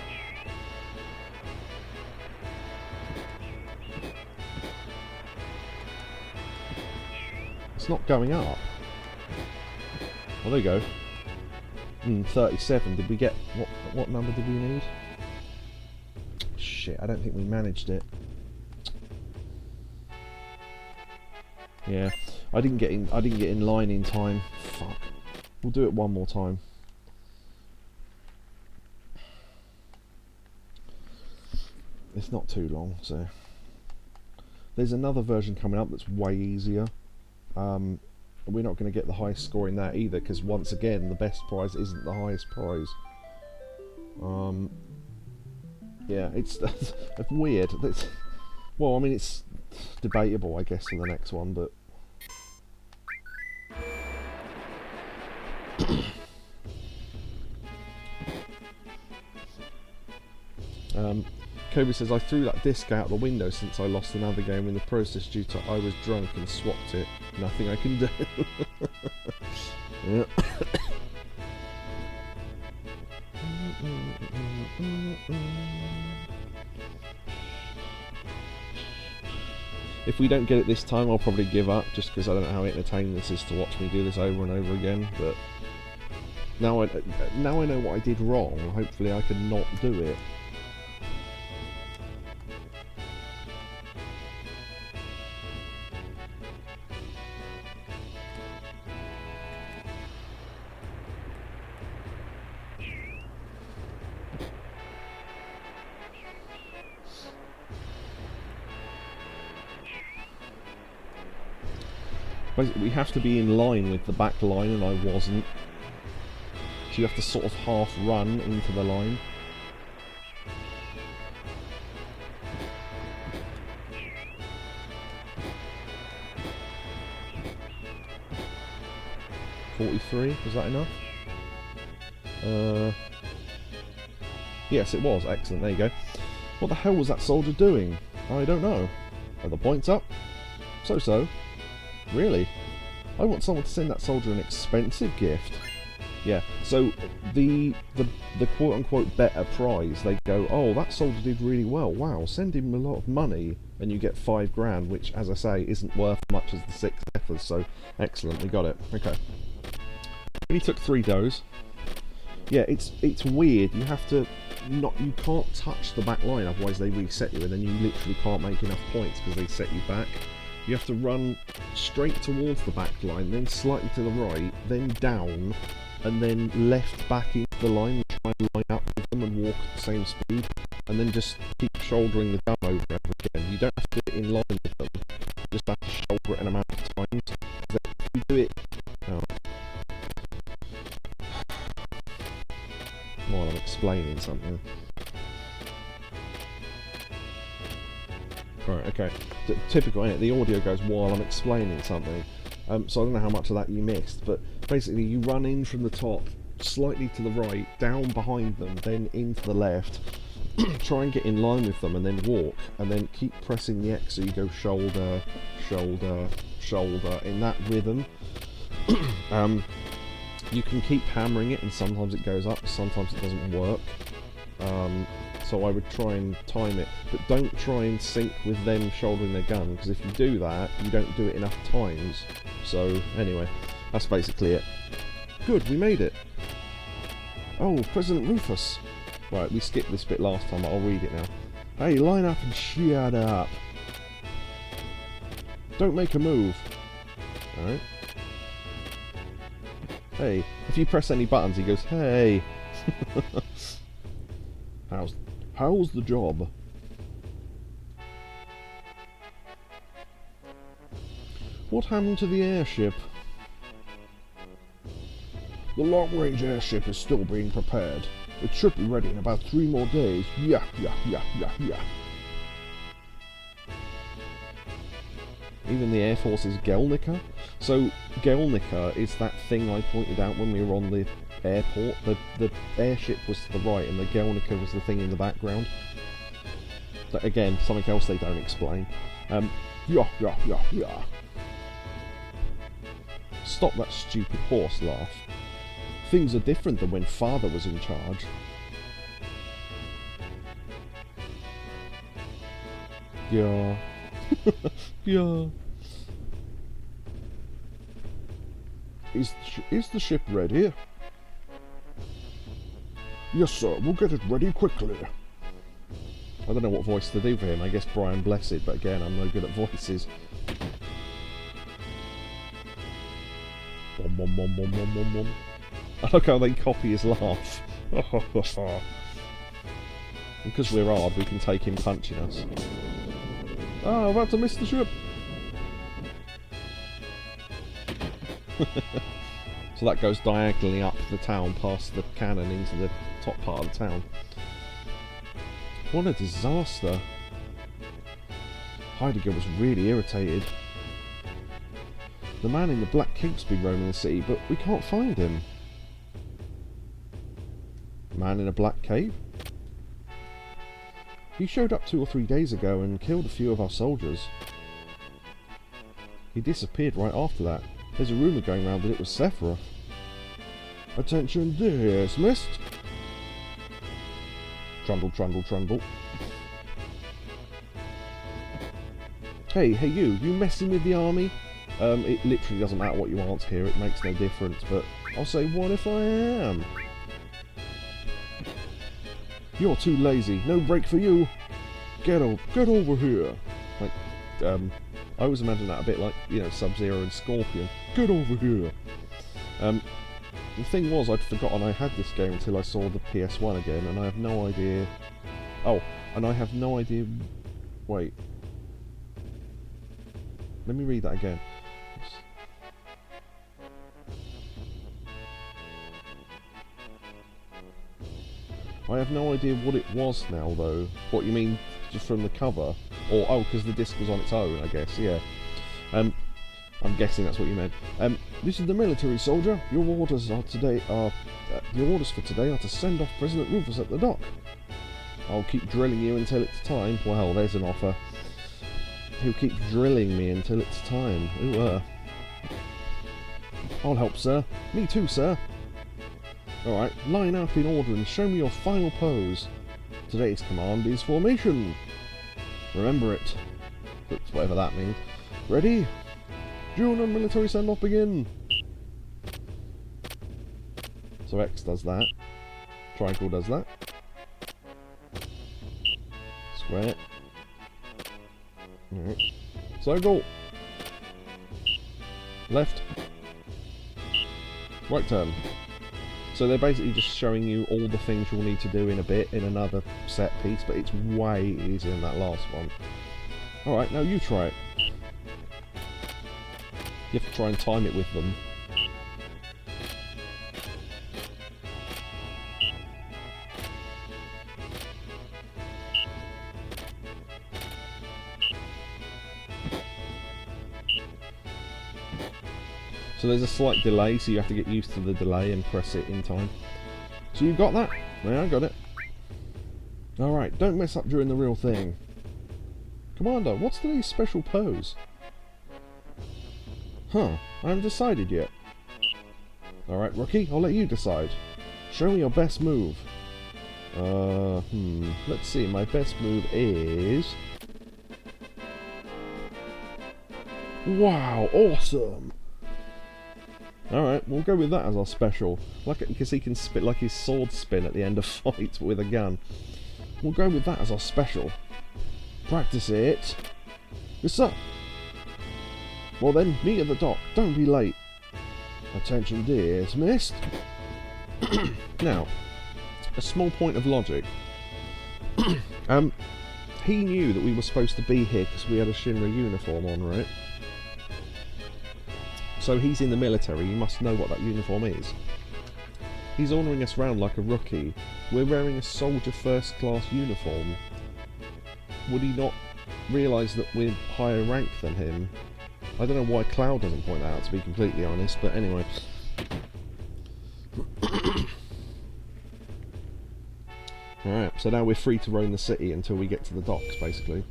It's not going up. Well, there you go. 37. Did we get... What number did we need? Shit, I don't think we managed it. Yeah, I didn't get in line in time. Fuck. We'll do it one more time. It's not too long, so... There's another version coming up that's way easier. We're not going to get the highest score in that either, because once again the best prize isn't the highest prize. Yeah, it's weird. Well, I mean, it's debatable, I guess, for the next one, but... Kobe says, I threw that disc out the window since I lost another game in the process due to I was drunk and swapped it. Nothing I can do. Yeah. If we don't get it this time, I'll probably give up, just because I don't know how entertaining this is to watch me do this over and over again. But now I know what I did wrong. Hopefully I can not do it. We have to be in line with the back line, and I wasn't. So you have to sort of half run into the line. .43, was that enough? Yes, it was. Excellent, there you go. What the hell was that soldier doing? I don't know. Are the points up? So-so. Really? I want someone to send that soldier an expensive gift. Yeah, so the quote-unquote better prize, they go, oh, that soldier did really well, wow, send him a lot of money, and you get 5 grand, which, as I say, isn't worth as much as the 6 heifers, so excellent, we got it. Okay. Only took 3 does. Yeah, it's weird, you have to, you can't touch the back line, otherwise they reset you, and then you literally can't make enough points because they set you back. You have to run straight towards the back line, then slightly to the right, then down, and then left back into the line and try and line up with them and walk at the same speed, and then just keep shouldering the gun over and over again. You don't have to do it in line with them, you just have to shoulder it an amount of times. If you do it... Oh. While I'm explaining something. Right, okay. Typical, isn't it? The audio goes while I'm explaining something. So I don't know how much of that you missed, but basically you run in from the top, slightly to the right, down behind them, then into the left, try and get in line with them, and then walk, and then keep pressing the X so you go shoulder, shoulder, shoulder, in that rhythm. You can keep hammering it, and sometimes it goes up, sometimes it doesn't work. So I would try and time it, but don't try and sync with them shouldering their gun, because if you do that, you don't do it enough times. So, anyway, that's basically it. Good, we made it. Oh, President Rufus. Right, we skipped this bit last time, but I'll read it now. Hey, line up and shut up. Don't make a move. Alright. Hey, if you press any buttons, he goes, hey. How's the job? What happened to the airship? The long-range airship is still being prepared. It should be ready in about 3 more days. Yeah. Even the Air Force's Gelnica? So, Gelnica is that thing I pointed out when we were on the airport. The airship was to the right and the Gelnica was the thing in the background. But again, something else they don't explain. Yeah. Stop that stupid horse laugh. Things are different than when Father was in charge. Yeah. Yeah. Is the ship ready? Yes, sir. We'll get it ready quickly. I don't know what voice to do for him. I guess Brian Blessed, but again, I'm no good at voices. Bom, bom, bom, bom, bom, bom, bom. I like how they copy his laugh. Because we're odd, we can take him punching us. Ah, about to miss the ship. So that goes diagonally up the town, past the cannon into the top part of the town. What a disaster. Heidegger was really irritated. The man in the black cape's been roaming the city, but we can't find him. Man in a black cape? He showed up 2 or 3 days ago and killed a few of our soldiers. He disappeared right after that. There's a rumour going around that it was Sephiroth. Attention dismissed. Trundle, trundle, trundle. Hey you messing with the army? It literally doesn't matter what you answer here, it makes no difference, but I'll say, what if I am? You're too lazy, no break for you! Get over here! Like, I always imagine that a bit like, you know, Sub-Zero and Scorpion. Get over here! The thing was, I'd forgotten I had this game until I saw the PS1 again, and I have no idea... Oh, and I have no idea... Wait. Let me read that again. I have no idea what it was now, though. What you mean, just from the cover? Or, oh, because the disc was on its own, I guess, yeah. I'm guessing that's what you meant. This is the military, soldier. Your orders for today are to send off President Rufus at the dock. I'll keep drilling you until it's time. Well, there's an offer. He'll keep drilling me until it's time. Ooh, I'll help, sir. Me too, sir. Alright, line up in order and show me your final pose. Today's command is formation. Remember it. That's whatever that means. Ready? June and military send-off begin. So X does that. Triangle does that. Square. Alright. Circle. Left. Right turn. So they're basically just showing you all the things you'll need to do in a bit in another set piece, but it's way easier than that last one. Alright, now you try it. You have to try and time it with them. So there's a slight delay, so you have to get used to the delay and press it in time. So you got that? Yeah, I got it. Alright, don't mess up during the real thing. Commander, what's today's special pose? Huh, I haven't decided yet. Alright, rookie, I'll let you decide. Show me your best move. Let's see, my best move is... Wow, awesome! Alright, we'll go with that as our special. Because he can spit like his sword spin at the end of fights with a gun. We'll go with that as our special. Practice it. Yes, sir. Well then, meet at the dock. Don't be late. Attention dismissed. Now, a small point of logic. He knew that we were supposed to be here because we had a Shinra uniform on, right? So he's in the military, he must know what that uniform is. He's ordering us round like a rookie. We're wearing a soldier first class uniform. Would he not realise that we're higher rank than him? I don't know why Cloud doesn't point that out, to be completely honest, but anyway. Alright, so now we're free to roam the city until we get to the docks, basically.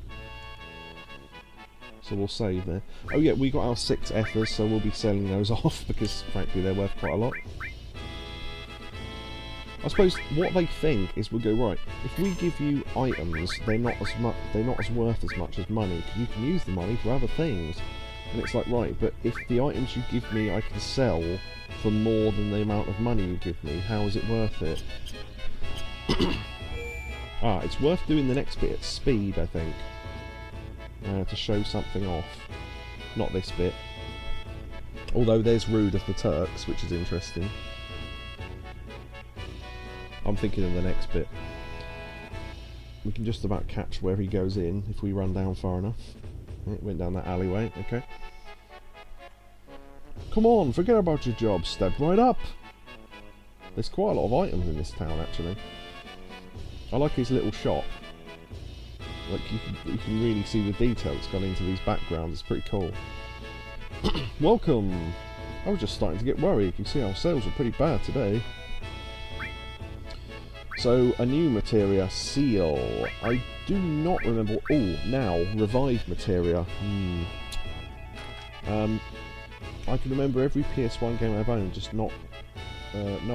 So we'll save there. Oh yeah, we got our 6 ethers, so we'll be selling those off because frankly they're worth quite a lot. I suppose what they think is we'll go, right, if we give you items, they're not as worth as much as money, because you can use the money for other things. And it's like, right, but if the items you give me I can sell for more than the amount of money you give me, how is it worth it? It's worth doing the next bit at speed, I think. To show something off. Not this bit. Although there's Rude of the Turks, which is interesting. I'm thinking of the next bit. We can just about catch where he goes in if we run down far enough. It went down that alleyway, okay. Come on, forget about your job, step right up! There's quite a lot of items in this town, actually. I like his little shop. Like, you can really see the detail that's gone into these backgrounds. It's pretty cool. Welcome! I was just starting to get worried. You see our sales are pretty bad today. So, a new materia, Seal. I do not remember... Oh, now, revived materia. I can remember every PS1 game I've owned, just not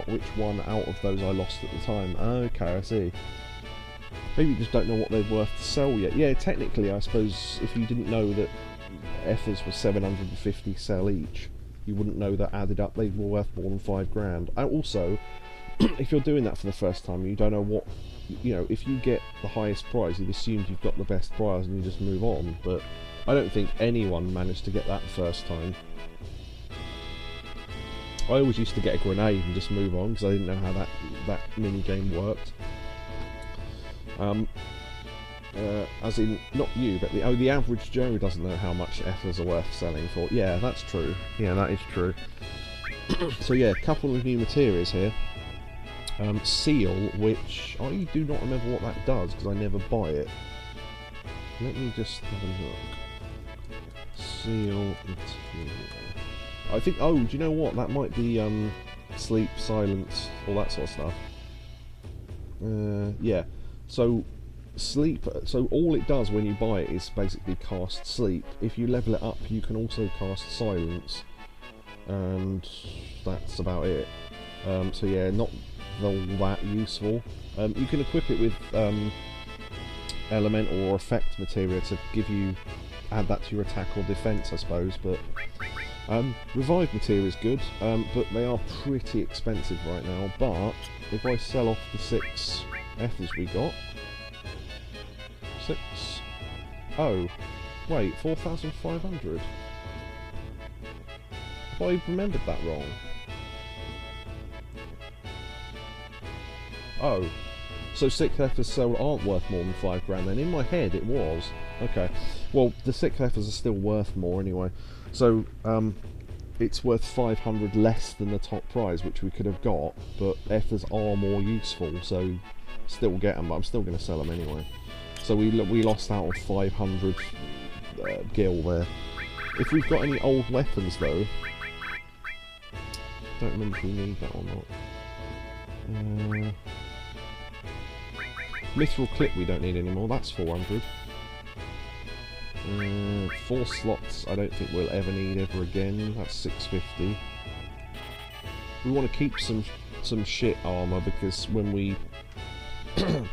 which one out of those I lost at the time. Okay, I see. Maybe you just don't know what they're worth to sell yet. Yeah, technically, I suppose, if you didn't know that ethers were 750 sell each, you wouldn't know that added up they were worth more than £5 grand. And also, if you're doing that for the first time, you don't know what... You know, if you get the highest prize, you've assumed you've got the best prize and you just move on. But I don't think anyone managed to get that the first time. I always used to get a grenade and just move on, because I didn't know how that mini-game worked. As in, not you, but the average Joe doesn't know how much ethers are worth selling for. Yeah, that's true. Yeah, that is true. So yeah, a couple of new materials here. Seal, which I do not remember what that does, because I never buy it. Let me just have a look. Seal material. I think, oh, do you know what? That might be sleep, silence, all that sort of stuff. Yeah. So sleep. So all it does when you buy it is basically cast sleep. If you level it up, you can also cast silence, and that's about it. So yeah, not that useful. You can equip it with elemental or effect materia to give you, add that to your attack or defense, I suppose, but revive materia is good, but they are pretty expensive right now. But if I sell off the 6 ethers we got, 6, oh, wait, 4,500? Have I remembered that wrong? Oh, so 6 ethers sold aren't worth more than 5 grand then? In my head it was. Okay, well the 6 ethers are still worth more anyway. So it's worth 500 less than the top prize, which we could have got, but ethers are more useful, so still get them, but I'm still going to sell them anyway. So we lost out on 500 gil there. If we've got any old weapons though, don't remember if we need that or not. Mithril clip we don't need anymore, that's 400. 4 slots I don't think we'll ever need ever again, that's 650. We want to keep some shit armour, because when we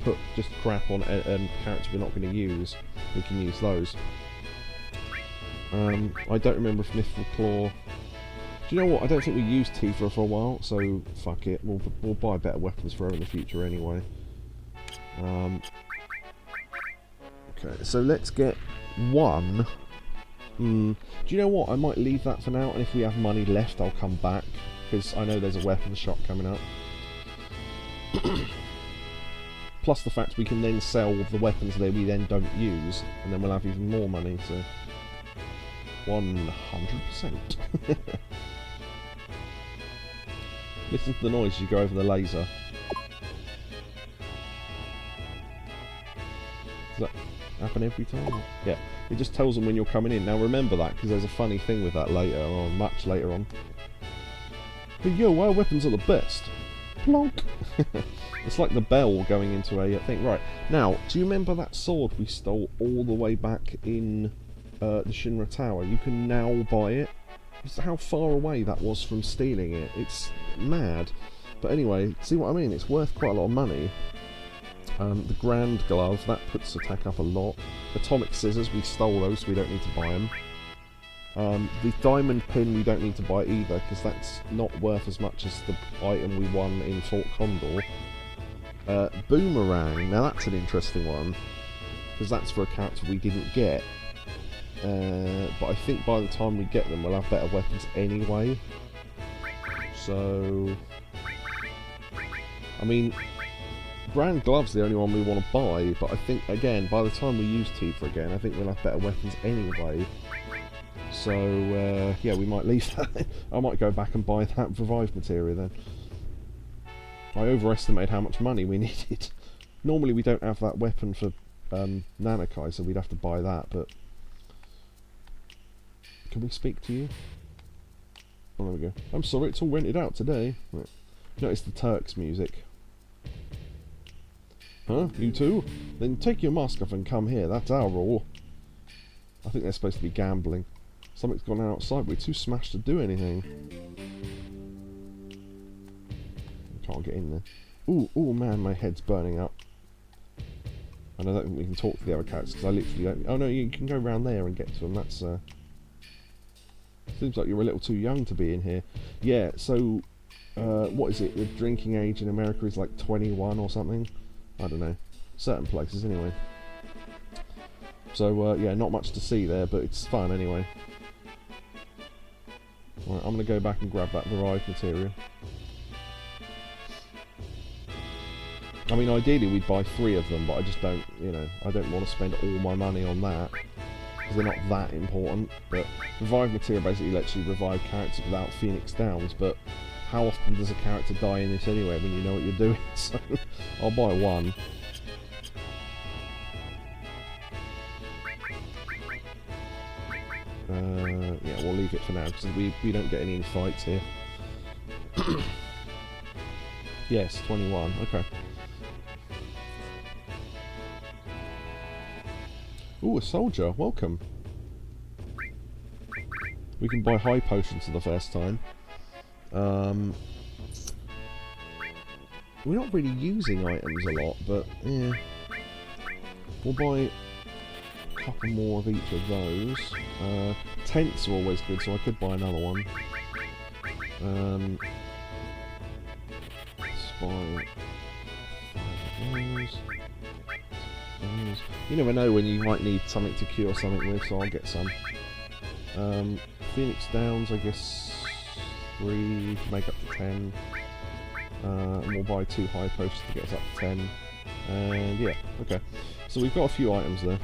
put just crap on characters we're not going to use, we can use those. I don't remember if Mithril Claw... Do you know what, I don't think we used Tifa for a while, so fuck it, we'll buy better weapons for her in the future anyway. Okay, so let's get 1. Do you know what, I might leave that for now, and if we have money left I'll come back, because I know there's a weapons shop coming up. Plus the fact we can then sell the weapons that we then don't use, and then we'll have even more money, so... 100%. Listen to the noise as you go over the laser. Does that happen every time? Yeah, it just tells them when you're coming in. Now remember that, because there's a funny thing with that later on, much later on. But yo, our weapons are the best. Plonk! It's like the bell going into a thing. Right, now, do you remember that sword we stole all the way back in the Shinra Tower? You can now buy it. Just how far away that was from stealing it. It's mad. But anyway, see what I mean? It's worth quite a lot of money. The Grand Glove, that puts attack up a lot. Atomic Scissors, we stole those, so we don't need to buy them. The Diamond Pin we don't need to buy either, because that's not worth as much as the item we won in Fort Condor. Boomerang, now that's an interesting one, because that's for a character we didn't get. But I think by the time we get them we'll have better weapons anyway. So... I mean... Grand Glove's the only one we want to buy, but I think, again, by the time we use Tifa again, I think we'll have better weapons anyway. So, yeah, we might leave that. I might go back and buy that revive materia then. I overestimated how much money we needed. Normally we don't have that weapon for Nanakai, so we'd have to buy that, but... Can we speak to you? Oh, there we go. I'm sorry, it's all rented out today. Right. Notice the Turks music. Huh? You too? Then take your mask off and come here. That's our rule. I think they're supposed to be gambling. Something's gone on outside. We're too smashed to do anything. Can't get in there. Ooh, man, my head's burning up. And I don't think we can talk to the other characters, because I literally don't... Oh no, you can go around there and get to them. That's, seems like you're a little too young to be in here. Yeah, so... what is it? The drinking age in America is like 21 or something? I don't know. Certain places, anyway. So, yeah, not much to see there, but it's fun anyway. Right, I'm going to go back and grab that revive materia. I mean, ideally we'd buy 3 of them, but I just don't, you know, I don't want to spend all my money on that, because they're not that important. But revive materia basically lets you revive characters without Phoenix Downs, but how often does a character die in this anyway when you know what you're doing? So, I'll buy 1. Yeah, we'll leave it for now, because we don't get any fights here. Yes, 21, okay. Ooh, a soldier, welcome. We can buy high potions for the first time. we're not really using items a lot, but yeah. We'll buy a couple more of each of those. Tents are always good, so I could buy another one. Let's buy 5 of those. You never know when you might need something to cure something with, so I'll get some. Phoenix Downs, I guess 3 to make up to 10. And we'll buy 2 high posts to get us up to 10. And yeah, okay. So we've got a few items there.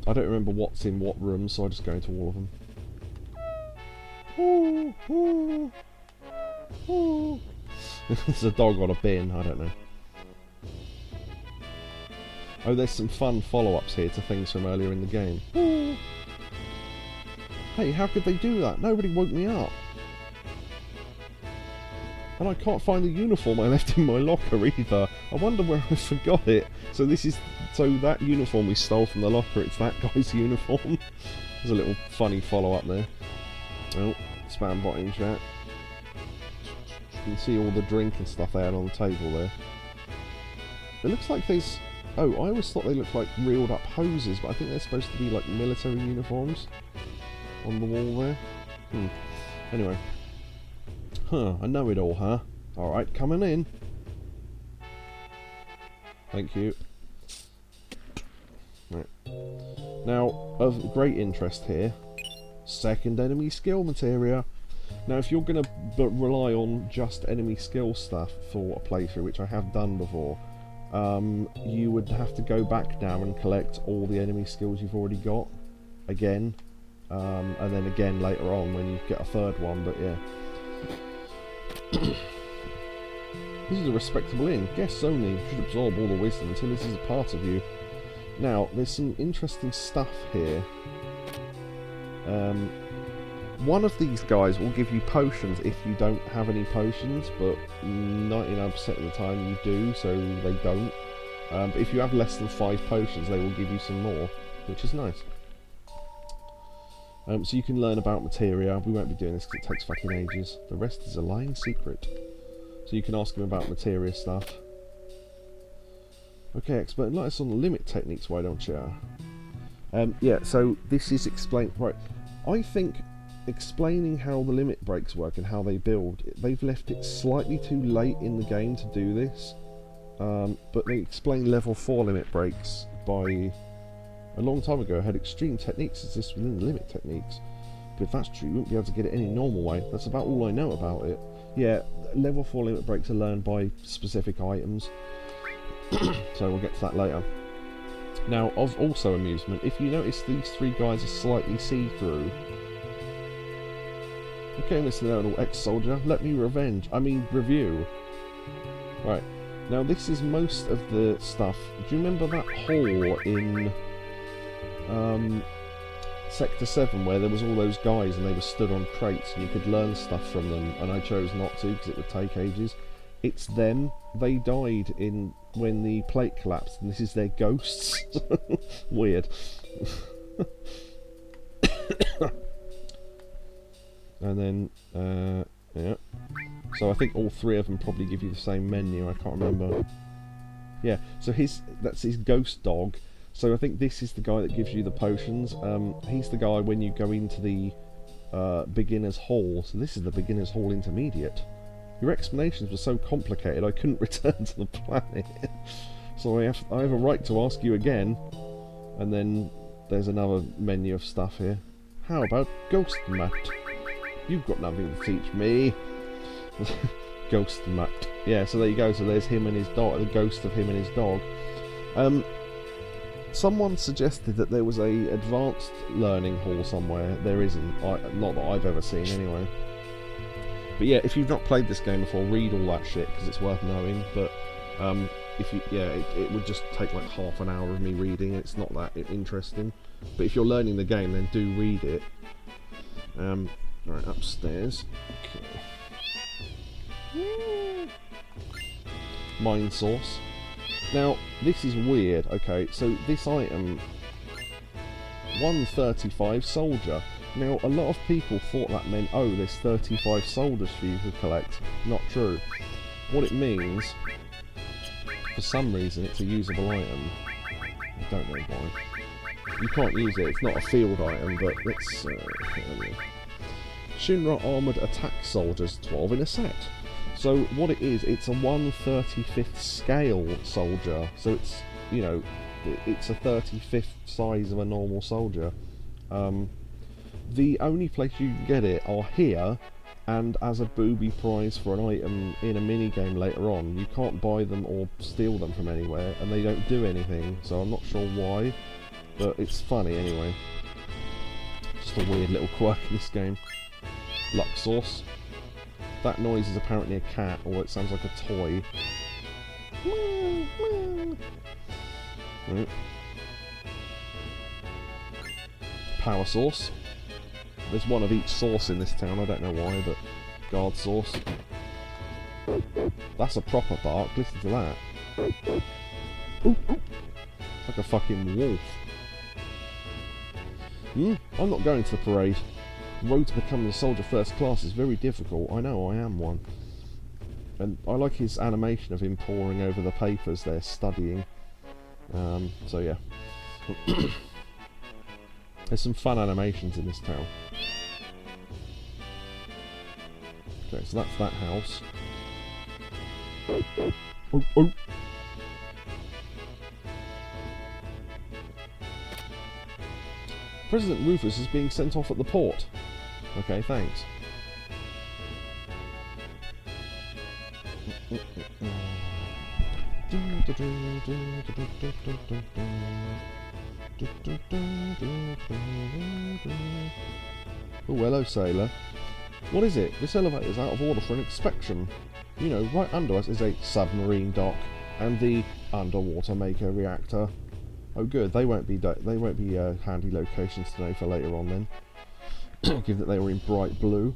I don't remember what's in what room, so I just go into all of them. Ooh, ooh, ooh. There's a dog on a bin, I don't know. Oh, there's some fun follow-ups here to things from earlier in the game. Ooh. Hey, how could they do that? Nobody woke me up. And I can't find the uniform I left in my locker either. I wonder where I forgot it. So that uniform we stole from the locker, it's that guy's uniform. There's a little funny follow-up there. Oh, spam bot in chat. You can see all the drink and stuff they had on the table there. It looks like there's... Oh, I always thought they looked like reeled up hoses, but I think they're supposed to be like military uniforms on the wall there. Anyway. Huh, I know it all, huh? Alright, coming in. Thank you. Right. Now, of great interest here, second enemy skill materia. Now, if you're going to rely on just enemy skill stuff for a playthrough, which I have done before, you would have to go back now and collect all the enemy skills you've already got again, and then again later on when you get a third one, but yeah. This is a respectable inn. Guests only should absorb all the wisdom until this is a part of you. Now, there's some interesting stuff here. One of these guys will give you potions if you don't have any potions, but 99% of the time you do, so they don't. But if you have less than 5 potions, they will give you some more, which is nice. So you can learn about materia. We won't be doing this because it takes fucking ages. The rest is a lying secret. So you can ask him about materia stuff. Okay, expert, enlighten us on the limit techniques, why don't you? Yeah, so this is explained... Right, I think explaining how the limit breaks work and how they build, they've left it slightly too late in the game to do this. But they explain level 4 limit breaks by... A long time ago I had extreme techniques exist within the limit techniques. But if that's true, you wouldn't be able to get it any normal way. That's about all I know about it. Yeah, level 4 limit breaks are learned by specific items. So we'll get to that later. Now, of also amusement, if you notice these 3 guys are slightly see-through. Okay, Mr. Nodal, ex-soldier, let me review. Right, now this is most of the stuff. Do you remember that hall in... Sector 7 where there was all those guys and they were stood on crates and you could learn stuff from them, and I chose not to because it would take ages. It's them. They died when the plate collapsed, and this is their ghosts. Weird. And then yeah, so I think all 3 of them probably give you the same menu. I can't remember. Yeah, so that's his ghost dog. So I think this is the guy that gives you the potions. He's the guy when you go into the beginner's hall. So this is the beginner's hall intermediate. Your explanations were so complicated I couldn't return to the planet. So I have a right to ask you again. And then there's another menu of stuff here. How about Ghost Mat? You've got nothing to teach me. Ghost Mat. Yeah, so there you go. So there's him and his dog, the ghost of him and his dog. Someone suggested that there was a advanced learning hall somewhere. There isn't. Not that I've ever seen anyway. But yeah, if you've not played this game before, read all that shit because it's worth knowing. But if you, yeah, it would just take like half an hour of me reading. It's not that interesting. But if you're learning the game, then do read it. Right, upstairs. Okay. Mind source. Now, this is weird. Okay, so this item, 135 soldier. Now, a lot of people thought that meant, oh, there's 35 soldiers for you to collect. Not true. What it means, for some reason, it's a usable item. I don't know why. You can't use it, it's not a field item, but let's... Shinra Armoured Attack Soldiers 12 in a set. So what it is, it's a 1/35th scale soldier. So it's, you know, it's a 35th size of a normal soldier. The only place you can get it are here, and as a booby prize for an item in a minigame later on. You can't buy them or steal them from anywhere, and they don't do anything, so I'm not sure why, but it's funny anyway. Just a weird little quirk in this game. Luck Sauce. That noise is apparently a cat, or it sounds like a toy. Right. Power Sauce. There's one of each sauce in this town, I don't know why, but guard sauce. That's a proper bark, listen to that. Ooh, ooh. Like a fucking wolf. I'm not going to the parade. The road to becoming a soldier first class is very difficult. I know, I am one. And I like his animation of him poring over the papers there, studying. So yeah. There's some fun animations in this town. Okay, so that's that house. Oh, oh. President Rufus is being sent off at the port. Okay, thanks. Oh, hello, sailor. What is it? This elevator is out of order for an inspection. You know, right under us is a submarine dock and the underwater maker reactor. Oh, good. They won't be handy locations to know for later on then. Given that they were in bright blue.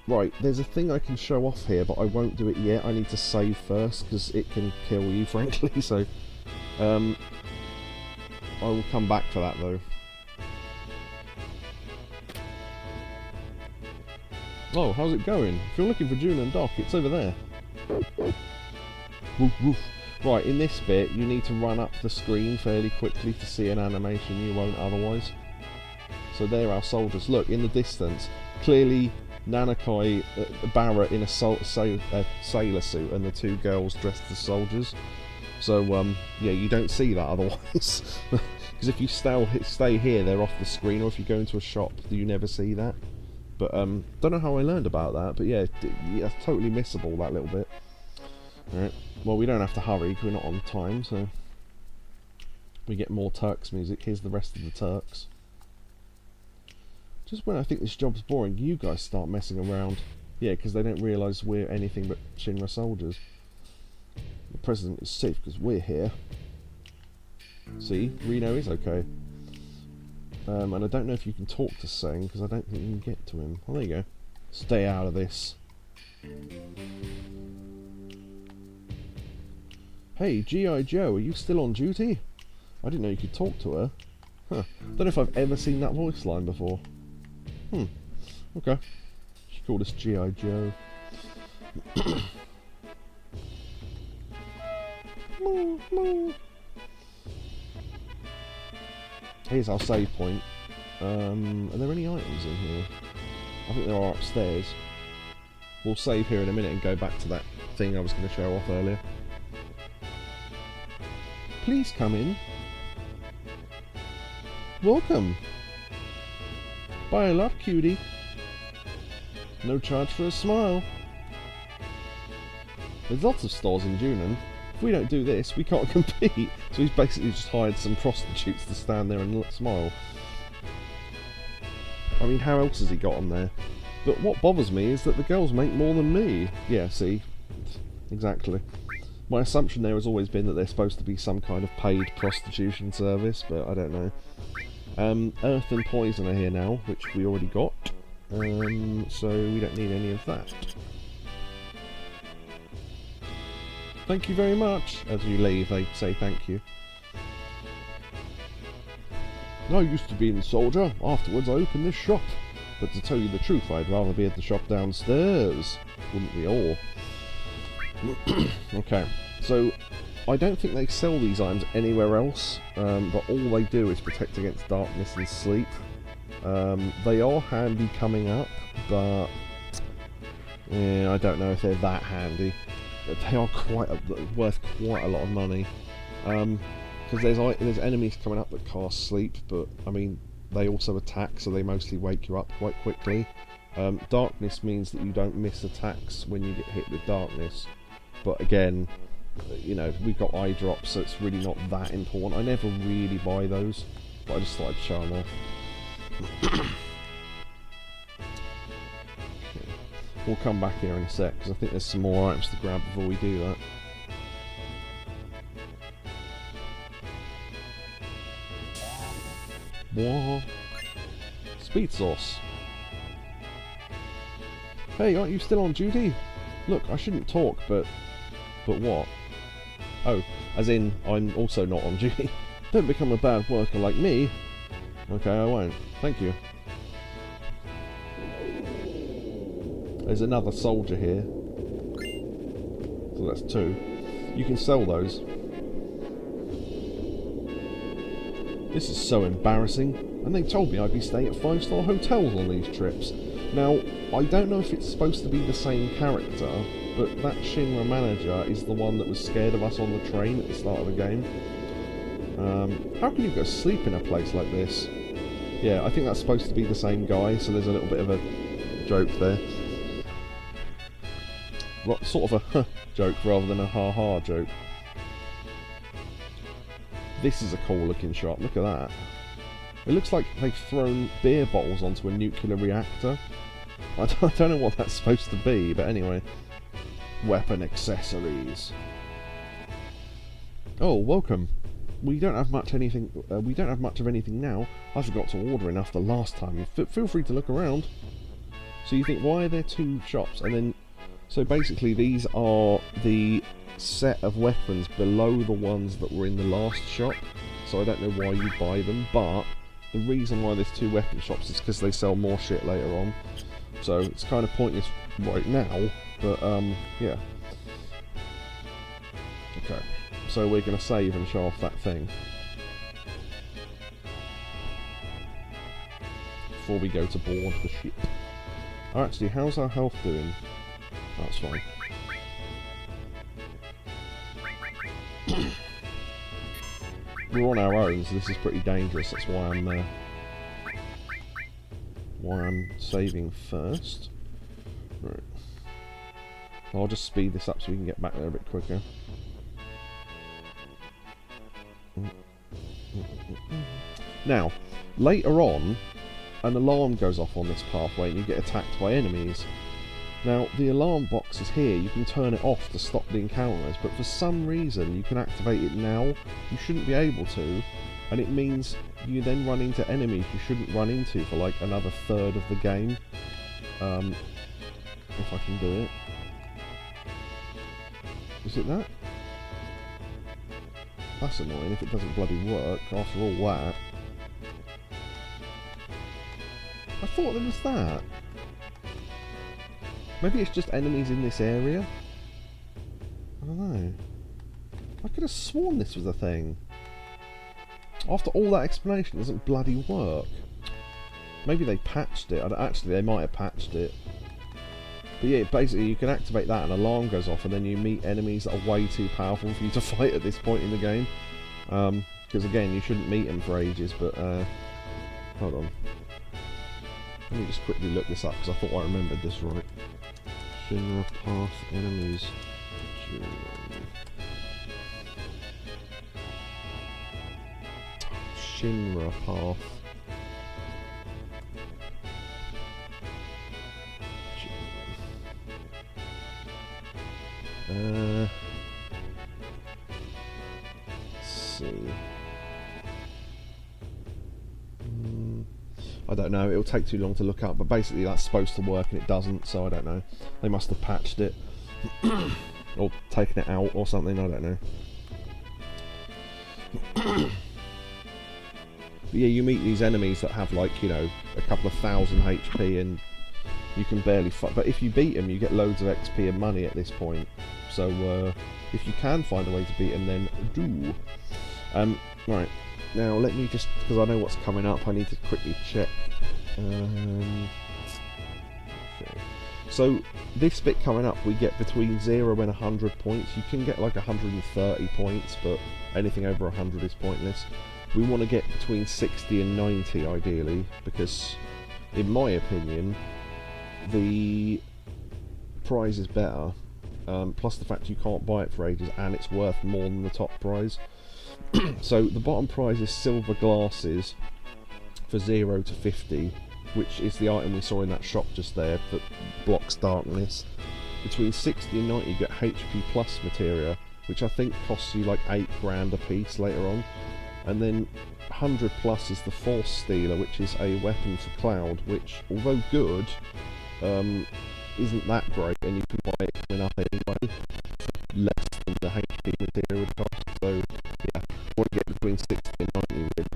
Right. There's a thing I can show off here, but I won't do it yet. I need to save first because it can kill you, frankly. So, I will come back for that though. Oh, how's it going? If you're looking for June and Doc, it's over there. Woof, woof. Right, in this bit, you need to run up the screen fairly quickly to see an animation you won't otherwise. So there are soldiers. Look, in the distance, clearly Nanakai, Barrett in a sailor suit, and the two girls dressed as soldiers. So, yeah, you don't see that otherwise. Because if you stay here, they're off the screen, or if you go into a shop, you never see that. But, don't know how I learned about that, but yeah, it's totally missable, that little bit. Alright, well, we don't have to hurry, because we're not on time, so... We get more Turks music. Here's the rest of the Turks. Just when I think this job's boring, you guys start messing around. Yeah, because they don't realise we're anything but Shinra soldiers. The president is safe because we're here. See, Reno is okay. And I don't know if you can talk to Seng, because I don't think you can get to him. Oh, there you go. Stay out of this. Hey, G.I. Joe, are you still on duty? I didn't know you could talk to her. Huh. Don't know if I've ever seen that voice line before. Okay. She called us G.I. Joe. Here's our save point. Are there any items in here? I think there are upstairs. We'll save here in a minute and go back to that thing I was going to show off earlier. Please come in. Welcome. Buy a lot, cutie. No charge for a smile. There's lots of stores in Junon. If we don't do this, we can't compete. So he's basically just hired some prostitutes to stand there and smile. I mean, how else has he got on there? But what bothers me is that the girls make more than me. Yeah, see? Exactly. My assumption there has always been that they're supposed to be some kind of paid prostitution service, but I don't know. Earth and Poison are here now, which we already got. So we don't need any of that. Thank you very much. As you leave, they say thank you. I used to be in soldier. Afterwards, I opened this shop. But to tell you the truth, I'd rather be at the shop downstairs. Wouldn't we all? Okay, so I don't think they sell these items anywhere else, but all they do is protect against darkness and sleep. They are handy coming up, but yeah, I don't know if they're that handy. They are worth quite a lot of money, because there's enemies coming up that cast sleep, but I mean they also attack, so they mostly wake you up quite quickly. Darkness means that you don't miss attacks when you get hit with darkness, but again, you know, we've got eye drops, so it's really not that important. I never really buy those, but I just thought I'd show them off. We'll come back here in a sec, because I think there's some more items to grab before we do that. What? Speed sauce. Hey, aren't you still on duty? Look, I shouldn't talk, but what? Oh, as in, I'm also not on duty. Don't become a bad worker like me. Okay, I won't. Thank you. There's another soldier here. So that's 2. You can sell those. This is so embarrassing. And they told me I'd be staying at 5-star hotels on these trips. Now, I don't know if it's supposed to be the same character, but that Shinra manager is the one that was scared of us on the train at the start of the game. How can you go sleep in a place like this? Yeah, I think that's supposed to be the same guy, so there's a little bit of a joke there. Sort of a joke rather than a ha-ha joke. This is a cool looking shop, look at that. It looks like they've thrown beer bottles onto a nuclear reactor. I don't know what that's supposed to be, but anyway. Weapon accessories. Oh, welcome. We don't have much of anything now. I forgot to order enough the last time. Feel free to look around. So you think, why are there 2 shops? And then, so basically these are the set of weapons below the ones that were in the last shop. So I don't know why you buy them, but the reason why there's 2 weapon shops is because they sell more shit later on. So it's kind of pointless right now, but yeah. Okay, so we're going to save and show off that thing before we go to board the ship. Oh, actually, how's our health doing? That's fine. We're on our own, so this is pretty dangerous. That's why I'm saving first. Right. I'll just speed this up so we can get back there a bit quicker. Now, later on, an alarm goes off on this pathway and you get attacked by enemies. Now, the alarm box is here, you can turn it off to stop the encounters, but for some reason you can activate it now. You shouldn't be able to, and it means you then run into enemies you shouldn't run into for like another third of the game. If I can do it. Is it that? That's annoying if it doesn't bloody work after all that. I thought there was that. Maybe it's just enemies in this area? I don't know. I could have sworn this was a thing. After all that explanation, it doesn't bloody work. Maybe they patched it. Actually, they might have patched it. But yeah, basically you can activate that and an alarm goes off and then you meet enemies that are way too powerful for you to fight at this point in the game. Because again, you shouldn't meet them for ages, but hold on. Let me just quickly look this up because I thought I remembered this right. Shinra Path enemies. Shinra Path. Let's see. I don't know, it'll take too long to look up, but basically that's supposed to work and it doesn't, so I don't know. They must have patched it. Or taken it out or something, I don't know. But yeah, you meet these enemies that have like, you know, a couple of thousand HP and you can barely fight. But if you beat them, you get loads of XP and money at this point. So if you can find a way to beat them, then do. Right, now let me just, because I know what's coming up, I need to quickly check. Okay. So this bit coming up, we get between 0 and 100 points. You can get like 130 points, but anything over 100 is pointless. We want to get between 60 and 90 ideally, because in my opinion the prize is better, plus the fact you can't buy it for ages and it's worth more than the top prize. So the bottom prize is silver glasses for 0 to 50, which is the item we saw in that shop just there that blocks darkness. Between 60 and 90 you get HP plus materia, which I think costs you like 8 grand a piece later on. And then 100 plus is the Force Stealer, which is a weapon for Cloud, which, although good, isn't that great, and you can buy it coming up anyway for less than the HP material would cost. So yeah, I want to get between 60 and 90 with.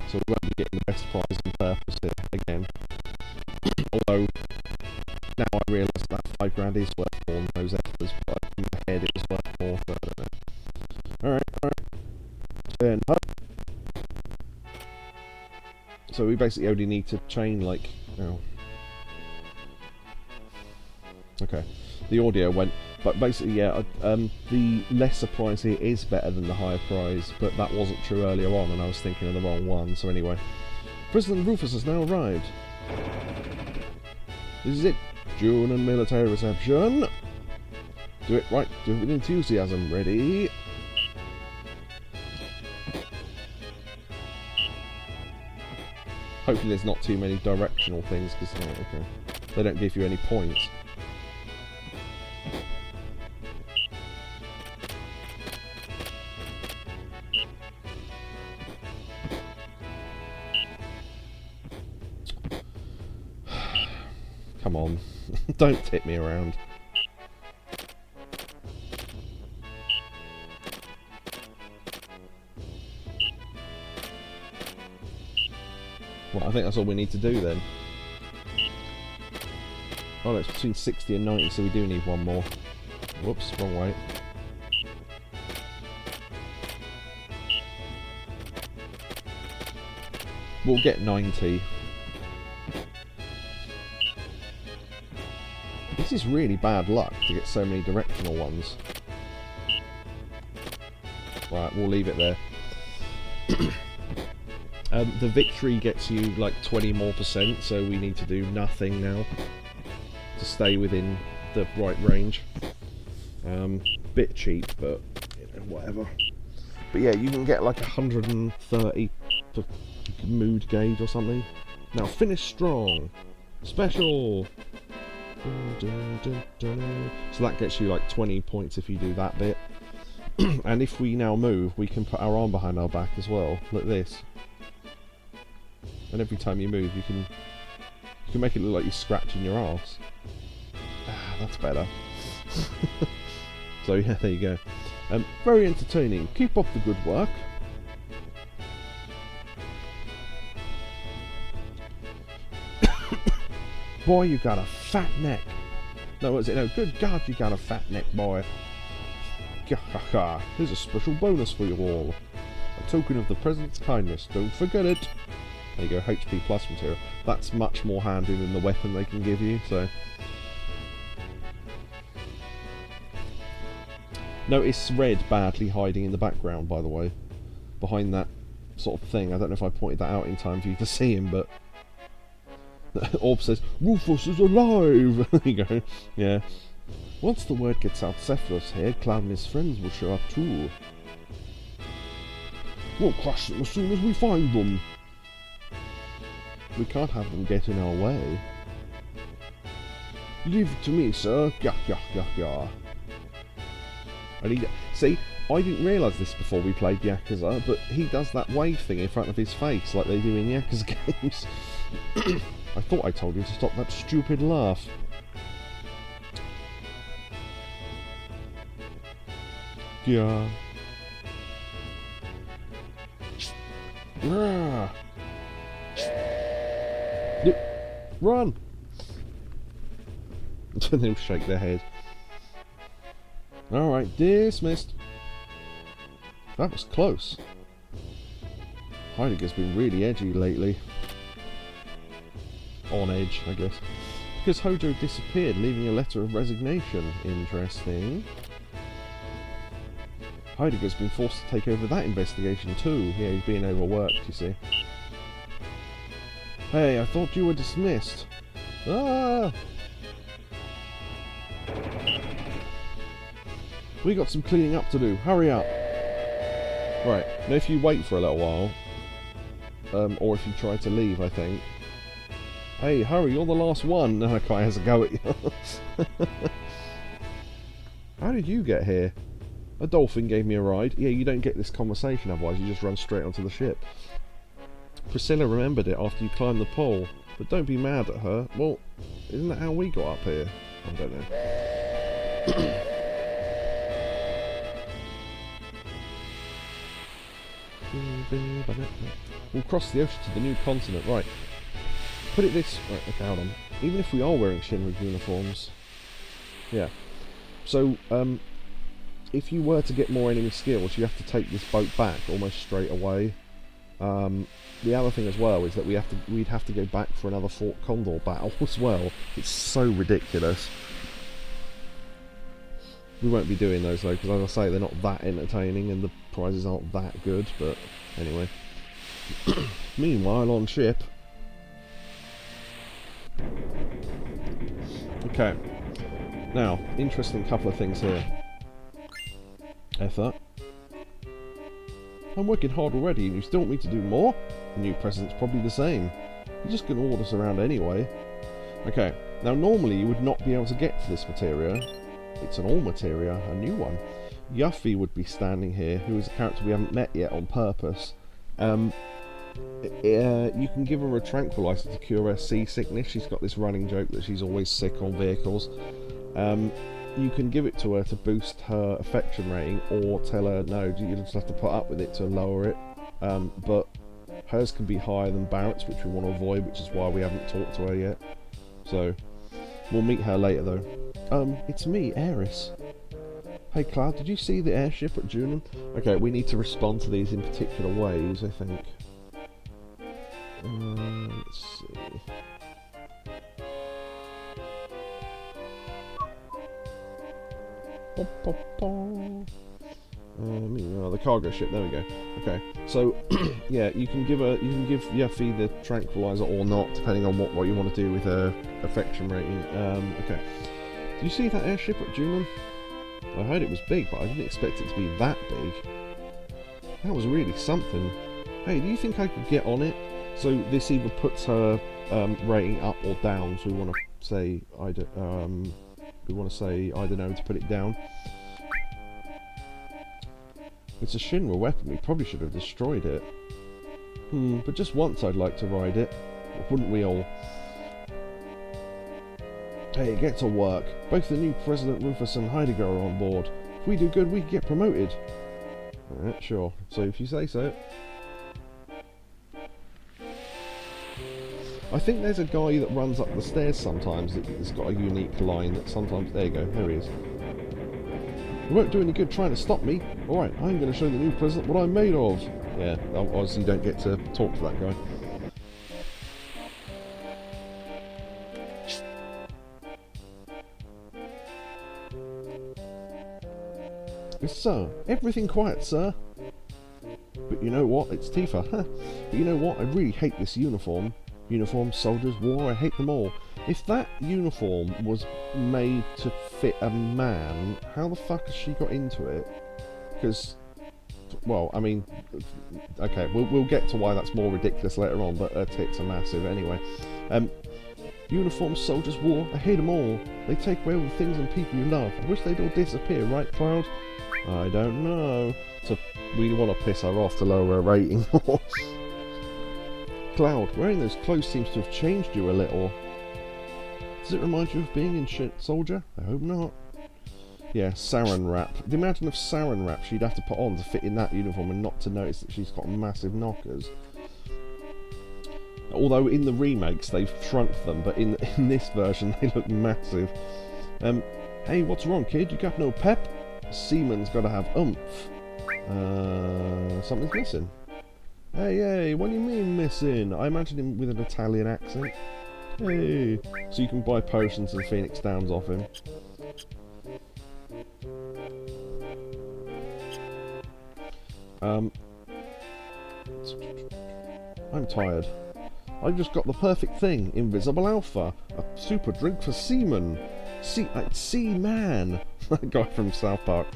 So we won't be getting the best prize on purpose here again. Although now I realise that 5 grand is worth more than those extras, but in my head it was worth more, so I don't know. Alright. Turn up. So we basically only need to chain like, oh. Okay, the audio went, but basically yeah, the lesser prize here is better than the higher prize, but that wasn't true earlier on and I was thinking of the wrong one. So anyway, President Rufus has now arrived. This is it, June and military reception. Do it right, do it with enthusiasm. Ready? Hopefully there's not too many directional things, because okay, they don't give you any points. Come on, don't tip me around. Well, I think that's all we need to do then. Oh no, it's between 60 and 90, so we do need one more. Whoops, wrong way. We'll get 90. This is really bad luck to get so many directional ones. Right, we'll leave it there. The victory gets you like 20 more %, so we need to do nothing now to stay within the right range. Bit cheap, but you know, whatever. But yeah, you can get like 130 for mood gauge or something. Now finish strong, special. So that gets you like 20 points if you do that bit. And if we now move, we can put our arm behind our back as well. Look at this. And every time you move, you can make it look like you're scratching your arse. Ah, that's better. So yeah, there you go. Very entertaining. Keep up the good work. Boy, you got a fat neck. No, what is it? No, good God, you got a fat neck, boy. Here's a special bonus for you all. A token of the President's kindness. Don't forget it. There you go, HP plus material. That's much more handy than the weapon they can give you, so. Notice Red badly hiding in the background, by the way. Behind that sort of thing. I don't know if I pointed that out in time for you to see him, but... Orb says, Rufus is alive! There you go. Yeah. Once the word gets out Cephalus here, Cloud and his friends will show up too. We'll crush them as soon as we find them. We can't have them get in our way. Leave it to me, sir. Gah, gah, gah, gah. See, I didn't realise this before we played Yakuza, but he does that wave thing in front of his face like they do in Yakuza games. I thought I told you to stop that stupid laugh. Yeah. Ah. Run! And they'll shake their head. Alright, dismissed. That was close. Heidegger's been really edgy lately. On edge, I guess. Because Hojo disappeared, leaving a letter of resignation. Interesting. Heidegger's been forced to take over that investigation too. Yeah, he's being overworked, you see. Hey, I thought you were dismissed. Ah! We got some cleaning up to do. Hurry up. Right, now if you wait for a little while, or if you try to leave, I think. Hey, hurry, you're the last one. No, Kai has a go at you. How did you get here? A dolphin gave me a ride. Yeah, you don't get this conversation otherwise, you just run straight onto the ship. Priscilla remembered it after you climbed the pole, but don't be mad at her. Well, isn't that how we got up here? I don't know. We'll cross the ocean to the new continent, right. Put it this... Right, okay, hold on. Even if we are wearing Shinra uniforms... Yeah. So, if you were to get more enemy skills, you have to take this boat back almost straight away. The other thing as well is that we'd have to go back for another Fort Condor battle as well. It's so ridiculous. We won't be doing those though, because as I say, they're not that entertaining and the prizes aren't that good, but anyway. Meanwhile, on ship... Okay. Now, interesting couple of things here. Effort. I'm working hard already and you still want me to do more? The new president's probably the same. You're just going to order us around anyway. Okay, now normally you would not be able to get to this materia. It's an all materia, a new one. Yuffie would be standing here, who is a character we haven't met yet on purpose. You can give her a tranquilizer to cure her seasickness. She's got this running joke that she's always sick on vehicles. You can give it to her to boost her affection rating, or tell her no, you just have to put up with it to lower it. But hers can be higher than Barrett's, which we want to avoid, which is why we haven't talked to her yet. So, we'll meet her later though. It's me, Eris. Hey Cloud, did you see the airship at Junon? Okay, we need to respond to these in particular ways, I think. Let's see. The cargo ship. There we go. Okay, so yeah, you can give Yuffie the tranquilizer or not, depending on what you want to do with her affection rating. Okay. Do you see that airship at Junon? I heard it was big, but I didn't expect it to be that big. That was really something. Hey, do you think I could get on it? So this either puts her rating up or down. So we want to say I don't know, to put it down. It's a Shinra weapon. We probably should have destroyed it. But just once I'd like to ride it. Wouldn't we all? Hey, get to work. Both the new President Rufus and Heidegger are on board. If we do good, we can get promoted. Alright, sure. So if you say so. I think there's a guy that runs up the stairs sometimes that's got a unique line that sometimes... There you go, there he is. You won't do any good trying to stop me. Alright, I'm going to show the new president what I'm made of. Yeah, obviously you don't get to talk to that guy. So, everything quiet, sir. But you know what? It's Tifa. But you know what? I really hate this uniform. Uniforms, soldiers, war, I hate them all. If that uniform was made to fit a man, how the fuck has she got into it? Because, well, I mean, okay, we'll get to why that's more ridiculous later on, but her tits are massive anyway. Uniforms, soldiers, war, I hate them all. They take away all the things and people you love. I wish they'd all disappear, right, Cloud? I don't know. So we want to piss her off to lower her rating. Cloud, wearing those clothes seems to have changed you a little. Does it remind you of being in shit, soldier? I hope not. Yeah, saran wrap. The amount of saran wrap she'd have to put on to fit in that uniform and not to notice that she's got massive knockers. Although in the remakes they've shrunk them, but in this version they look massive. Hey, what's wrong, kid? You got no pep? Seaman's got to have oomph. Something's missing. Hey, what do you mean missing? I imagine him with an Italian accent. Hey, so you can buy potions and Phoenix Downs off him. I'm tired. I just got the perfect thing. Invisible Alpha. A super drink for seamen. Seaman. That guy from South Park.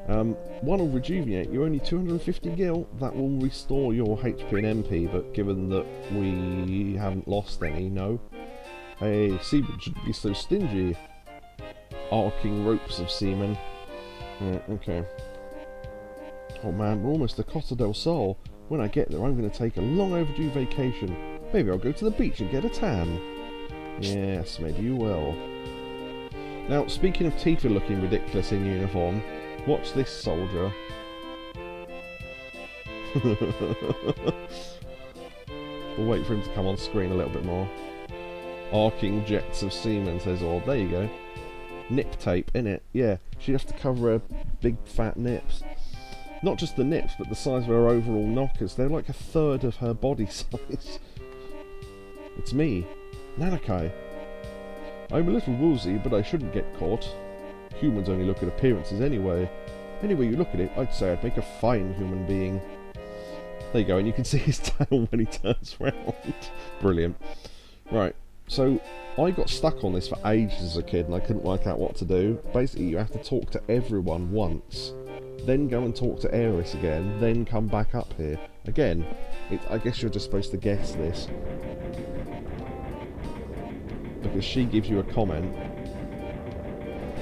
One will rejuvenate you, only 250 gil. That will restore your HP and MP, but given that we haven't lost any, no. Hey, seamen shouldn't be so stingy. Arcing ropes of seamen. Okay. Oh man, we're almost to Costa del Sol. When I get there, I'm going to take a long overdue vacation. Maybe I'll go to the beach and get a tan. Yes, maybe you will. Now, speaking of Tifa looking ridiculous in uniform, watch this soldier. We'll wait for him to come on screen a little bit more. Arcing jets of seamen, says Orb. There you go. Nip tape, innit? Yeah, she'd have to cover her big fat nips. Not just the nips, but the size of her overall knockers. They're like a third of her body size. It's me, Nanakai. I'm a little woozy, but I shouldn't get caught. Humans only look at appearances anyway. Any way you look at it, I'd say I'd make a fine human being. There you go, and you can see his tail when he turns round. Brilliant. Right, so I got stuck on this for ages as a kid, and I couldn't work out what to do. Basically, you have to talk to everyone once. Then go and talk to Aeris again, then come back up here. Again, I guess you're just supposed to guess this. Because she gives you a comment.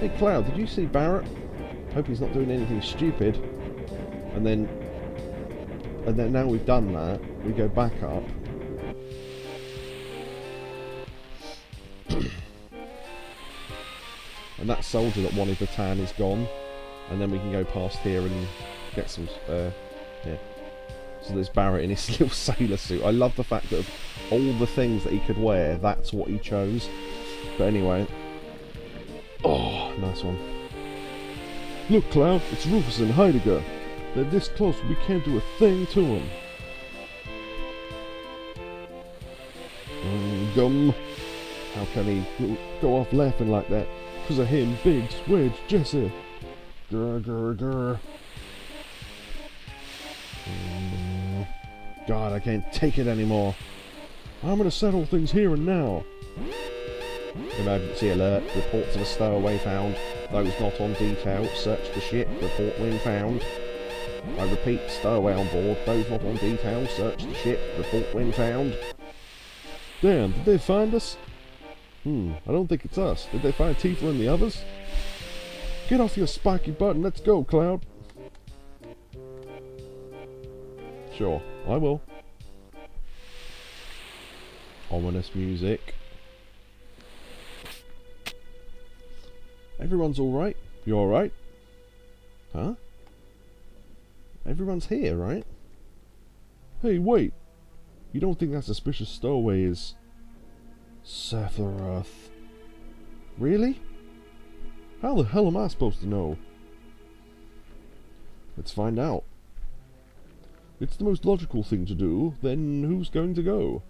Hey Cloud, did you see Barrett? Hope he's not doing anything stupid. And then now we've done that, we go back up. And that soldier that wanted the tan is gone. And then we can go past here and get some, yeah. So there's Barrett in his little sailor suit. I love the fact that of all the things that he could wear, that's what he chose. But anyway. Oh, nice one. Look, Cloud, it's Rufus and Heidegger. They're this close, we can't do a thing to them. Gum. How can he go off laughing like that? Because of him, Biggs, Wedge, Jesse. Grr, grr, grr. God, I can't take it anymore. I'm going to settle things here and now. Emergency alert. Reports of a stowaway found. Those not on detail. Search the ship. Report when found. I repeat, stowaway on board. Those not on detail. Search the ship. Report when found. Damn, did they find us? I don't think it's us. Did they find Tifa and the others? Get off your spiky butt and let's go, Cloud. Sure, I will. Ominous music. Everyone's alright? You alright? Huh? Everyone's here, right? Hey, wait! You don't think that suspicious stowaway is... Sephiroth? Really? How the hell am I supposed to know? Let's find out. It's the most logical thing to do, then who's going to go?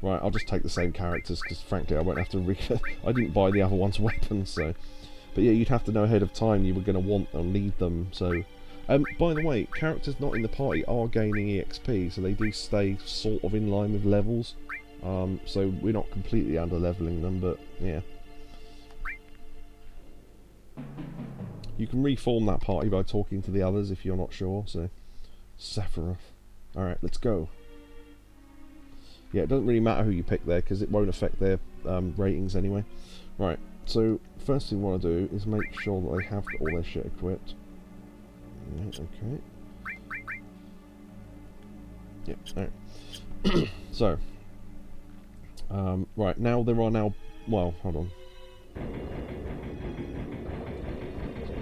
Right, I'll just take the same characters, because frankly I won't have to I didn't buy the other one's weapons, so... But yeah, you'd have to know ahead of time you were going to want or need them, so... by the way, characters not in the party are gaining EXP, so they do stay sort of in line with levels. So we're not completely under-leveling them, but yeah. You can reform that party by talking to the others if you're not sure, so... Sephiroth. Alright, let's go. Yeah, it doesn't really matter who you pick there, because it won't affect their ratings anyway. Right, so first thing we want to do is make sure that they have all their shit equipped. Yeah, okay. Yep, alright. So, right, now there are now... Well, hold on.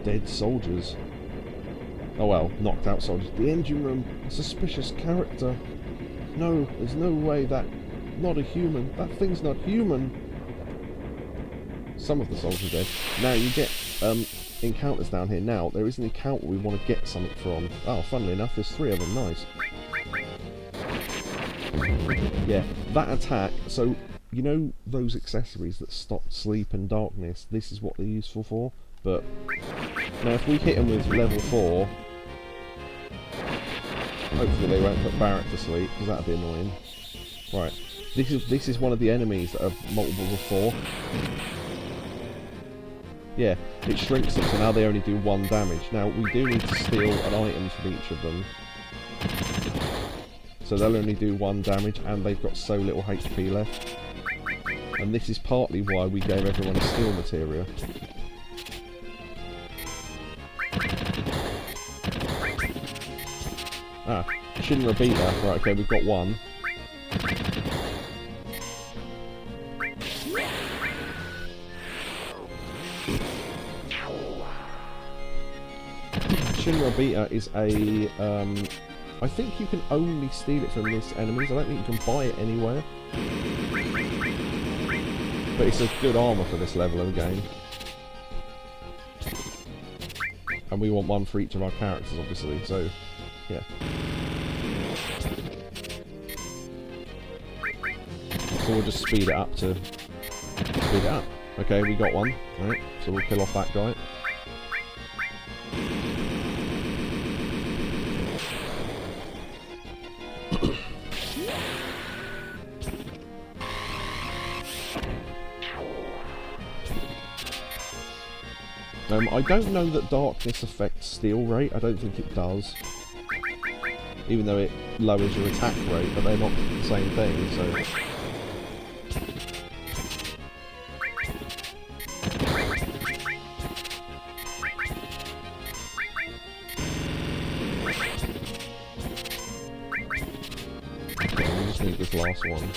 Dead soldiers. Oh well, knocked out soldiers. The engine room, a suspicious character. No, there's no way that... Not a human. That thing's not human. Some of the soldiers are dead. Now you get encounters down here. Now, there is an encounter we want to get something from. Oh, funnily enough, there's 3 of them. Nice. Yeah, that attack... So, you know those accessories that stop sleep and darkness? This is what they're useful for. But, now if we hit them with level 4... Hopefully they won't put Barrett to sleep, because that'd be annoying. Right, this is one of the enemies that are multiple of 4. Yeah, it shrinks them, so now they only do 1 damage. Now, we do need to steal an item from each of them. So they'll only do 1 damage, and they've got so little HP left. And this is partly why we gave everyone a steal materia. Ah, Shinra Beta. Right, okay, we've got 1. Shinra Beta is a... I think you can only steal it from these enemies. I don't think you can buy it anywhere. But it's a good armour for this level of the game. And we want 1 for each of our characters, obviously, so... Yeah. So we'll just speed it up to... Speed it up. Okay, we got 1. Alright, so we'll kill off that guy. I don't know that darkness affects steal rate. I don't think it does. Even though it lowers your attack rate, but they're not the same thing, so... Okay, we just need this last one.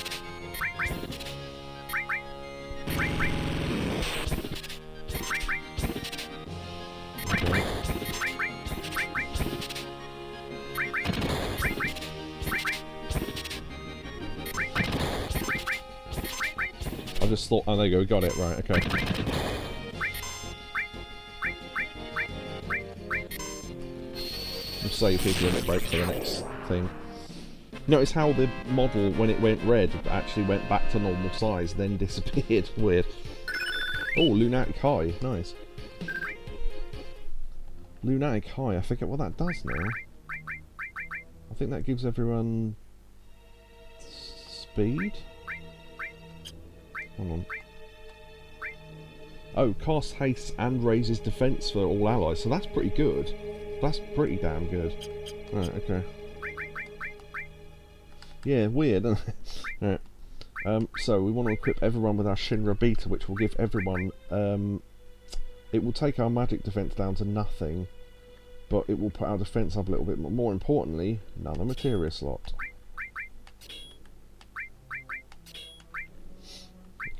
I just thought, oh there you go, we got it, right, okay. We'll save people a minute break for the next thing. Notice how the model, when it went red, actually went back to normal size, then disappeared. Weird. Oh, Lunatic High, nice. Lunatic High, I forget what that does now. I think that gives everyone... speed? Hold on. Oh, casts haste and raises defense for all allies, so that's pretty good. That's pretty damn good. Right, okay. Yeah, weird, isn't it? Alright. So, we want to equip everyone with our Shinra Beta, which will give everyone... it will take our magic defense down to nothing, but it will put our defense up a little bit. More importantly, none of materia slot.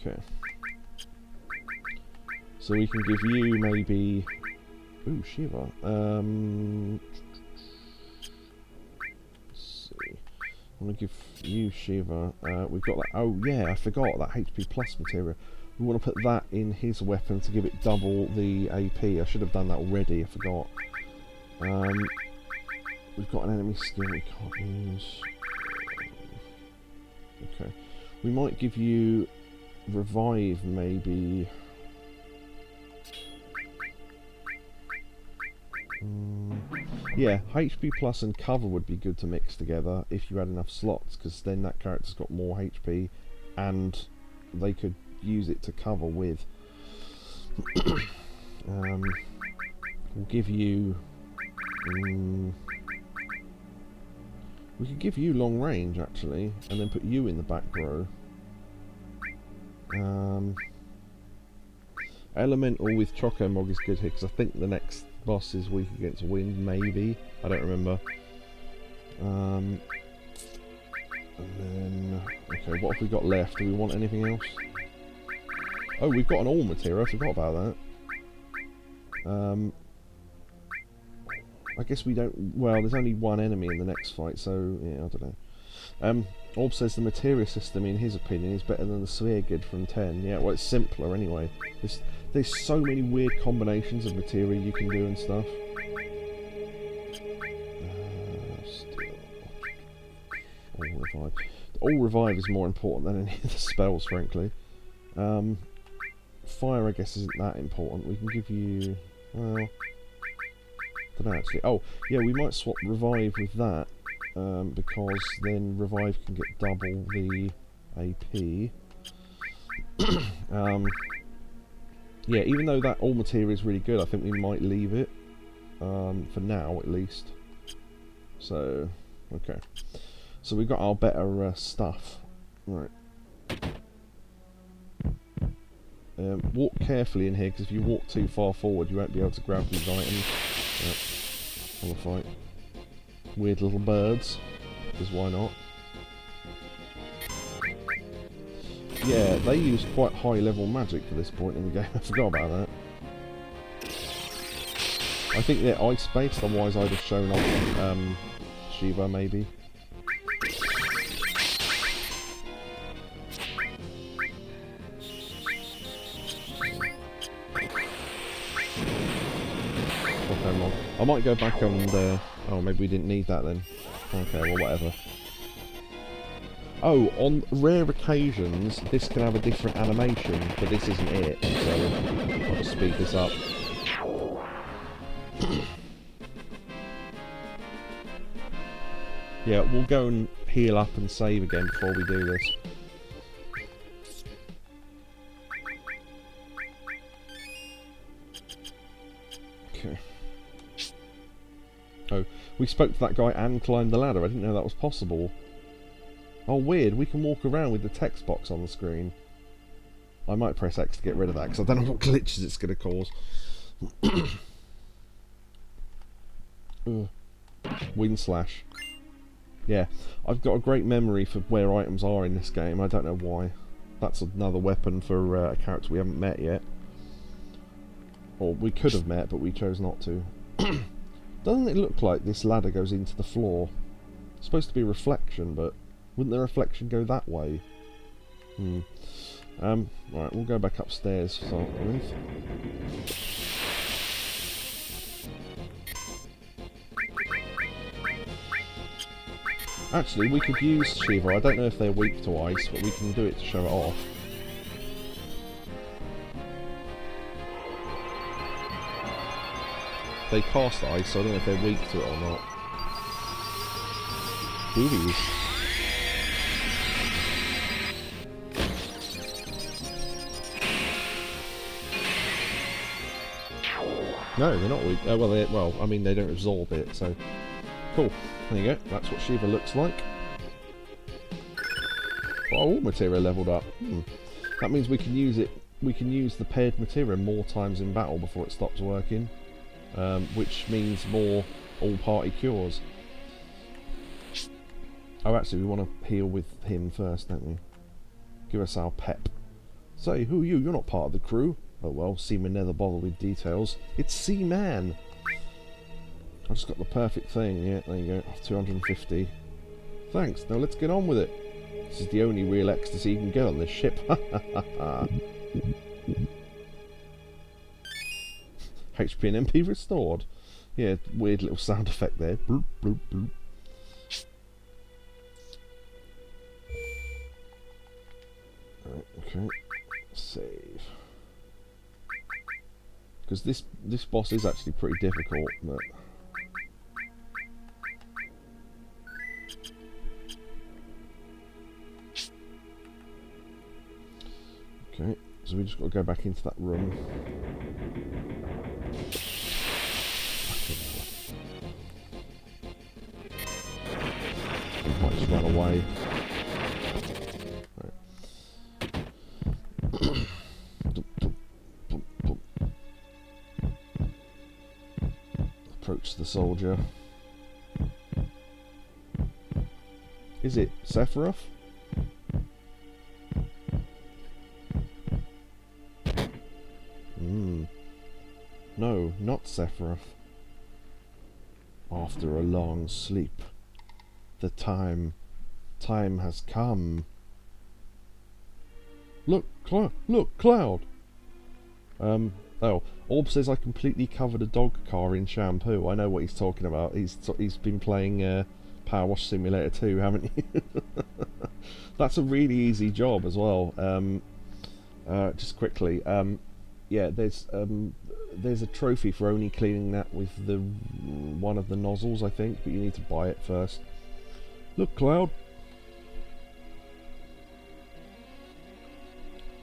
Okay. So we can give you maybe... Ooh, Shiva. Let's see. I want to give you Shiva. We've got that... Oh, yeah, I forgot that HP plus materia. We want to put that in his weapon to give it double the AP. I should have done that already, I forgot. We've got an enemy skill we can't use. Okay. We might give you... Revive, maybe. Yeah, HP plus and cover would be good to mix together if you had enough slots, because then that character's got more HP and they could use it to cover with. We'll give you... we could give you long range, actually, and then put you in the back row. Elemental with Chocobo is good here, because I think the next boss is weak against wind, maybe. I don't remember. And then... Okay, what have we got left? Do we want anything else? Oh, we've got an all material, I forgot about that. I guess we don't... Well, there's only one enemy in the next fight, so... Yeah, I don't know. Orb says the materia system, in his opinion, is better than the sphere grid from 10. Yeah, well, it's simpler anyway. There's so many weird combinations of materia you can do and stuff. All revive. All revive is more important than any of the spells, frankly. Fire, I guess, isn't that important. We can give you... well... I don't know, actually. Oh, yeah, we might swap revive with that. Because then revive can get double the AP. Yeah, even though that all materia is really good, I think we might leave it. For now, at least. So, okay. So we've got our better stuff. Right. Walk carefully in here, because if you walk too far forward, you won't be able to grab these items. Yep. On the fight. Weird little birds, because why not? Yeah, they use quite high level magic for this point in the game. I forgot about that. I think they're ice based, otherwise I'd have shown off Shiva maybe. Okay, I might go back and oh, maybe we didn't need that then. Okay, well, whatever. Oh, on rare occasions, this can have a different animation, but this isn't it, so I'll just speed this up. Yeah, we'll go and heal up and save again before we do this. Okay. Oh, we spoke to that guy and climbed the ladder. I didn't know that was possible. Oh, weird. We can walk around with the text box on the screen. I might press X to get rid of that, because I don't know what glitches it's going to cause. Wind slash. Yeah, I've got a great memory for where items are in this game. I don't know why. That's another weapon for a character we haven't met yet. Or we could have met, but we chose not to. Doesn't it look like this ladder goes into the floor? It's supposed to be reflection, but wouldn't the reflection go that way? Right, we'll go back upstairs to start with. Actually, we could use Shiva. I don't know if they're weak to ice, but we can do it to show it off. They cast ice, so I don't know if they're weak to it or not. Boobies. No, they're not weak. Well, I mean, they don't absorb it, so... Cool. There you go. That's what Shiva looks like. Oh, all materia leveled up. That means we can use it. We can use the paired materia more times in battle before it stops working. Which means more all-party cures. Oh, actually, we want to heal with him first, don't we? Give us our pep. Say, who are you? You're not part of the crew. Oh well, Seaman never bother with details. It's Seaman! I just got the perfect thing. Yeah, there you go. 250. Thanks. Now let's get on with it. This is the only real ecstasy you can get on this ship. HP and MP restored. Yeah, weird little sound effect there. Bloop, bloop, bloop. Right, okay. Save. Because this boss is actually pretty difficult, but... Okay, so we just got to go back into that room. We might just run away. Right. Approach the soldier. Is it Sephiroth? No, not Sephiroth. After a long sleep, the time Time has come. Look, Cloud. Oh, Orb says I completely covered a dog car in shampoo. I know what he's talking about. He's been playing Power Wash Simulator 2, haven't you? That's a really easy job as well. Just quickly, yeah, there's a trophy for only cleaning that with the one of the nozzles, I think, but you need to buy it first. Look, Cloud.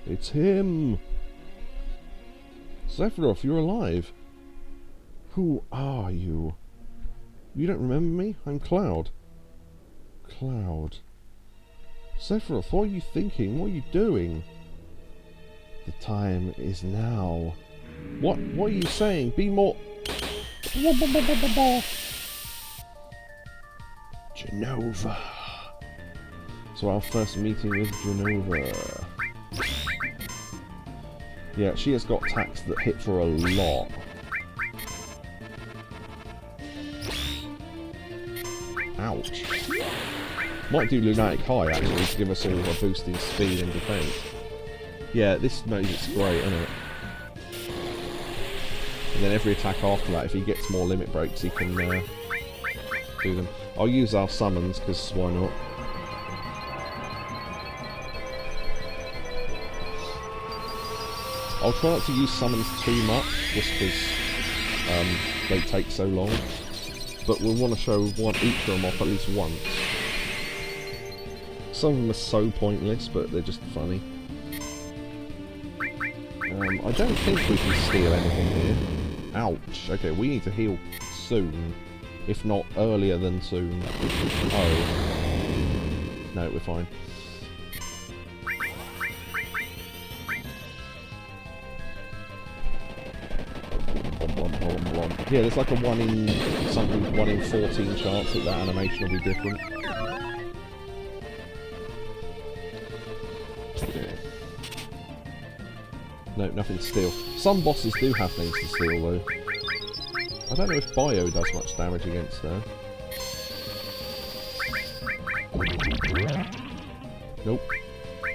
It's him! Sephiroth, you're alive! Who are you? You don't remember me? I'm Cloud. Cloud. Sephiroth, what are you thinking? What are you doing? The time is now. What are you saying? Be more... Genova. So our first meeting with Genova. Yeah, she has got attacks that hit for a lot. Ouch. Might do Lunatic High actually to give us all a boost in speed and defense. Yeah, this magic's great, isn't it? And then every attack after that, if he gets more limit breaks, he can do them. I'll use our summons, because why not? I'll try not to use summons too much, just because they take so long. But we'll want to show each of them off at least once. Some of them are so pointless, but they're just funny. I don't think we can steal anything here. Ouch. Okay, we need to heal soon. If not earlier than soon. Oh. No, we're fine. Yeah, there's like a 1 in 14 chance that animation will be different. Okay. No, nothing to steal. Some bosses do have things to steal though. I don't know if Bio does much damage against her. Nope.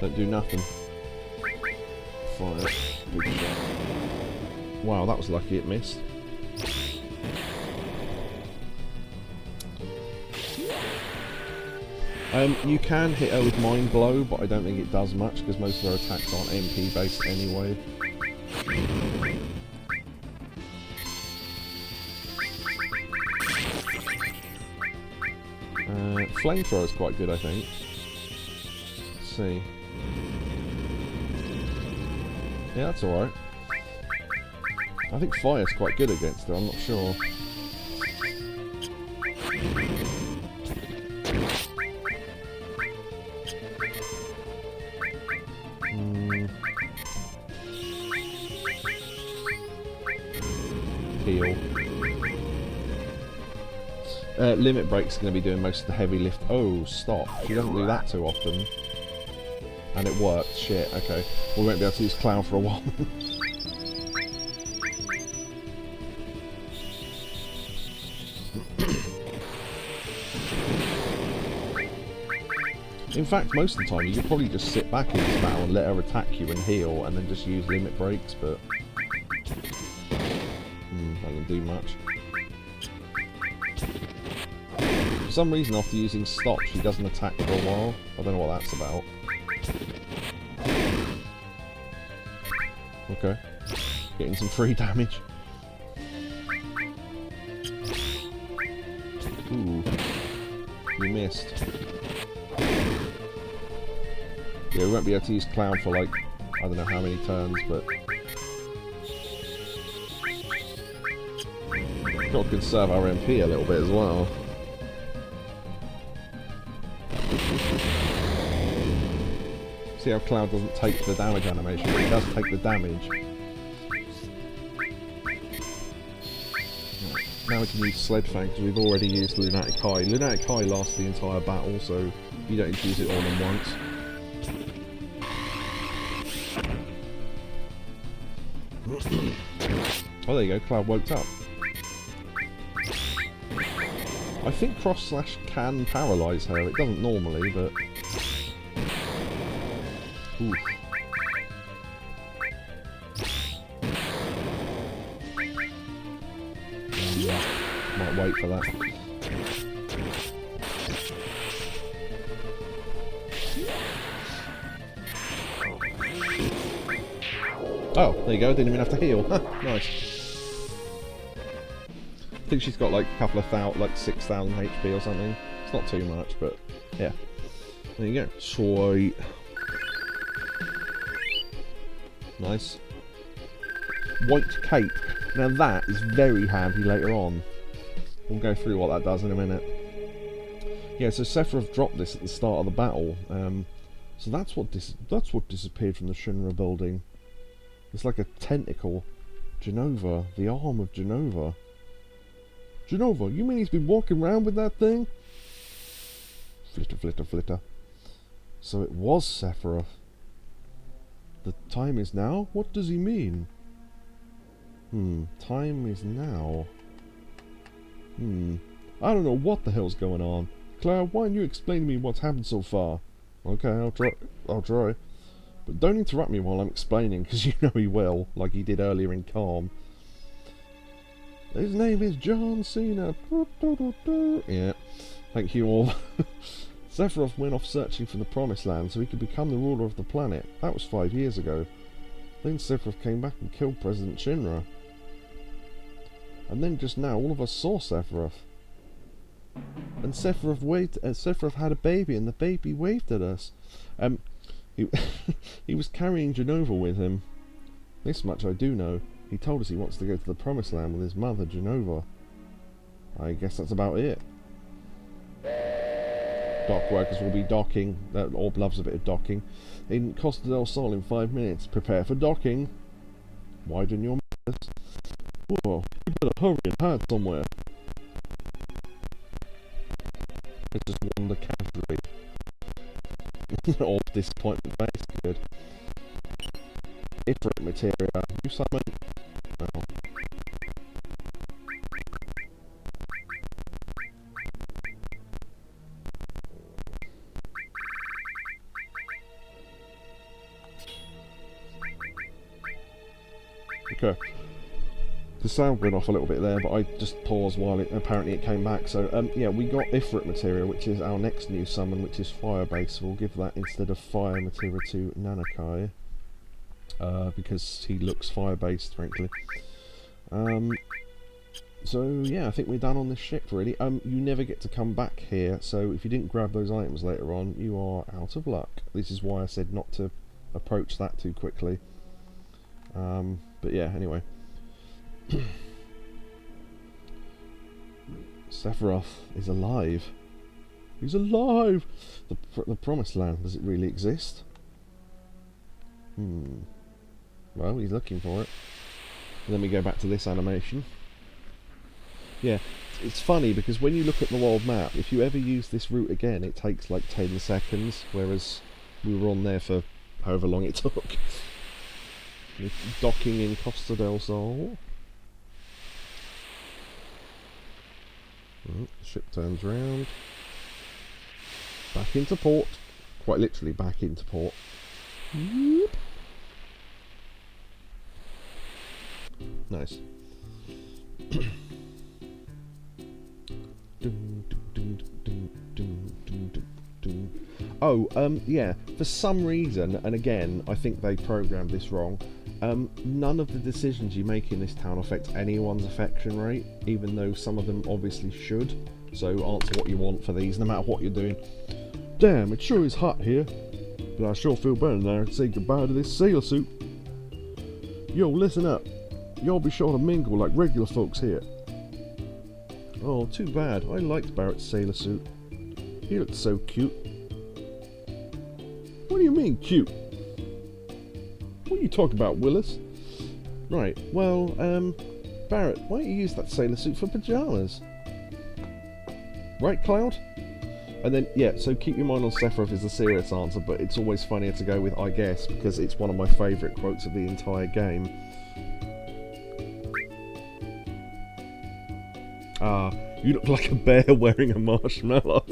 Don't do nothing. Fire. Good shot. Wow, that was lucky it missed. You can hit her with Mind Blow, but I don't think it does much because most of her attacks aren't MP based anyway. Flamethrower is quite good, I think. Let's see. Yeah, that's alright. I think Fire's quite good against her, I'm not sure. Heal. Limit Break's going to be doing most of the heavy lift. Oh, stop. She doesn't do that too often. And it worked. Shit, okay. We won't be able to use Cloud for a while. In fact, most of the time you could probably just sit back in this battle and let her attack you and heal, and then just use limit breaks, but... that doesn't do much. For some reason, after using stop, she doesn't attack for a while. I don't know what that's about. Okay. Getting some free damage. Ooh. You missed. Yeah, we won't be able to use Cloud for like, I don't know how many turns, but... Got to conserve our MP a little bit as well. See how Cloud doesn't take the damage animation, but he does take the damage. Now we can use Sled Fang because we've already used Lunatic High. Lunatic High lasts the entire battle, so you don't need to use it all in once. Oh, there you go, Cloud woke up. I I think cross slash can paralyse her. It doesn't normally, but... Oof. Might wait for that. Oh, there you go, didn't even have to heal. Nice. I think she's got like a couple of like 6,000 HP or something. It's not too much, but yeah. There you go. Sweet. Nice. White cape. Now that is very handy later on. We'll go through what that does in a minute. Yeah, so Sephiroth dropped this at the start of the battle. So that's what disappeared from the Shinra building. It's like a tentacle. Genova, the arm of Genova. Genova, you mean he's been walking around with that thing? Flitter, flitter, flitter. So it was Sephiroth. The time is now? What does he mean? Time is now. I don't know what the hell's going on. Cloud, why don't you explain to me what's happened so far? Okay, I'll try. But don't interrupt me while I'm explaining, because you know he will, like he did earlier in Calm. His name is John Cena. Yeah, thank you all. Sephiroth went off searching for the Promised Land so he could become the ruler of the planet. That was 5 years ago. Then Sephiroth came back and killed President Shinra. And then just now, all of us saw Sephiroth. And Sephiroth had a baby, and the baby waved at us. He was carrying Genova with him. This much I do know. He told us he wants to go to the Promised Land with his mother, Genova. I guess that's about it. Dock workers will be docking. Orb loves a bit of docking. In Costa del Sol in 5 minutes. Prepare for docking. Widen your matters. Whoa, you better hurry and hide somewhere. I just wander casually. All disappointment face, good. Ifrit materia, you summon. Oh. Okay. The sound went off a little bit there, but I just paused while apparently it came back. So, yeah, we got Ifrit materia, which is our next new summon, which is fire based. We'll give that instead of fire materia to Nanakai, because he looks fire based, frankly. So yeah, I think we're done on this ship really. You never get to come back here, so if you didn't grab those items later on, you are out of luck. This is why I said not to approach that too quickly. But yeah, anyway. Sephiroth is alive. He's alive! The Promised Land, does it really exist? Well, he's looking for it. And then we go back to this animation. Yeah, it's funny because when you look at the world map, if you ever use this route again, it takes like 10 seconds, whereas we were on there for however long it took. Docking in Costa del Sol. The ship turns round. Back into port. Quite literally back into port. Whoop. Nice. Oh, yeah, for some reason, and again, I think they programmed this wrong, none of the decisions you make in this town affect anyone's affection rate, even though some of them obviously should. So answer what you want for these, no matter what you're doing. Damn, it sure is hot here, but I sure feel better now to say goodbye to this sailor suit. Yo, listen up. Y'all be sure to mingle like regular folks here. Oh, too bad. I liked Barrett's sailor suit. He looked so cute. What do you mean, cute? What are you talking about, Willis? Right, well, Barrett, why don't you use that sailor suit for pyjamas? Right, Cloud? And then, yeah, so keep your mind on Sephiroth is a serious answer, but it's always funnier to go with I guess, because it's one of my favourite quotes of the entire game. You look like a bear wearing a marshmallow.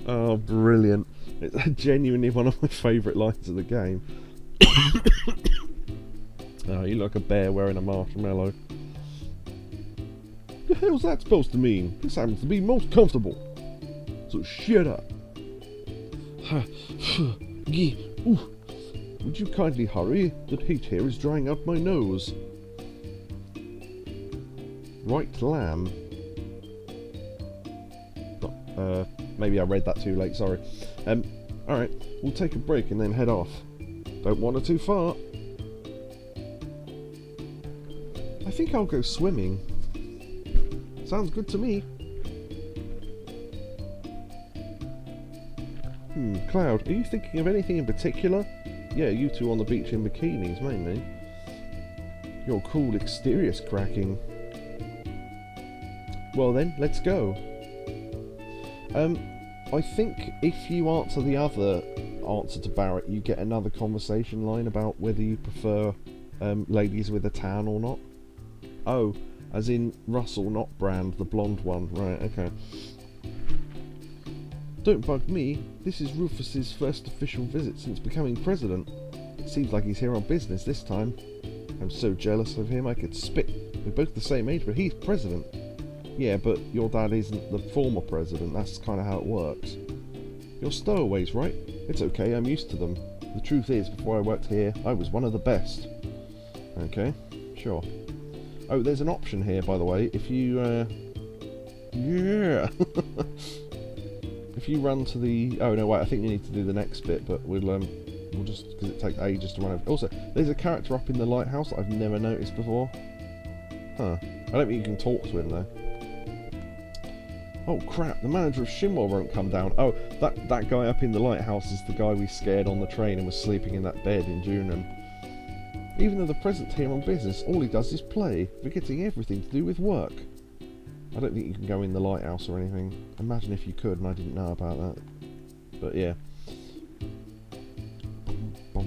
Oh, brilliant. It's genuinely one of my favourite lines of the game. Oh, you look like a bear wearing a marshmallow. The hell's that supposed to mean? This happens to be most comfortable. So shut up. Would you kindly hurry? The heat here is drying out my nose. Right lamb. Oh, maybe I read that too late, sorry. Alright, we'll take a break and then head off. Don't wander too far. I think I'll go swimming. Sounds good to me. Cloud, are you thinking of anything in particular? Yeah, you two on the beach in bikinis, mainly. Your cool exterior's cracking. Well then, let's go. I think if you answer the other answer to Barrett, you get another conversation line about whether you prefer ladies with a tan or not. Oh, as in Russell, not Brand, the blonde one. Right, okay. Don't bug me. This is Rufus's first official visit since becoming president. It seems like he's here on business this time. I'm so jealous of him I could spit. We're both the same age, but he's president. Yeah, but your dad isn't the former president. That's kind of how it works. You're stowaways, right? It's okay, I'm used to them. The truth is, before I worked here, I was one of the best. Okay, sure. Oh, there's an option here, by the way. If you, yeah! If you run to the... Oh, no, wait, I think you need to do the next bit, but we'll just... Because it takes ages to run over. Also, there's a character up in the lighthouse that I've never noticed before. Huh. I don't think you can talk to him, though. Oh, crap, the manager of Shinwa won't come down. Oh, that guy up in the lighthouse is the guy we scared on the train and was sleeping in that bed in Junon. Even though the president's here on business, all he does is play, forgetting everything to do with work. I don't think you can go in the lighthouse or anything. Imagine if you could and I didn't know about that. But yeah. You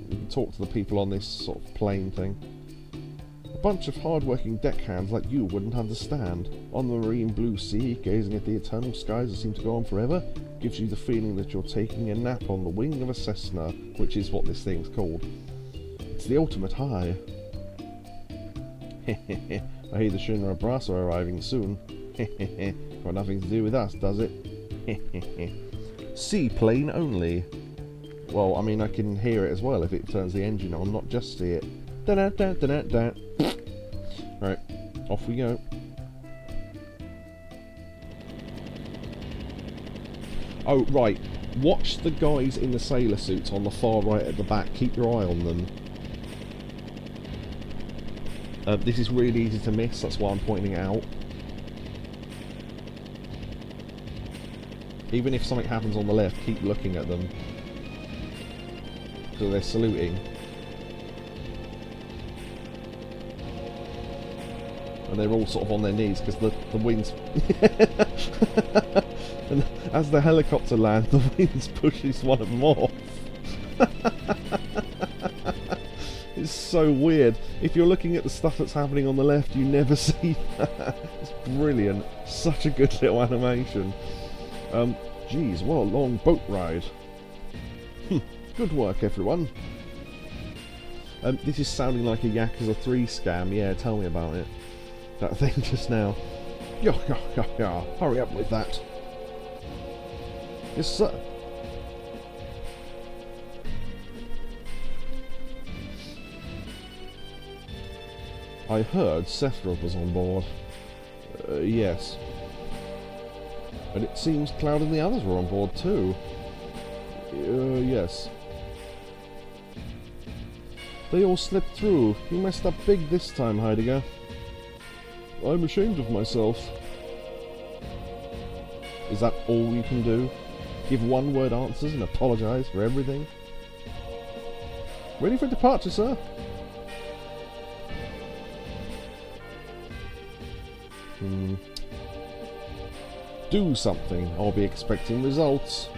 can talk to the people on this sort of plane thing. A bunch of hard-working deckhands like you wouldn't understand. On the marine blue sea, gazing at the eternal skies that seem to go on forever, gives you the feeling that you're taking a nap on the wing of a Cessna, which is what this thing's called. It's the ultimate high. I hear the Shinra brass are arriving soon. Got nothing to do with us, does it? Seaplane only. Well, I mean, I can hear it as well if it turns the engine on, not just see it. Da-da-da-da-da-da. Right, off we go. Oh, right. Watch the guys in the sailor suits on the far right at the back. Keep your eye on them. This is really easy to miss, that's why I'm pointing it out. Even if something happens on the left, keep looking at them. So they're saluting. And they're all sort of on their knees because the wings... And as the helicopter lands, the winds pushes one of them off. It's so weird. If you're looking at the stuff that's happening on the left, you never see that. It's brilliant. Such a good little animation. Geez, what a long boat ride. Good work, everyone. This is sounding like a Yakuza 3 scam. Yeah, tell me about it. That thing just now. Yeah. Hurry up with that. Yes, sir. I heard Sethrop was on board. Yes. And it seems Cloud and the others were on board too. Yes. They all slipped through. You messed up big this time, Heidegger. I'm ashamed of myself. Is that all you can do? Give one-word answers and apologise for everything? Ready for departure, sir? Do something. I'll be expecting results.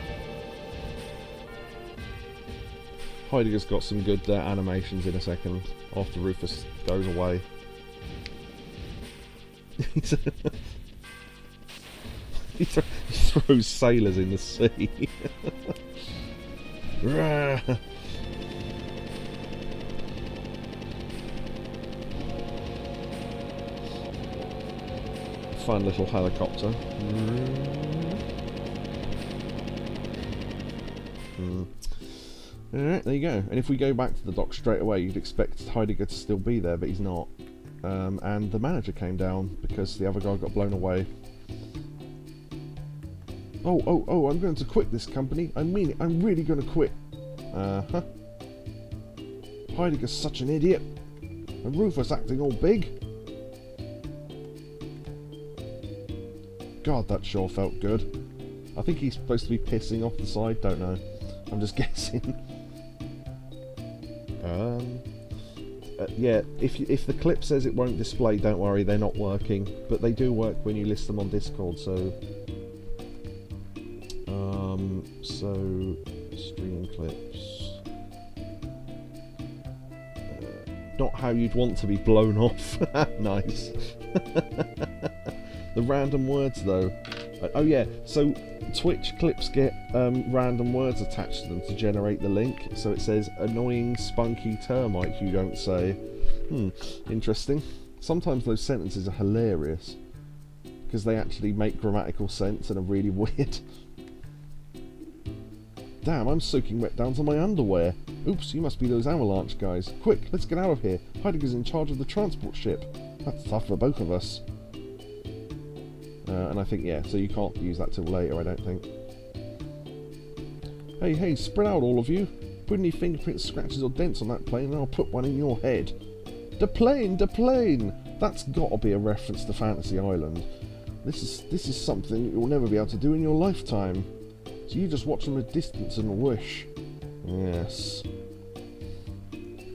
Heidegger's got some good animations in a second, after Rufus goes away. He throws sailors in the sea. Fun little helicopter. Alright, there you go. And if we go back to the dock straight away, you'd expect Heidegger to still be there, but he's not. And the manager came down because the other guy got blown away. Oh, I'm going to quit this company. I mean it, I'm really going to quit. Heidegger's such an idiot. And Rufus acting all big. God, that sure felt good. I think he's supposed to be pissing off the side, don't know. I'm just guessing. Yeah, if the clip says it won't display, don't worry, they're not working. But they do work when you list them on Discord, so... stream clips. Not how you'd want to be blown off. Nice. The random words, though. Oh yeah, so Twitch clips get random words attached to them to generate the link. So it says, annoying spunky termite you don't say. Interesting. Sometimes those sentences are hilarious, because they actually make grammatical sense and are really weird. Damn, I'm soaking wet down to my underwear. Oops, you must be those avalanche guys. Quick, let's get out of here. Heidegger's in charge of the transport ship. That's tough for both of us. And I think, yeah, so you can't use that till later, I don't think. Hey, spread out all of you. Put any fingerprints, scratches or dents on that plane and I'll put one in your head. The plane! That's gotta be a reference to Fantasy Island. This is something you'll never be able to do in your lifetime. So you just watch from a distance and wish. Yes.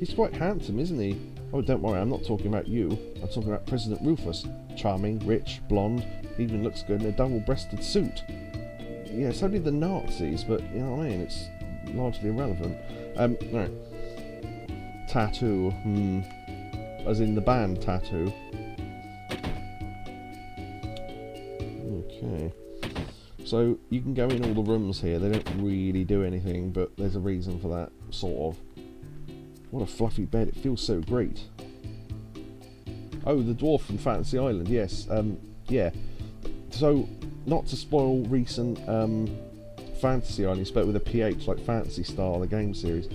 He's quite handsome, isn't he? Oh, don't worry, I'm not talking about you. I'm talking about President Rufus. Charming, rich, blonde, even looks good in a double-breasted suit. Yeah, so did the Nazis, but you know what I mean, it's largely irrelevant. Right. Tattoo. As in the band Tattoo. Okay. So, you can go in all the rooms here. They don't really do anything, but there's a reason for that, sort of. What a fluffy bed, it feels so great. Oh, the dwarf from Fantasy Island, yes. Yeah. So, not to spoil recent Fantasy Island, but with a PH like Fantasy Star, the game series.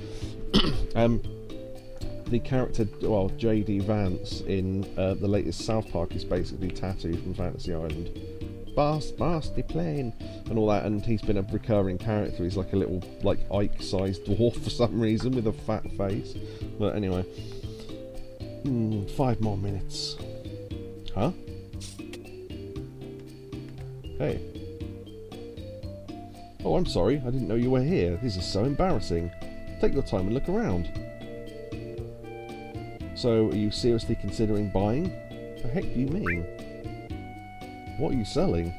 The character, well, J.D. Vance in the latest South Park is basically Tattoo from Fantasy Island. Basti plane and all that, and he's been a recurring character. He's like a little, like, Ike-sized dwarf for some reason with a fat face. But anyway, 5 more minutes. Huh? Hey. Oh, I'm sorry. I didn't know you were here. This is so embarrassing. Take your time and look around. So, are you seriously considering buying? The heck do you mean? What are you selling?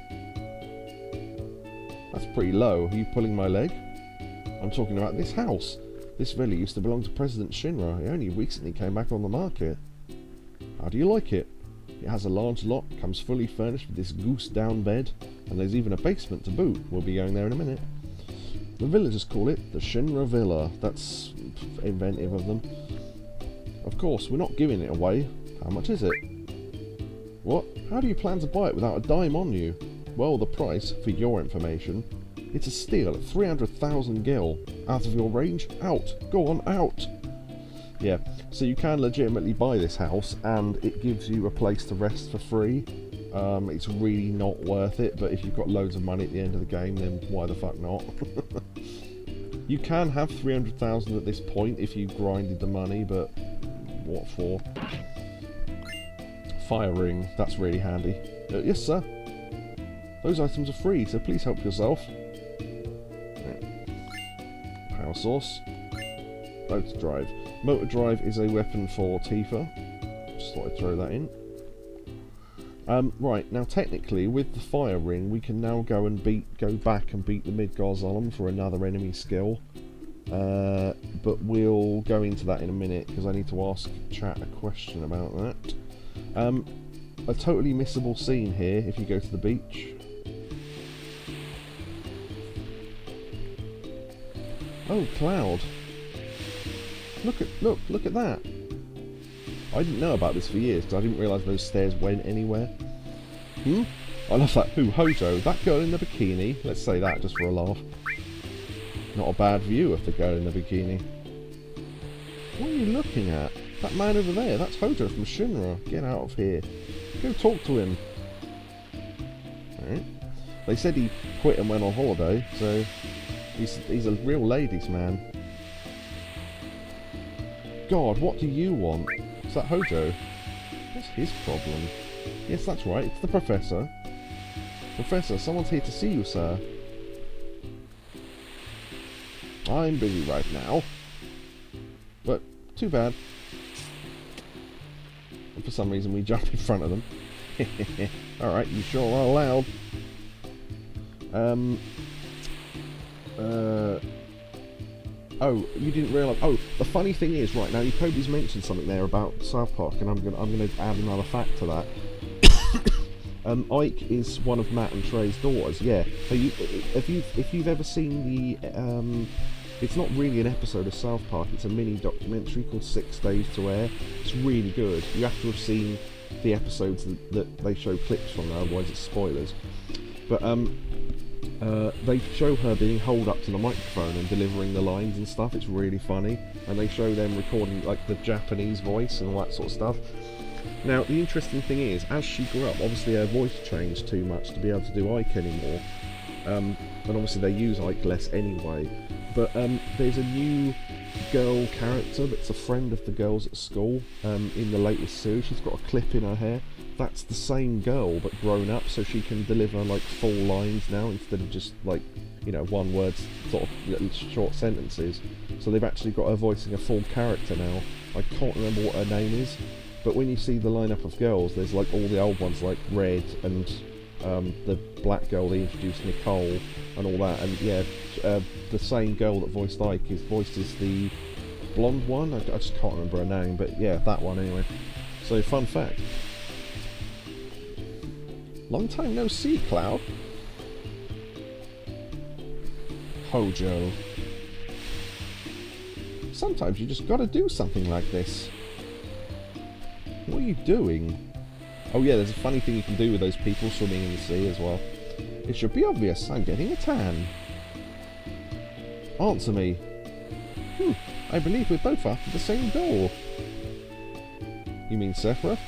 That's pretty low. Are you pulling my leg? I'm talking about this house. This villa used to belong to President Shinra. It only recently came back on the market. How do you like it? It has a large lot, comes fully furnished with this goose-down bed, and there's even a basement to boot. We'll be going there in a minute. The villagers call it the Shinra Villa. That's inventive of them. Of course, we're not giving it away. How much is it? What? How do you plan to buy it without a dime on you? Well, the price, for your information, it's a steal at 300,000 gil. Out of your range? Out! Go on, out! Yeah, so you can legitimately buy this house, and it gives you a place to rest for free. It's really not worth it, but if you've got loads of money at the end of the game, then why the fuck not? You can have 300,000 at this point if you grinded the money, but what for? Fire ring, that's really handy. Yes, sir. Those items are free, so please help yourself. Power source. Motor drive. Motor drive is a weapon for Tifa. Just thought I'd throw that in. Right, now technically, with the fire ring, we can now go back and beat the Midgar Zolom for another enemy skill. But we'll go into that in a minute, because I need to ask chat a question about that. a totally missable scene here if you go to the beach. Oh, Cloud. Look at that. I didn't know about this for years because I didn't realise those stairs went anywhere. I love that. Who? Hojo? That girl in the bikini? Let's say that just for a laugh. Not a bad view of the girl in the bikini. What are you looking at? That man over there, that's Hojo from Shinra. Get out of here. Go talk to him. Alright. They said he quit and went on holiday, so he's a real ladies' man. God, what do you want? Is that Hojo? What's his problem? Yes, that's right, it's the Professor. Professor, someone's here to see you, sir. I'm busy right now. But, too bad. And for some reason we jump in front of them. Alright, you sure are loud. Oh, you didn't realise. Oh, the funny thing is, right now, Kobe's mentioned something there about South Park, and I'm gonna add another fact to that. Ike is one of Matt and Trey's daughters. Yeah. If you've ever seen the, it's not really an episode of South Park. It's a mini documentary called 6 Days to Air. It's really good. You have to have seen the episodes that they show clips from, otherwise it's spoilers. But they show her being holed up to the microphone and delivering the lines and stuff. It's really funny, and they show them recording like the Japanese voice and all that sort of stuff. Now the interesting thing is, as she grew up, obviously her voice changed too much to be able to do Ike anymore, and obviously they use Ike less anyway. But there's a new girl character that's a friend of the girls at school in the latest series. She's got a clip in her hair. That's the same girl but grown up, so she can deliver like full lines now instead of just like, you know, one word sort of little short sentences. So they've actually got her voicing a full character now. I can't remember what her name is, but when you see the lineup of girls, there's like all the old ones like Red and the black girl they introduced, Nicole, and all that. And yeah, the same girl that voiced Ike is voiced as the blonde one. I just can't remember her name, but yeah, that one anyway. So fun fact. Long time no see, Cloud. Hojo. Sometimes you just gotta do something like this. What are you doing? Oh yeah, there's a funny thing you can do with those people swimming in the sea as well. It should be obvious, I'm getting a tan. Answer me. I believe we're both after the same goal. You mean Sephiroth?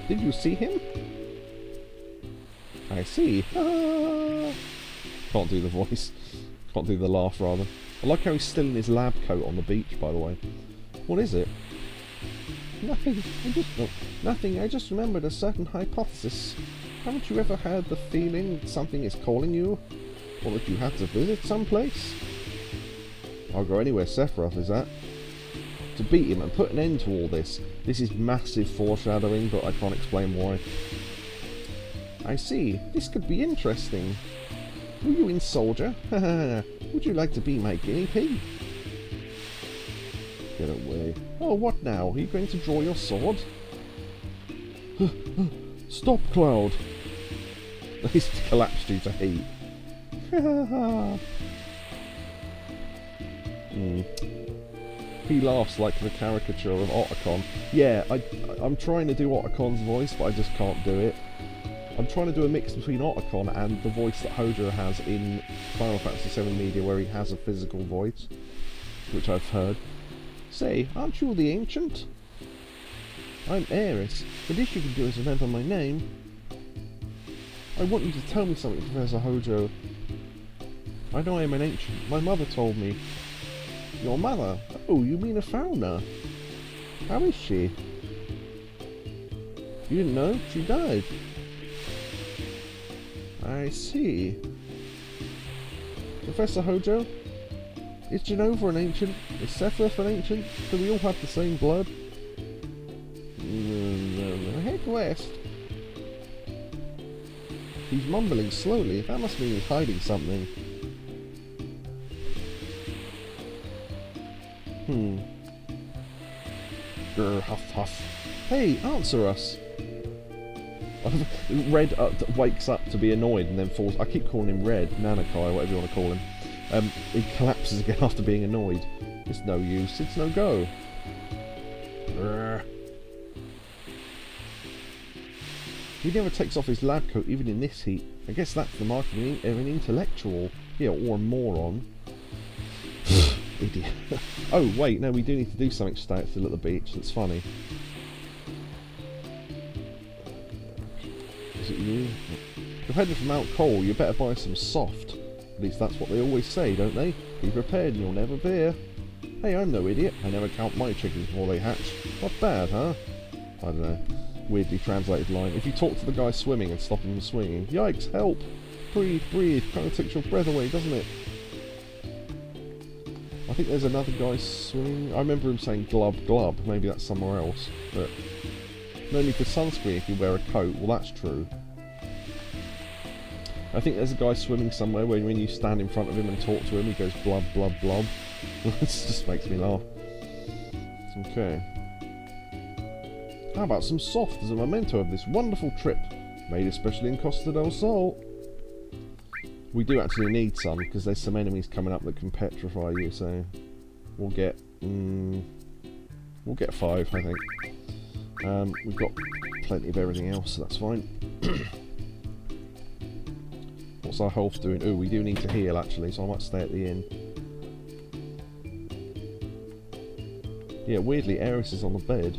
Did you see him? I see. Ah. Can't do the voice. Can't do the laugh, rather. I like how he's still in his lab coat on the beach, by the way. What is it? Nothing. Nothing. I just remembered a certain hypothesis. Haven't you ever had the feeling that something is calling you? Or that you have to visit someplace? I'll go anywhere Sephiroth is at. To beat him and put an end to all this. This is massive foreshadowing, but I can't explain why. I see. This could be interesting. Were you in Soldier? Would you like to be my guinea pig? Get away. Oh, what now? Are you going to draw your sword? Stop, Cloud! He's collapsed due to heat. He laughs like the caricature of Otacon. Yeah, I'm trying to do Otacon's voice, but I just can't do it. I'm trying to do a mix between Otacon and the voice that Hojo has in Final Fantasy VII Media, where he has a physical voice, which I've heard. Say, aren't you the Ancient? I'm Aeris. The least you can do is remember my name. I want you to tell me something, Professor Hojo. I know I am an Ancient. My mother told me. Your mother? Oh, you mean a Fauna? How is she? You didn't know? She died. I see. Professor Hojo? Is Jenova an Ancient? Is Sephiroth an Ancient? Do we all have the same blood? Head west. He's mumbling slowly. That must mean he's hiding something. Grr, huff huff. Hey, answer us! Red wakes up to be annoyed and then falls. I keep calling him Red, Nanakai, whatever you want to call him. He collapses again after being annoyed. It's no use, it's no go. He never takes off his lab coat even in this heat. I guess that's the mark of an intellectual. Yeah, or a moron. Idiot. Oh wait, no, we do need to do something still at the beach. That's funny. Is it you? You're heading for Mount Corel. You better buy some soft. At least that's what they always say, don't they? Be prepared and you'll never veer. Hey, I'm no idiot. I never count my chickens before they hatch. Not bad, huh? I don't know. Weirdly translated line. If you talk to the guy swimming and stop him from swinging, yikes, help! Breathe, breathe. Kind of takes your breath away, doesn't it? I think there's another guy swimming. I remember him saying glub glub. Maybe that's somewhere else. But no need for sunscreen if you wear a coat. Well, that's true. I think there's a guy swimming somewhere where when you stand in front of him and talk to him, he goes blub blub blub. This just makes me laugh. Okay. How about some soft as a memento of this wonderful trip, made especially in Costa del Sol? We do actually need some, because there's some enemies coming up that can petrify you, so we'll get 5, I think. We've got plenty of everything else, so that's fine. What's our health doing? Oh, we do need to heal actually, so I might stay at the inn. Yeah, weirdly, Eris is on the bed.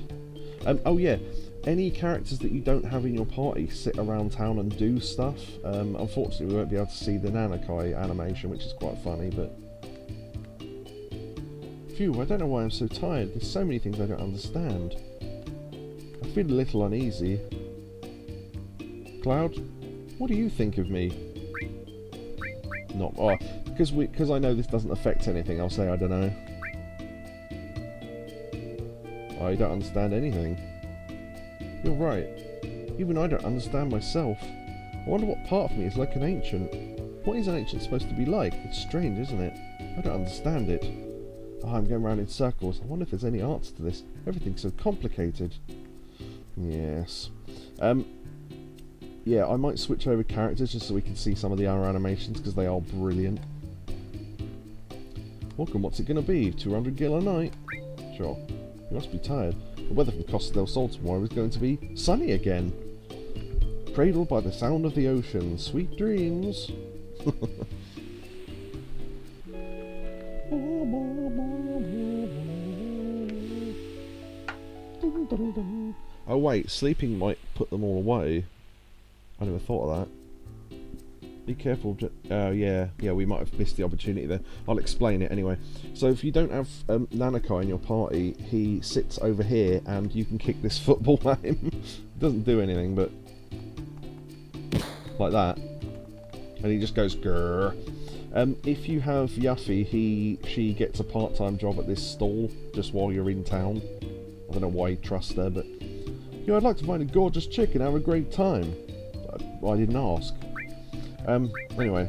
Oh yeah, any characters that you don't have in your party sit around town and do stuff. Unfortunately, we won't be able to see the Nanakai animation, which is quite funny, but... Phew, I don't know why I'm so tired. There's so many things I don't understand. I feel a little uneasy. Cloud, what do you think of me? Not... Oh, because I know this doesn't affect anything, I'll say I don't know. I don't understand anything. You're right. Even I don't understand myself. I wonder what part of me is like an ancient. What is an ancient supposed to be like? It's strange, isn't it? I don't understand it. Oh, I'm going round in circles. I wonder if there's any answer to this. Everything's so complicated. Yes. Yeah, I might switch over characters just so we can see some of the other animations because they are brilliant. Welcome, what's it going to be? 200 gil a night? Sure. You must be tired. The weather from Costa del Sol tomorrow is going to be sunny again. Cradled by the sound of the ocean. Sweet dreams. Oh wait, sleeping might put them all away. I never thought of that. Be careful. Yeah, we might have missed the opportunity there. I'll explain it anyway. So if you don't have Nanakai in your party, he sits over here and you can kick this football at him. It doesn't do anything, but... like that. And he just goes grrr. If you have Yuffie, she gets a part-time job at this stall just while you're in town. I don't know why you trust her, but... Yeah, I'd like to find a gorgeous chick and have a great time. I didn't ask. Anyway,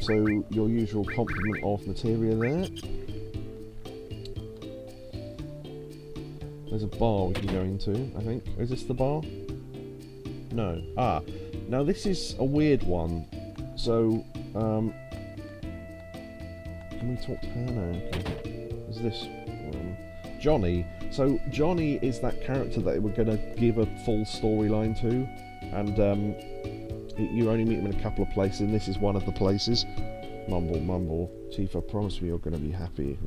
so your usual complement of materia there. There's a bar we can go into, I think. Is this the bar? No. Ah, now this is a weird one. So, can we talk to her now? Okay. Is this Johnny? So Johnny is that character that we're going to give a full storyline to, and you only meet him in a couple of places, and this is one of the places. Mumble, mumble. Tifa, promise me you're going to be happy.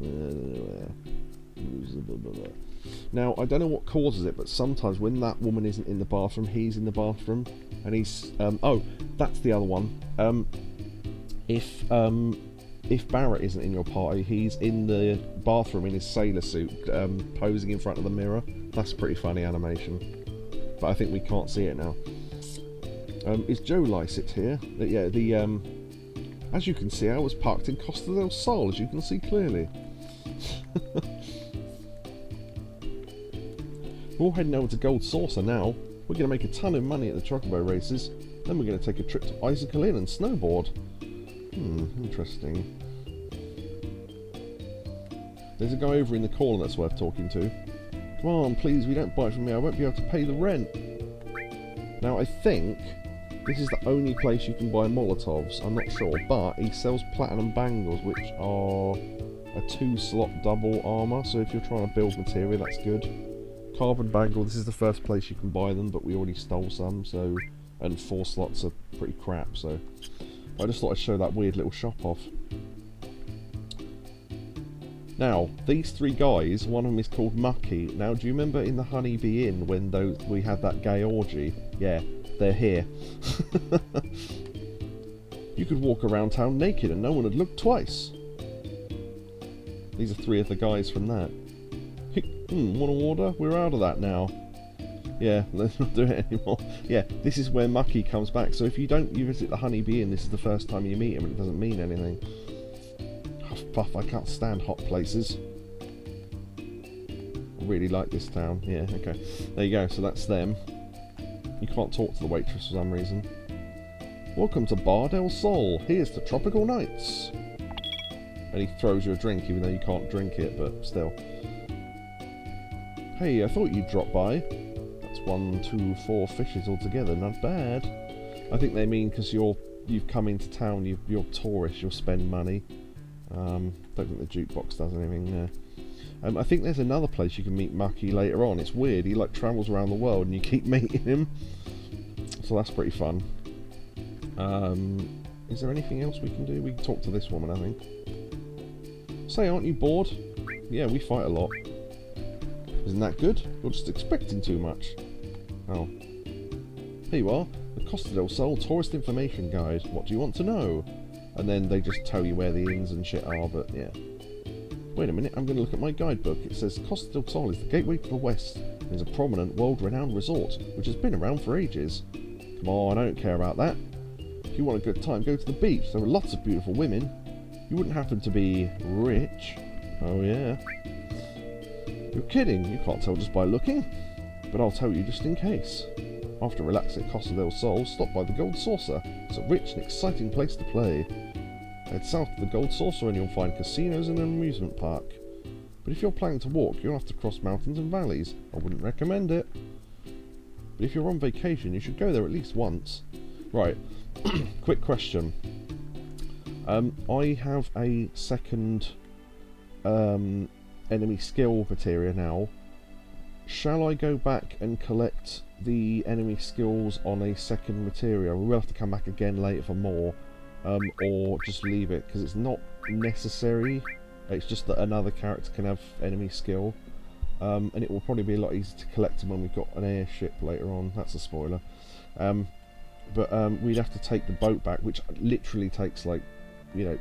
Now, I don't know what causes it, but sometimes when that woman isn't in the bathroom, he's in the bathroom, and he's... oh, that's the other one. If Barrett isn't in your party, he's in the bathroom in his sailor suit, posing in front of the mirror. That's a pretty funny animation. But I think we can't see it now. Is Joe Lycett here? Yeah, as you can see, I was parked in Costa del Sol, as you can see clearly. We're all heading over to Gold Saucer now. We're going to make a ton of money at the Chocobo races. Then we're going to take a trip to Icicle Inn and snowboard. Interesting. There's a guy over in the corner that's worth talking to. Come on, please, if you don't buy from me, I won't be able to pay the rent. Now I think this is the only place you can buy Molotovs, I'm not sure, but he sells platinum bangles, which are a 2-slot double armour, so if you're trying to build material, that's good. Carbon bangle, this is the first place you can buy them, but we already stole some, so... and 4 slots are pretty crap, so... I just thought I'd show that weird little shop off. Now, these 3 guys, one of them is called Mucky. Now, do you remember in the Honeybee Inn when we had that gay orgy? Yeah, they're here. You could walk around town naked and no one would look twice. These are 3 of the guys from that. Want to order? We're out of that now. Yeah, let's not do it anymore. Yeah, this is where Mucky comes back. So if you visit the Honeybee Inn, this is the first time you meet him and it doesn't mean anything. Puff, I can't stand hot places. I really like this town. Yeah, okay. There you go, so that's them. You can't talk to the waitress for some reason. Welcome to Bar del Sol. Here's to tropical nights. And he throws you a drink even though you can't drink it, but still. Hey, I thought you'd drop by. That's 1, 2, 4 fishes altogether. Not bad. I think they mean because you've come into town, you're tourists, you'll spend money. Don't think the jukebox does anything there. I think there's another place you can meet Mucky later on. It's weird, he like travels around the world and you keep meeting him. So that's pretty fun. Is there anything else we can do? We can talk to this woman, I think. Say, aren't you bored? Yeah, we fight a lot. Isn't that good? You're just expecting too much. Oh. Here you are, the Costa del Sol Tourist Information Guide. What do you want to know? And then they just tell you where the inns and shit are, but yeah. Wait a minute, I'm going to look at my guidebook. It says Costa del Sol is the gateway to the west. It is a prominent, world-renowned resort, which has been around for ages. Come on, I don't care about that. If you want a good time, go to the beach. There are lots of beautiful women. You wouldn't happen to be rich. Oh yeah. You're kidding, you can't tell just by looking. But I'll tell you just in case. After relaxing at Costa del Sol, stop by the Gold Saucer. It's a rich and exciting place to play. Head south to the Gold Saucer and you'll find casinos and an amusement park. But if you're planning to walk, you'll have to cross mountains and valleys. I wouldn't recommend it. But if you're on vacation, you should go there at least once. Right, quick question. I have a second enemy skill materia now. Shall I go back and collect the enemy skills on a second materia? We will have to come back again later for more. Or just leave it, because it's not necessary. It's just that another character can have enemy skill. And it will probably be a lot easier to collect them when we've got an airship later on. That's a spoiler. But we'd have to take the boat back, which literally takes, like, you know,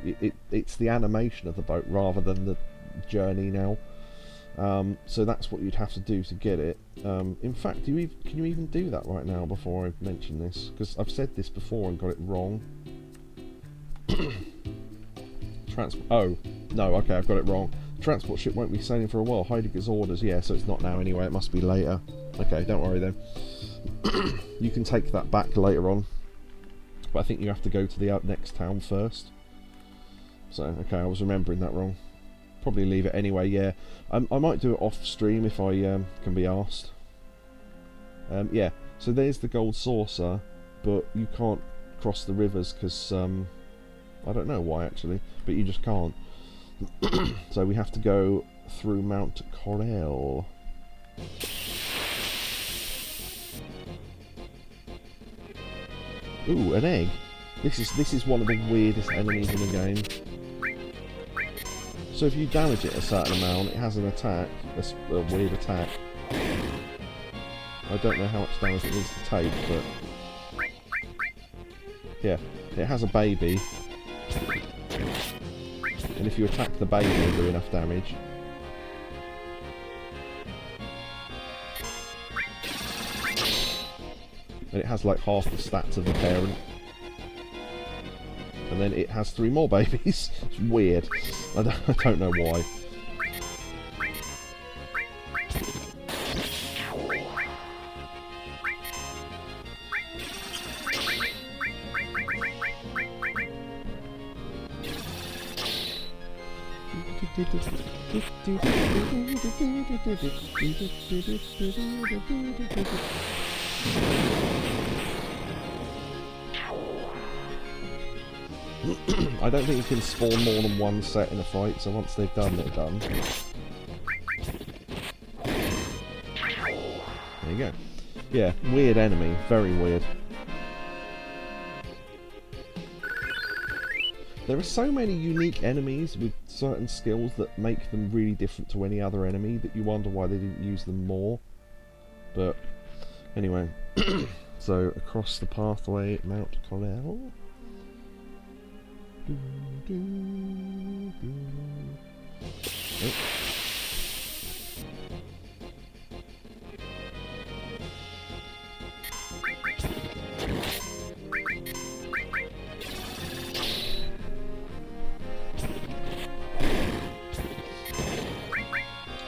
it's the animation of the boat rather than the journey now. So that's what you'd have to do to get it. In fact, can you even do that right now before I mention this? Because I've said this before and got it wrong. Oh, no, okay, I've got it wrong. The transport ship won't be sailing for a while. Heidegger's orders, yeah, so it's not now anyway, it must be later. Okay, don't worry then. You can take that back later on. But I think you have to go to the next town first. So, okay, I was remembering that wrong. Probably leave it anyway, yeah. I might do it off stream if I can be asked. Yeah, so there's the Gold Saucer, but you can't cross the rivers because, I don't know why actually, but you just can't. So we have to go through Mount Corel. Ooh, an egg. This is one of the weirdest enemies in the game. So if you damage it a certain amount, it has an attack, a weird attack. I don't know how much damage it needs to take, but yeah, it has a baby. And if you attack the baby, you'll do enough damage. And it has like half the stats of the parent. And then it has 3 more babies. It's weird. I don't know why. I don't think you can spawn more than one set in a fight, so once they've done, they're done. There you go. Yeah, weird enemy. Very weird. There are so many unique enemies with certain skills that make them really different to any other enemy that you wonder why they didn't use them more. But, anyway. So, across the pathway at Mount Corel. Oh.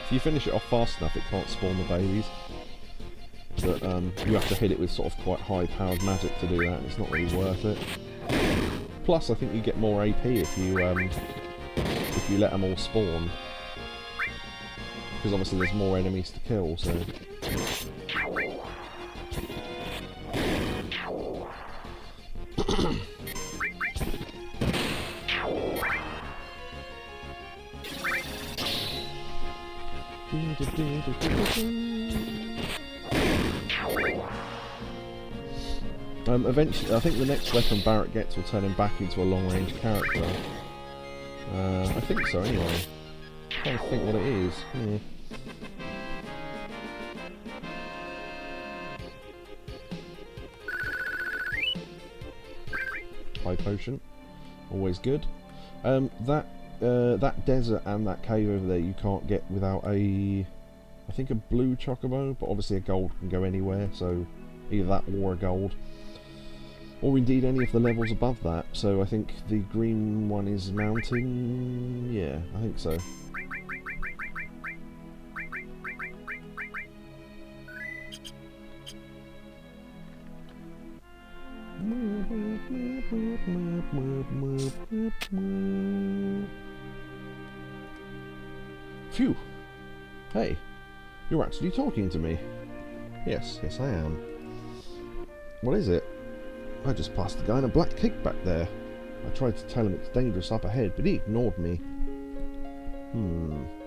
If you finish it off fast enough, it can't spawn the babies. But you have to hit it with sort of quite high-powered magic to do that, and it's not really worth it. Plus, I think you get more AP if you let them all spawn, because obviously there's more enemies to kill. So. Eventually, I think the next weapon Barrett gets will turn him back into a long-range character. I think so, anyway. I'm trying to think what it is. High potion, always good. That desert and that cave over there you can't get without I think a blue chocobo, but obviously a gold can go anywhere, so either that or a gold. Or indeed any of the levels above that, so I think the green one is mountain... yeah, I think so. Phew! Hey, you're actually talking to me. Yes, yes I am. What is it? I just passed the guy in a black cape back there. I tried to tell him it's dangerous up ahead, but he ignored me.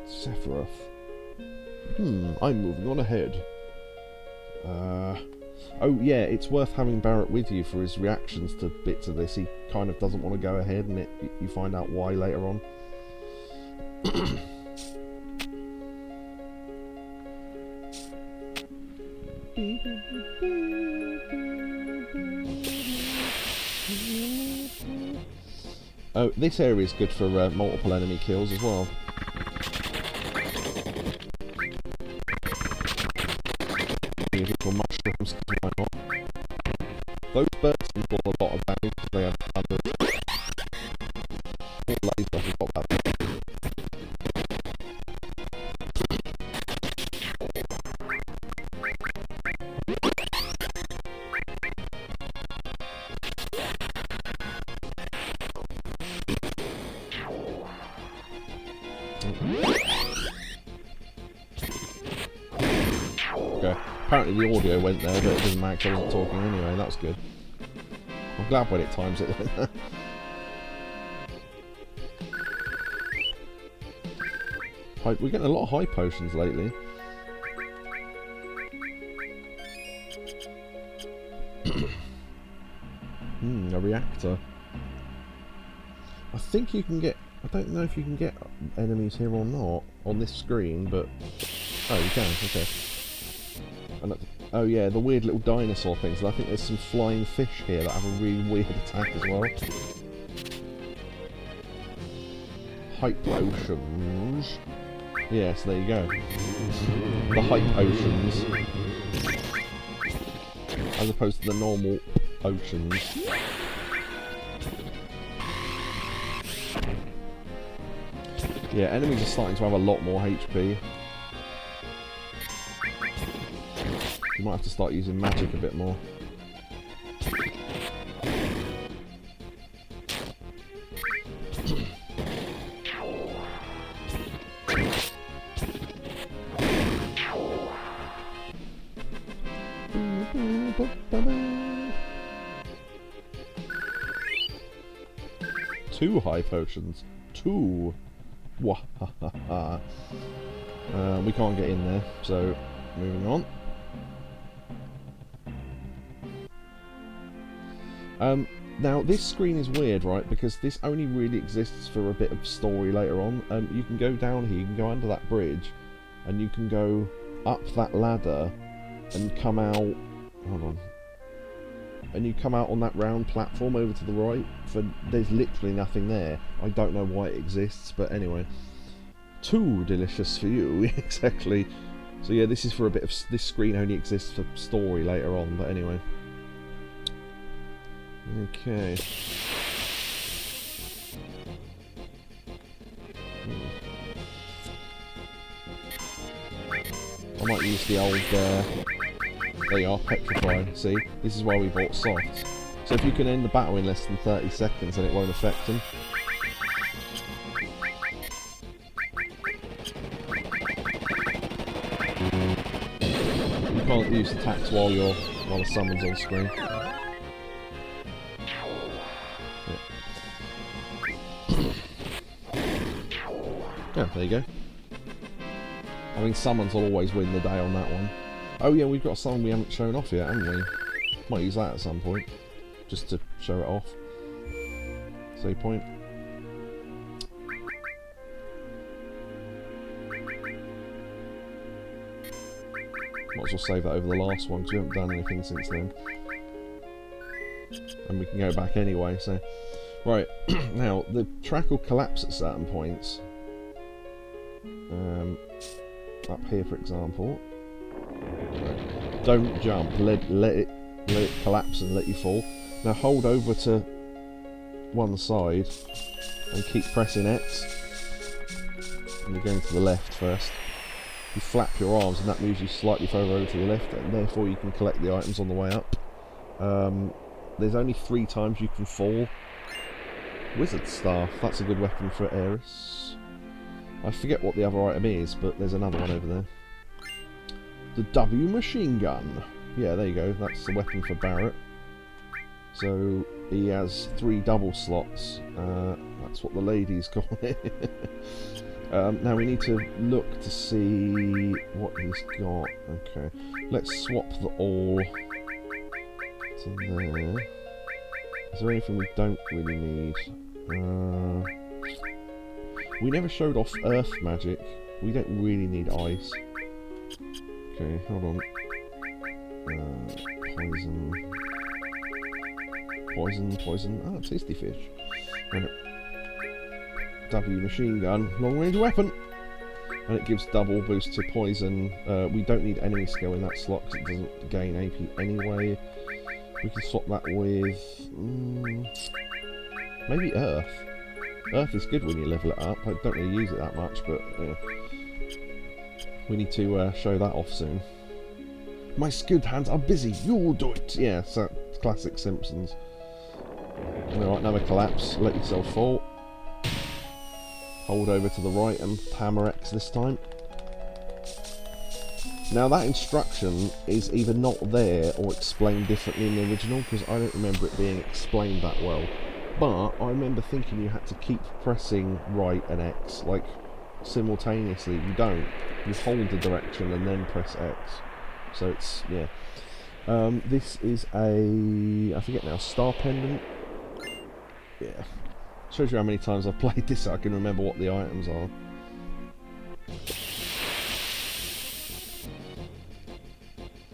Sephiroth. I'm moving on ahead. Oh yeah, it's worth having Barrett with you for his reactions to bits of this. He kind of doesn't want to go ahead, and you find out why later on. Oh, this area is good for multiple enemy kills as well. Little mushrooms, why not? Those birds can do a lot of damage because they have thunder. Or laser, I forgot about that. Okay. Apparently the audio went there, but it doesn't matter because I wasn't talking anyway. That was good. I'm glad when it times it like that. We're getting a lot of high potions lately. A reactor. I think you can get... I don't know if you can get enemies here or not on this screen, but... oh, you can, okay. And oh yeah, the weird little dinosaur things. I think there's some flying fish here that have a really weird attack as well. Hype potions. Yes, there you go. The hype potions. As opposed to the normal potions. Yeah, enemies are starting to have a lot more HP. You might have to start using magic a bit more. 2 high potions. 2. Wah ha ha ha. We can't get in there, so moving on. Now this screen is weird, right? Because this only really exists for a bit of story later on. You can go down here, you can go under that bridge, and you can go up that ladder and come out. Hold on. And you come out on that round platform over to the right. There's literally nothing there. I don't know why it exists, but anyway. Too delicious for you, exactly. So yeah, this is for a bit of. This screen only exists for story later on, but anyway. Okay. I might use the old. They are petrified. See, this is why we bought softs. So if you can end the battle in less than 30 seconds, then it won't affect them. You can't use attacks while the summon's on screen. Yeah, there you go. I mean, summons will always win the day on that one. Oh yeah, we've got a summon we haven't shown off yet, haven't we? Might use that at some point, just to show it off. Save point. Might as well save that over the last one, because we haven't done anything since then. And we can go back anyway, so... Right, now, the track will collapse at certain points. Up here, for example. Don't jump, let it collapse and let you fall. Now hold over to one side and keep pressing X. And you're going to the left first. You flap your arms and that moves you slightly further over to the left, and therefore you can collect the items on the way up. There's only 3 times you can fall. Wizard Staff, that's a good weapon for Eris. I forget what the other item is, but there's another one over there. The W machine gun. Yeah, there you go. That's the weapon for Barrett. So he has 3 double slots. That's what the ladies call it. Now we need to look to see what he's got. Okay, let's swap the all to there. Is there anything we don't really need? We never showed off earth magic. We don't really need ice. Okay, hold on. Poison. Ah, tasty fish. W machine gun, long range weapon, and it gives double boost to poison. We don't need enemy skill in that slot because it doesn't gain AP anyway. We can swap that with maybe earth. Earth is good when you level it up. I don't really use it that much, but yeah. We need to show that off soon. My skilled hands are busy. You'll do it. Yeah, so classic Simpsons. Alright, now we collapse. Let yourself fall. Hold over to the right and hammer X this time. Now that instruction is either not there or explained differently in the original, because I don't remember it being explained that well. But I remember thinking you had to keep pressing right and X, like simultaneously. You don't. You hold the direction and then press X. So it's, yeah. This is a, I forget now, star pendant? Yeah. Shows you how many times I've played this so I can remember what the items are.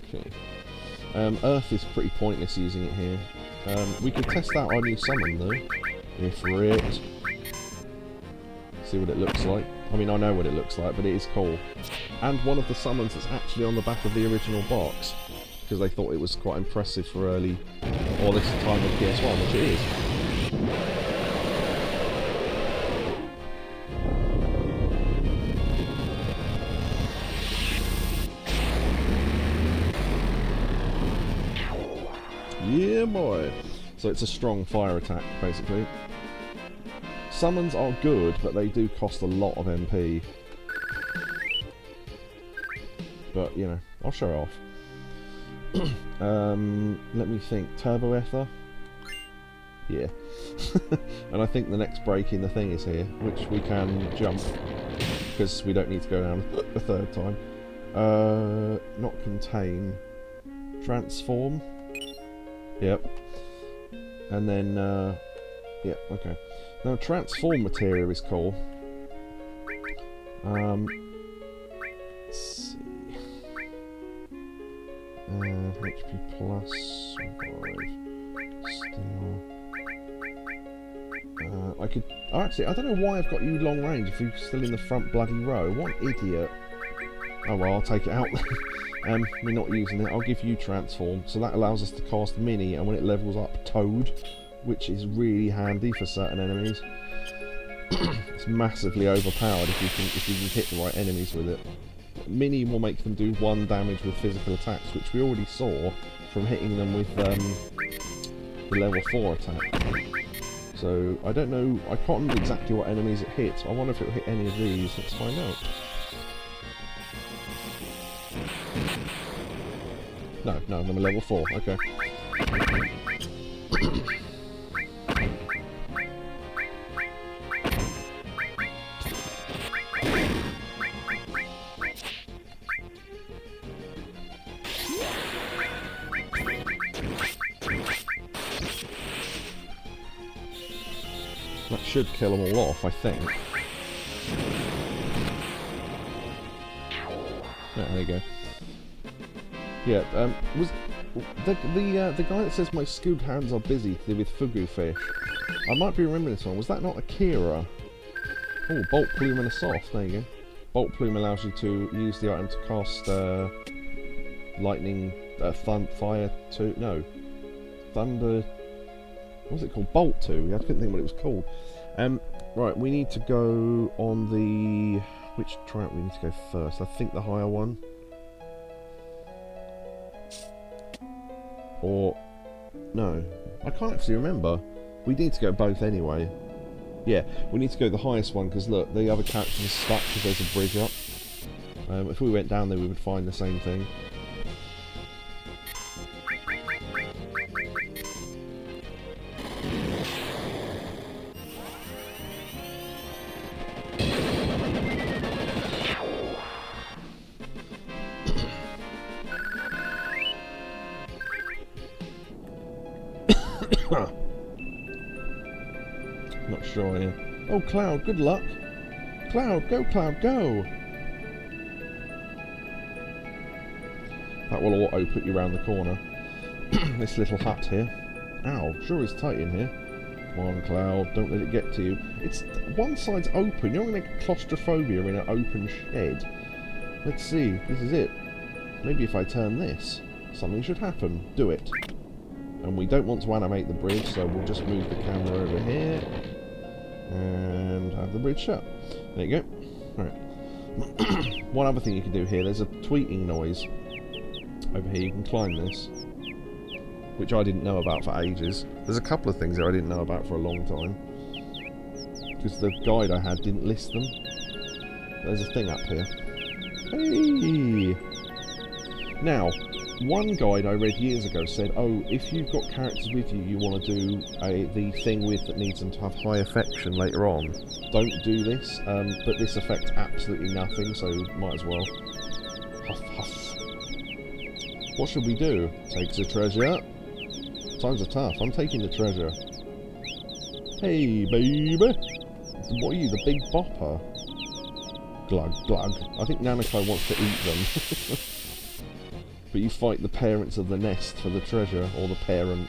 Okay. Earth is pretty pointless using it here. We could test out our new summon though. If it. See what it looks like. I mean, I know what it looks like, but it is cool. And one of the summons that's actually on the back of the original box, because they thought it was quite impressive for early, or this time of PS1, which it is. Yeah, boy. So it's a strong fire attack, basically. Summons are good, but they do cost a lot of MP. But, you know, I'll show it off. Let me think. Turbo Ether? Yeah. And I think the next break in the thing is here, which we can jump, because we don't need to go down a third time. Not contain. Transform. Yep. And then, yeah, okay. Now, transform material is cool. Let's see. HP plus, survive, steel. I could, oh, actually, I don't know why I've got you long range if you're still in the front bloody row. What an idiot. Oh well, I'll take it out then. We're not using it. I'll give you transform. So that allows us to cast mini, and when it levels up, toad, which is really handy for certain enemies. It's massively overpowered if you can hit the right enemies with it. Mini will make them do 1 damage with physical attacks, which we already saw from hitting them with the level 4 attack. So I don't know, I can't remember exactly what enemies it hits. I wonder if it will hit any of these. Let's find out. No, I'm a level 4. Okay. That should kill them all off, I think. Yeah, there you go. Yeah, was the guy that says my skilled hands are busy with fugu fish? I might be remembering this one. Was that not Akira? Oh, bolt plume and a soft. There you go. Bolt plume allows you to use the item to cast lightning, fire to thunder. What was it called? Bolt 2. I couldn't think what it was called. Right, we need to go on the... Which triumph we need to go first? I think the higher one. Or... No. I can't actually remember. We need to go both anyway. Yeah, we need to go the highest one, because look, the other characters are stuck because there's a bridge up. If we went down there, we would find the same thing. Not sure here. Oh, Cloud, good luck. Cloud, go, go. That will auto put you around the corner. This little hut here. Ow, sure is tight in here. Come on, Cloud, don't let it get to you. It's one side's open. You're going to get claustrophobia in an open shed. Let's see. This is it. Maybe if I turn this, something should happen. Do it. And we don't want to animate the bridge, so we'll just move the camera over here and have the bridge shut. There you go. Alright. One other thing you can do here, there's a tweeting noise over here. You can climb this, which I didn't know about for ages. There's a couple of things there I didn't know about for a long time, because the guide I had didn't list them. There's a thing up here. Hey! Now, one guide I read years ago said, oh, if you've got characters with you, you want to do the thing with that needs them to have high affection later on. Don't do this, but this affects absolutely nothing, so might as well. Huff, huff. What should we do? Take the treasure? Times are tough. I'm taking the treasure. Hey, baby! What are you, the big bopper? Glug, glug. I think Nanako wants to eat them. But you fight the parents of the nest for the treasure, or the parent.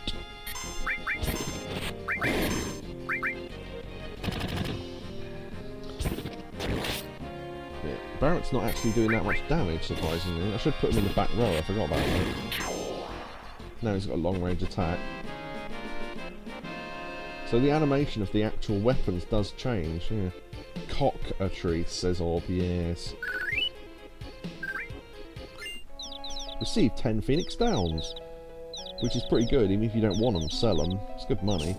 Yeah, Barrett's not actually doing that much damage, surprisingly. I should put him in the back row, I forgot about that. Now he's got a long range attack. So the animation of the actual weapons does change, yeah. Cock-a-treat, says Orb, yes. Receive 10 Phoenix Downs, which is pretty good. Even if you don't want them, sell them. It's good money.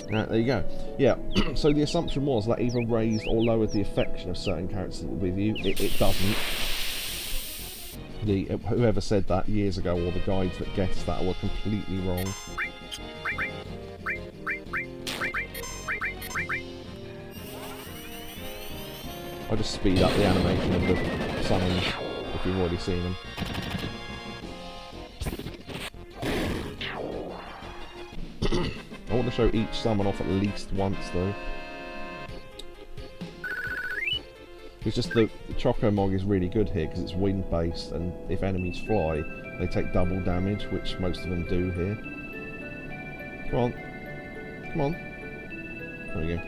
There you go. Yeah, so the assumption was that either raised or lowered the affection of certain characters with you. It doesn't. Whoever said that years ago, or the guides that guessed that, were completely wrong. I'll just speed up the animation of the summons if you've already seen them. I want to show each summon off at least once though. It's just the Chocomog is really good here because it's wind based, and if enemies fly they take double damage, which most of them do here. Come on. Come on. There we go.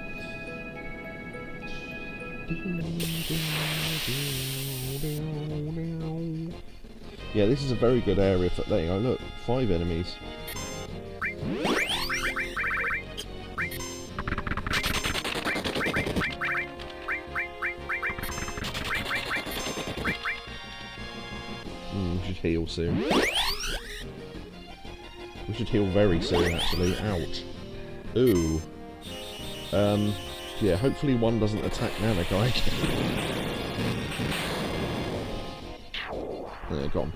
Yeah, this is a very good area for... There you go, look. 5 enemies. We should heal soon. We should heal very soon, actually. Ouch. Ooh. Yeah, hopefully one doesn't attack Nana guy. There, gone.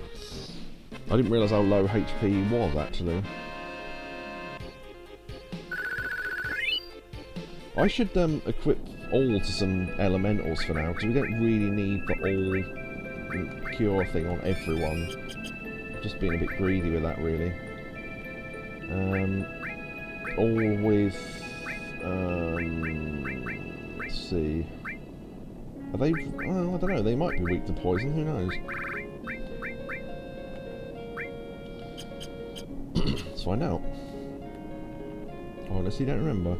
I didn't realise how low HP he was, actually. I should equip all to some elementals for now, because we don't really need the all cure thing on everyone. Just being a bit greedy with that, really. All with... let's see. Are they... Oh, I don't know, they might be weak to poison, who knows? Let's find out. I honestly don't remember.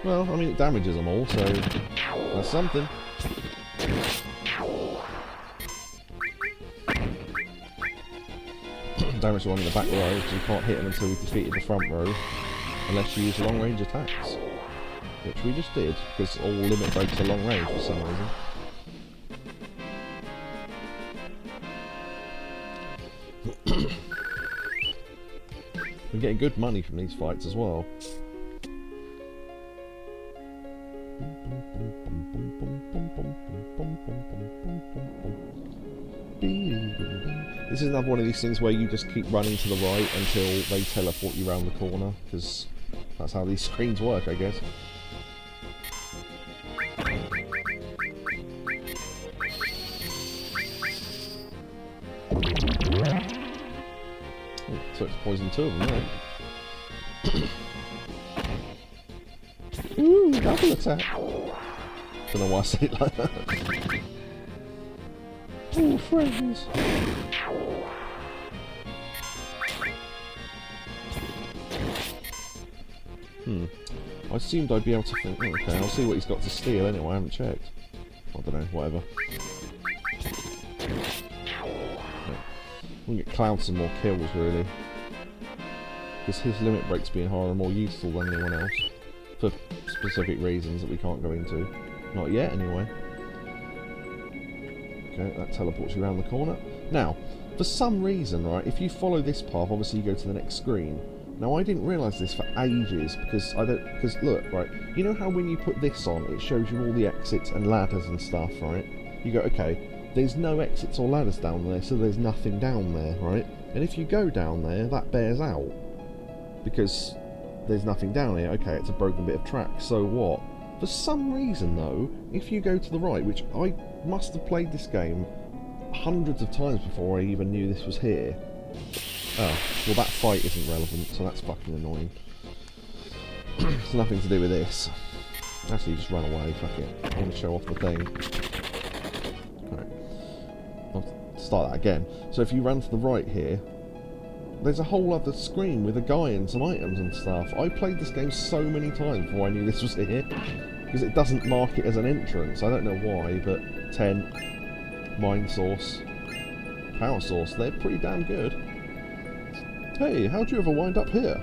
Well, I mean, it damages them all, so that's something. Damage the one in the back row, because you can't hit them until we've defeated the front row, unless you use long range attacks. Which we just did, because all limit breaks are long range for some reason. We're getting good money from these fights as well. This is another one of these things where you just keep running to the right until they teleport you around the corner, because that's how these screens work, I guess. Oh, so it's poisoned 2 of them, right? Ooh, double attack! Don't know why I say it like that. Oh, friends! I assumed I'd be able to think, oh, okay, I'll see what he's got to steal anyway, I haven't checked. I don't know, whatever. We can get Cloud some more kills, really. Because his limit breaks being higher are more useful than anyone else. For specific reasons that we can't go into. Not yet, anyway. Okay, that teleports you around the corner. Now, for some reason, right, if you follow this path, obviously you go to the next screen. Now, I didn't realise this for ages, because look, right, you know how when you put this on, it shows you all the exits and ladders and stuff, right? You go, okay, there's no exits or ladders down there, so there's nothing down there, right? And if you go down there, that bears out. Because there's nothing down here. Okay, it's a broken bit of track, so what? For some reason, though, if you go to the right, which I must have played this game hundreds of times before I even knew this was here. Oh, well that fight isn't relevant, so that's fucking annoying. It's nothing to do with this. Actually, just run away, fuck it. I want to show off the thing. Alright. I'll start that again. So if you run to the right here, there's a whole other screen with a guy and some items and stuff. I played this game so many times before I knew this was here. Because it doesn't mark it as an entrance. I don't know why, but tent, mind source, power source, they're pretty damn good. Hey, how'd you ever wind up here?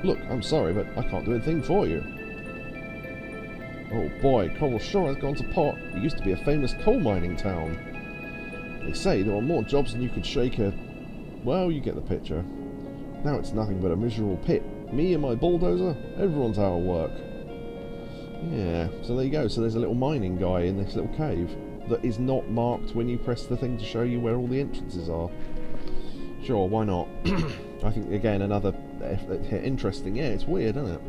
Look, I'm sorry, but I can't do anything for you. Oh boy, Corel sure has gone to pot. It used to be a famous coal mining town. They say there were more jobs than you could shake a... Well, you get the picture. Now it's nothing but a miserable pit. Me and my bulldozer, everyone's out of work. Yeah, so there you go. So there's a little mining guy in this little cave. that is not marked when you press the thing to show you where all the entrances are. Sure, why not? I think, again, another interesting. Yeah, it's weird, isn't it?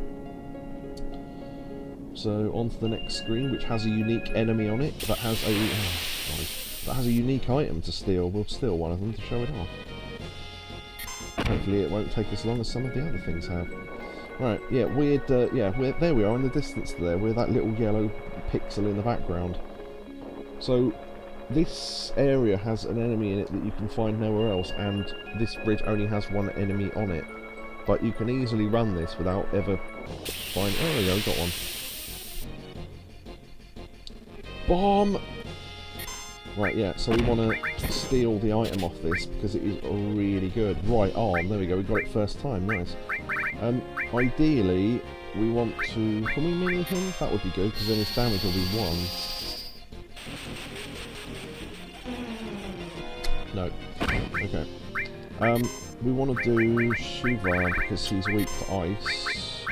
So, on to the next screen, which has a unique enemy on it that has a unique item to steal. We'll steal one of them to show it off. Hopefully it won't take as long as some of the other things have. Right, yeah, weird, there we are in the distance there, with that little yellow pixel in the background. So, this area has an enemy in it that you can find nowhere else, and this bridge only has one enemy on it. But you can easily run this without ever finding... Oh, there we go, got one. Bomb! Right, yeah, so we want to steal the item off this because it is really good. Right arm, there we go, we got it first time, nice. Ideally, we want to... Can we mini him? That would be good, because then his damage will be 1. No. Okay. We want to do Shiva because he's weak to ice.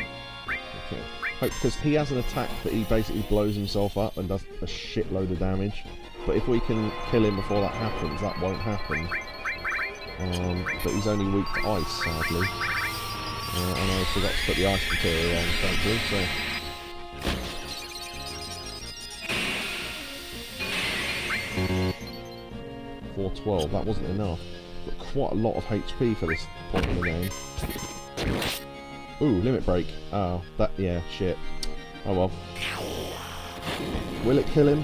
Okay. Because he has an attack that he basically blows himself up and does a shitload of damage. But if we can kill him before that happens, that won't happen. But he's only weak to ice, sadly. And I forgot to put the ice material on, frankly, so... 412, that wasn't enough. Got quite a lot of HP for this point in the game. Ooh, limit break. Oh, that, yeah, shit. Oh well. Will it kill him?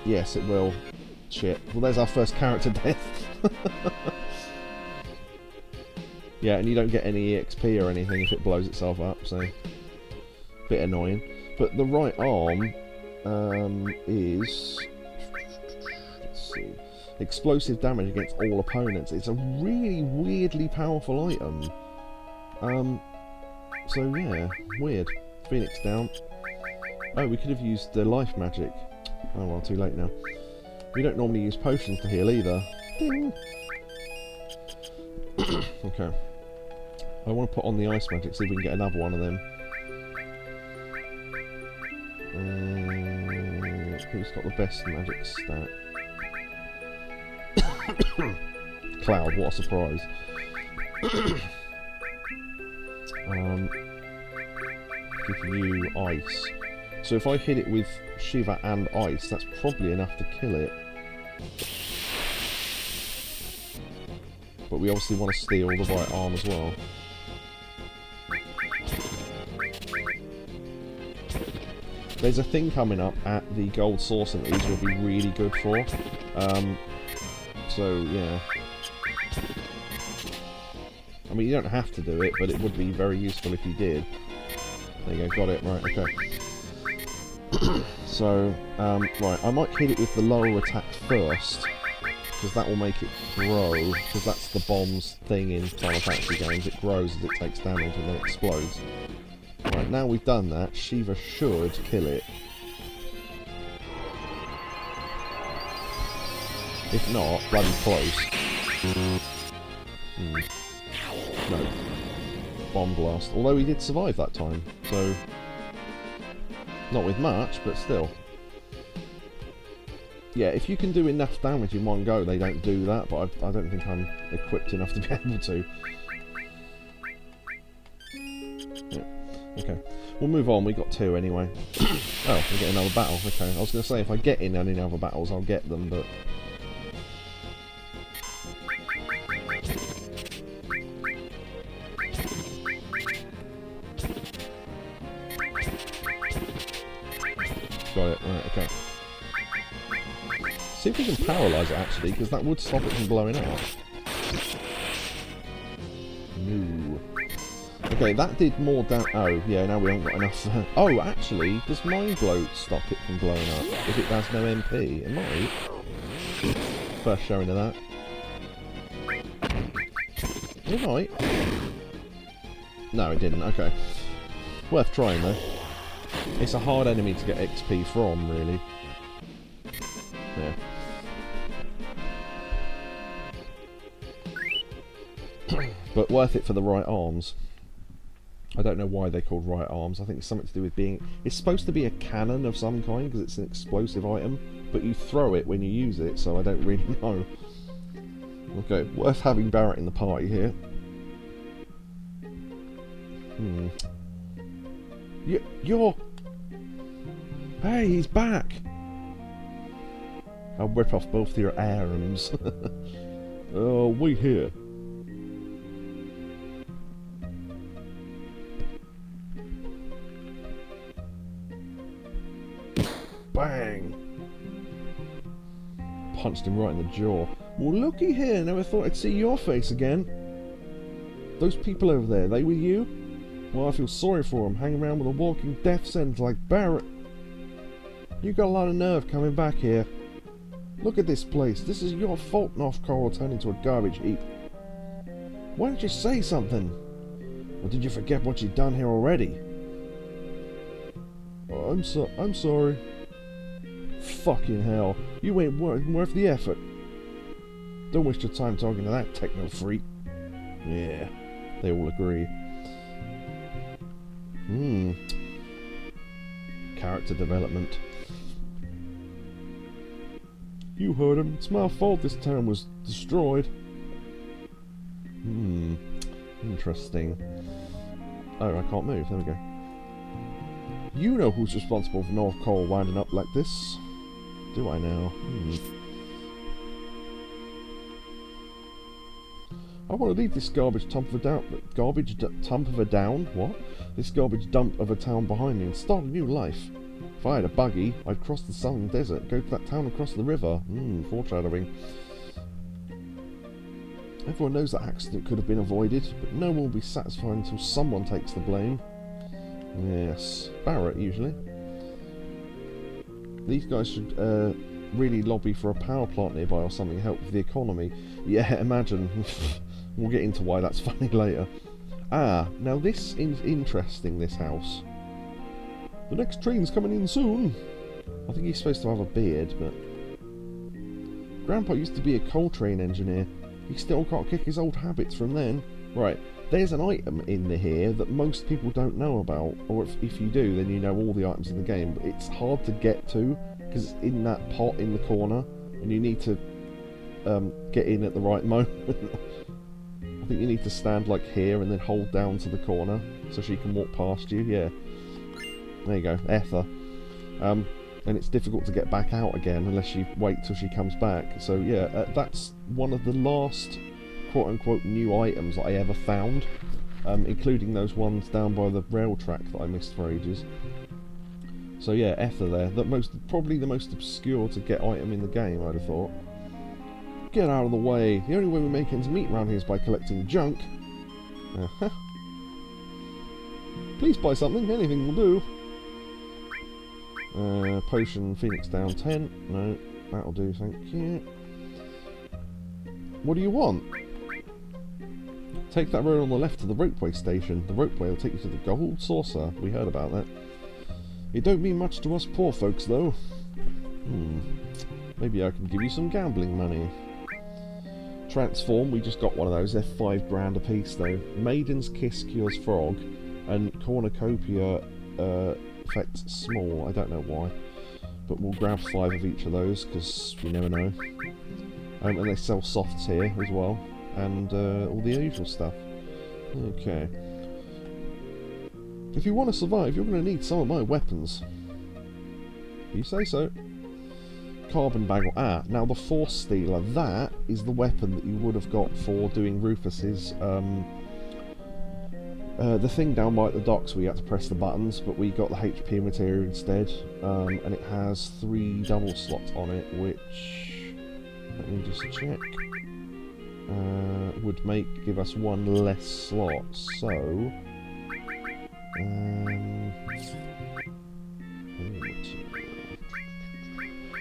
Yes, it will. Shit. Well, there's our first character death. Yeah, and you don't get any EXP or anything if it blows itself up, so... Bit annoying. But the right arm is... Let's see... Explosive damage against all opponents. It's a really weirdly powerful item. So yeah, weird. Phoenix down. Oh, we could have used the life magic. Oh well, too late now. We don't normally use potions to heal either. Ding! Okay. I want to put on the ice magic, see if we can get another one of them. Who's got the best magic stat? Cloud, what a surprise. Give you ice. So if I hit it with Shiva and ice, that's probably enough to kill it. But we obviously want to steal the right arm as well. There's a thing coming up at the gold saucer that these will be really good for. So, yeah. I mean, you don't have to do it, but it would be very useful if you did. There you go, got it, right, okay. So, right, I might hit it with the lower attack first, because that will make it grow, because that's the bomb's thing in Final Fantasy games, it grows as it takes damage and then explodes. Right, now we've done that, Shiva should kill it. If not, bloody close. No. Bomb blast. Although he did survive that time, so... Not with much, but still. Yeah, if you can do enough damage in one go, they don't do that, but I don't think I'm equipped enough to be able to. Yeah. Okay. We'll move on, we got 2 anyway. Oh, we get another battle, okay. I was going to say, if I get in any other battles, I'll get them, but... Got it, right, okay. See if we can paralyse it actually, because that would stop it from blowing up. No. Okay, that did more damage. Oh, yeah, now we haven't got enough. Oh, actually, does Mind Blow stop it from blowing up? If it has no MP? It might. First showing of that. It might. No, it didn't, okay. Worth trying though. It's a hard enemy to get XP from, really. Yeah. But worth it for the right arms. I don't know why they're called right arms. I think it's something to do with being... It's supposed to be a cannon of some kind, because it's an explosive item, but you throw it when you use it, so I don't really know. Okay, worth having Barrett in the party here. You're... Hey, he's back! I'll rip off both your arms. Oh, wait here. Bang! Punched him right in the jaw. Well, looky here, never thought I'd see your face again. Those people over there, they were you? Well, I feel sorry for them, hanging around with a walking death sentence like Barrett. You got a lot of nerve coming back here. Look at this place. This is your fault North Corel turned into a garbage heap. Why didn't you say something? Or did you forget what you'd done here already? Oh, I'm sorry. Fucking hell. You ain't worth the effort. Don't waste your time talking to that techno freak. Yeah, they all agree. Character development. You heard him. It's my fault this town was destroyed. Interesting. Oh, I can't move. There we go. You know who's responsible for North Corel winding up like this. Do I now? I want to leave this garbage dump of a what? This garbage dump of a town behind me and start a new life. If I had a buggy, I'd cross the southern desert, go to that town across the river. Foreshadowing. Everyone knows that accident could have been avoided, but no one will be satisfied until someone takes the blame. Yes, Barrett usually. These guys should really lobby for a power plant nearby or something to help with the economy. Yeah, imagine. We'll get into why that's funny later. Ah, now this is interesting, this house. The next train's coming in soon. I think he's supposed to have a beard, but... Grandpa used to be a coal train engineer. He still can't kick his old habits from then. Right, there's an item in here that most people don't know about, or if you do, then you know all the items in the game, but it's hard to get to, because it's in that pot in the corner, and you need to get in at the right moment. I think you need to stand like here and then hold down to the corner so she can walk past you. Yeah, there you go, Ether. And it's difficult to get back out again unless you wait till she comes back. So yeah, that's one of the last quote-unquote new items that I ever found, including those ones down by the rail track that I missed for ages. So yeah, Ether there, probably the most obscure to get item in the game, I'd have thought. Get out of the way. The only way we make ends meet around here is by collecting junk. Please buy something. Anything will do. Potion, Phoenix down 10. No, that'll do, thank you. What do you want? Take that road on the left to the ropeway station. The ropeway will take you to the gold saucer. We heard about that. It don't mean much to us poor folks, though. Maybe I can give you some gambling money. Transform, we just got one of those. They're 5 grand a piece, though. Maiden's Kiss cures frog, and Cornucopia affects small. I don't know why, but we'll grab 5 of each of those because we never know. And they sell softs here as well, and all the usual stuff. Okay. If you want to survive, you're going to need some of my weapons. You say so. Carbon bagel. Ah, now the Force Stealer. That is the weapon that you would have got for doing Rufus's, the thing down by the docks where you had to press the buttons, but we got the HP material instead, and it has 3 double slots on it, which, let me just check, would give us 1 less slot, so...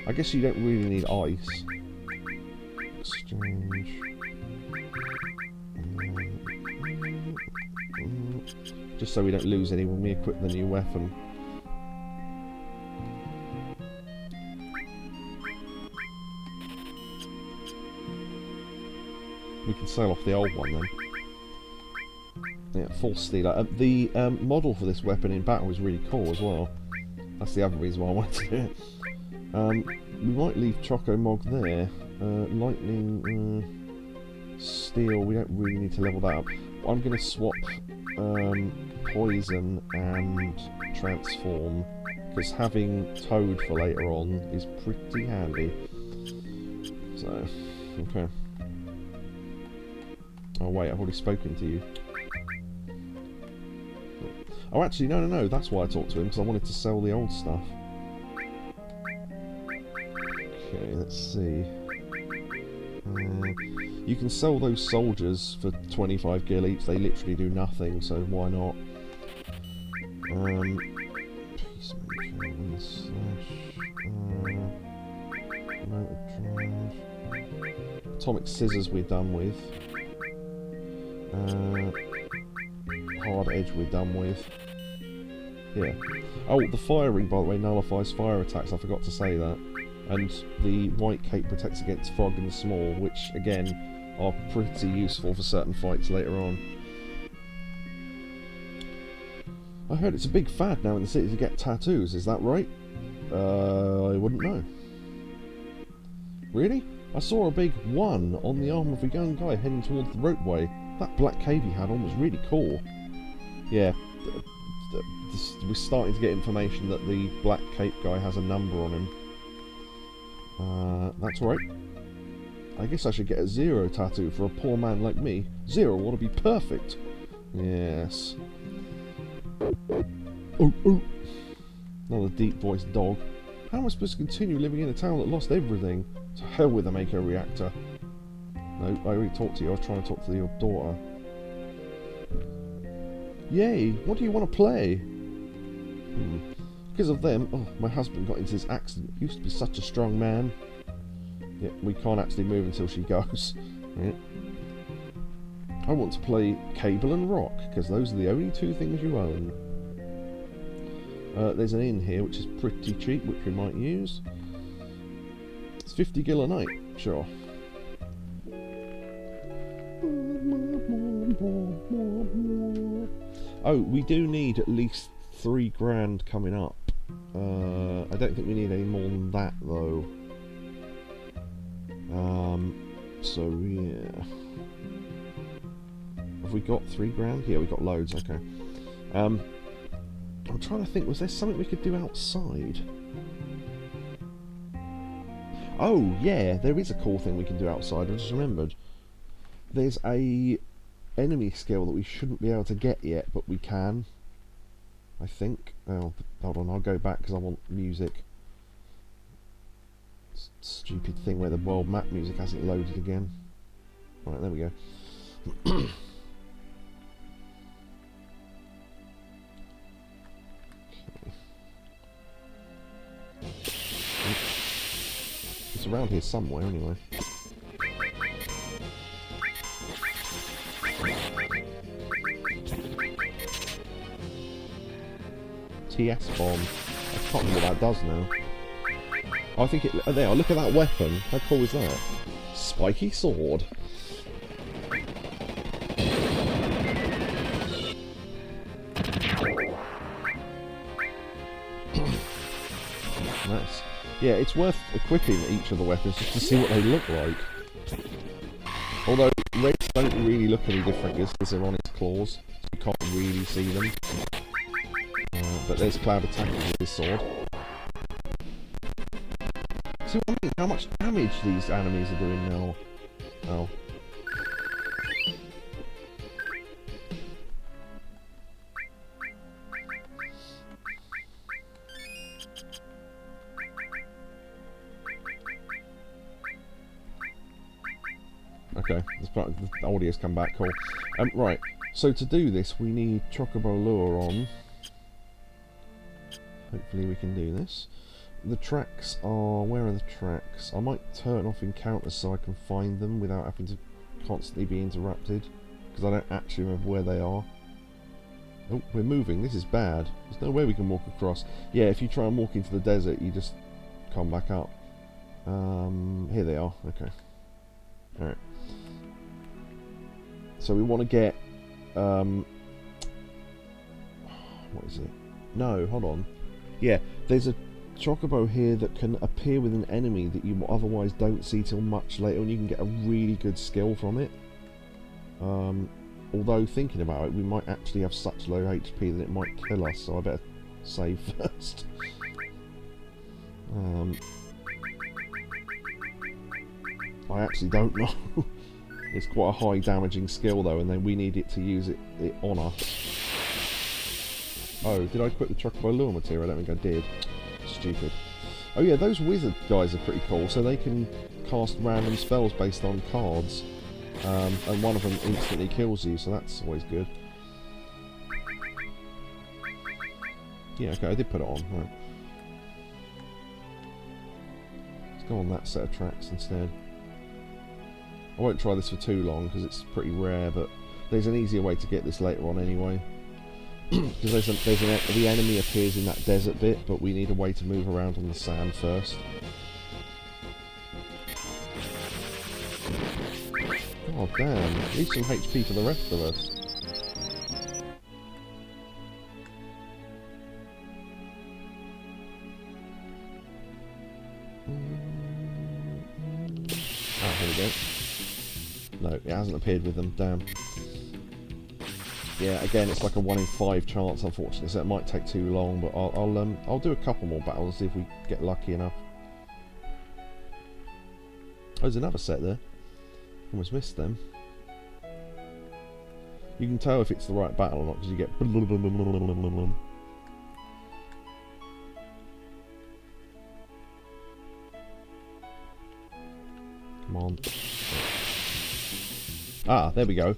I guess you don't really need ice. Exchange. Just so we don't lose any when we equip the new weapon. We can sell off the old one then. Yeah, Force Stealer. The model for this weapon in battle is really cool as well. That's the other reason why I wanted to do it. we might leave Chocomog there. Lightning, steel, we don't really need to level that up. I'm going to swap poison and transform, because having Toad for later on is pretty handy. So, okay. Oh wait, I've already spoken to you. Oh actually, no, that's why I talked to him, because I wanted to sell the old stuff. Okay, let's see. You can sell those soldiers for 25 gil each, they literally do nothing, so why not? Atomic scissors we're done with. Hard edge we're done with. Yeah. Oh, the firing, by the way, nullifies fire attacks, I forgot to say that. And the white cape protects against fog and small, which, again, are pretty useful for certain fights later on. I heard it's a big fad now in the city to get tattoos, is that right? I wouldn't know. Really? I saw a big 1 on the arm of a young guy heading towards the ropeway. That black cape he had on was really cool. Yeah, we're starting to get information that the black cape guy has a number on him. That's right. I guess I should get a 0 tattoo for a poor man like me. 0 ought to be perfect. Yes. Oh. Another deep-voiced dog. How am I supposed to continue living in a town that lost everything? To hell with the Mako reactor. No, I already talked to you. I was trying to talk to your daughter. Yay! What do you want to play? Because of them, oh, my husband got into this accident. He used to be such a strong man. Yeah, we can't actually move until she goes. Yeah. I want to play Cable and Rock, because those are the only 2 things you own. There's an inn here, which is pretty cheap, which we might use. It's 50 gil a night, sure. Oh, we do need at least 3 grand coming up. I don't think we need any more than that, though. So, yeah. Have we got 3 grand? Yeah, we got loads, okay. I'm trying to think, was there something we could do outside? Oh, yeah, there is a cool thing we can do outside, I just remembered. There's a enemy skill that we shouldn't be able to get yet, but we can. I think. Oh, hold on, I'll go back because I want music. Stupid thing where the world map music hasn't loaded again. Right, there we go. It's around here somewhere anyway. TS bomb. I can't remember what that does now. I think it... Oh, there, look at that weapon. How cool is that? Spiky sword. Nice. Yeah, it's worth equipping each of the weapons just to see what they look like. Although, reds don't really look any different because they're on its claws. So you can't really see them. But there's Cloud attacking with his sword. See what I mean? How much damage these enemies are doing now. Oh. Okay, this part of the audio's come back, cool. Right, so to do this we need Chocobo lure on. Hopefully we can do this. The tracks are... where are the tracks? I might turn off encounters so I can find them without having to constantly be interrupted. Because I don't actually remember where they are. Oh, we're moving. This is bad. There's no way we can walk across. Yeah, if you try and walk into the desert, you just come back up. Here they are. Okay. Alright. So we want to get... what is it? No, hold on. Yeah, there's a Chocobo here that can appear with an enemy that you otherwise don't see till much later, and you can get a really good skill from it. Although, thinking about it, we might actually have such low HP that it might kill us, so I better save first. I actually don't know. It's quite a high damaging skill though, and then we need it to use it on us. Oh, did I equip the Chocobo lure material? I don't think I did. Stupid. Oh yeah, those wizard guys are pretty cool, so they can cast random spells based on cards. And one of them instantly kills you, so that's always good. Yeah, okay, I did put it on. Right. Let's go on that set of tracks instead. I won't try this for too long because it's pretty rare, but there's an easier way to get this later on anyway. Because the enemy appears in that desert bit, but we need a way to move around on the sand first. Oh damn, leave some HP for the rest of us. Ah, here we go. No, it hasn't appeared with them, damn. Yeah, again, it's like a 1 in 5 chance, unfortunately, so it might take too long, but I'll do a couple more battles and see if we get lucky enough. Oh, there's another set there. Almost missed them. You can tell if it's the right battle or not because you get. Come on. Ah, there we go.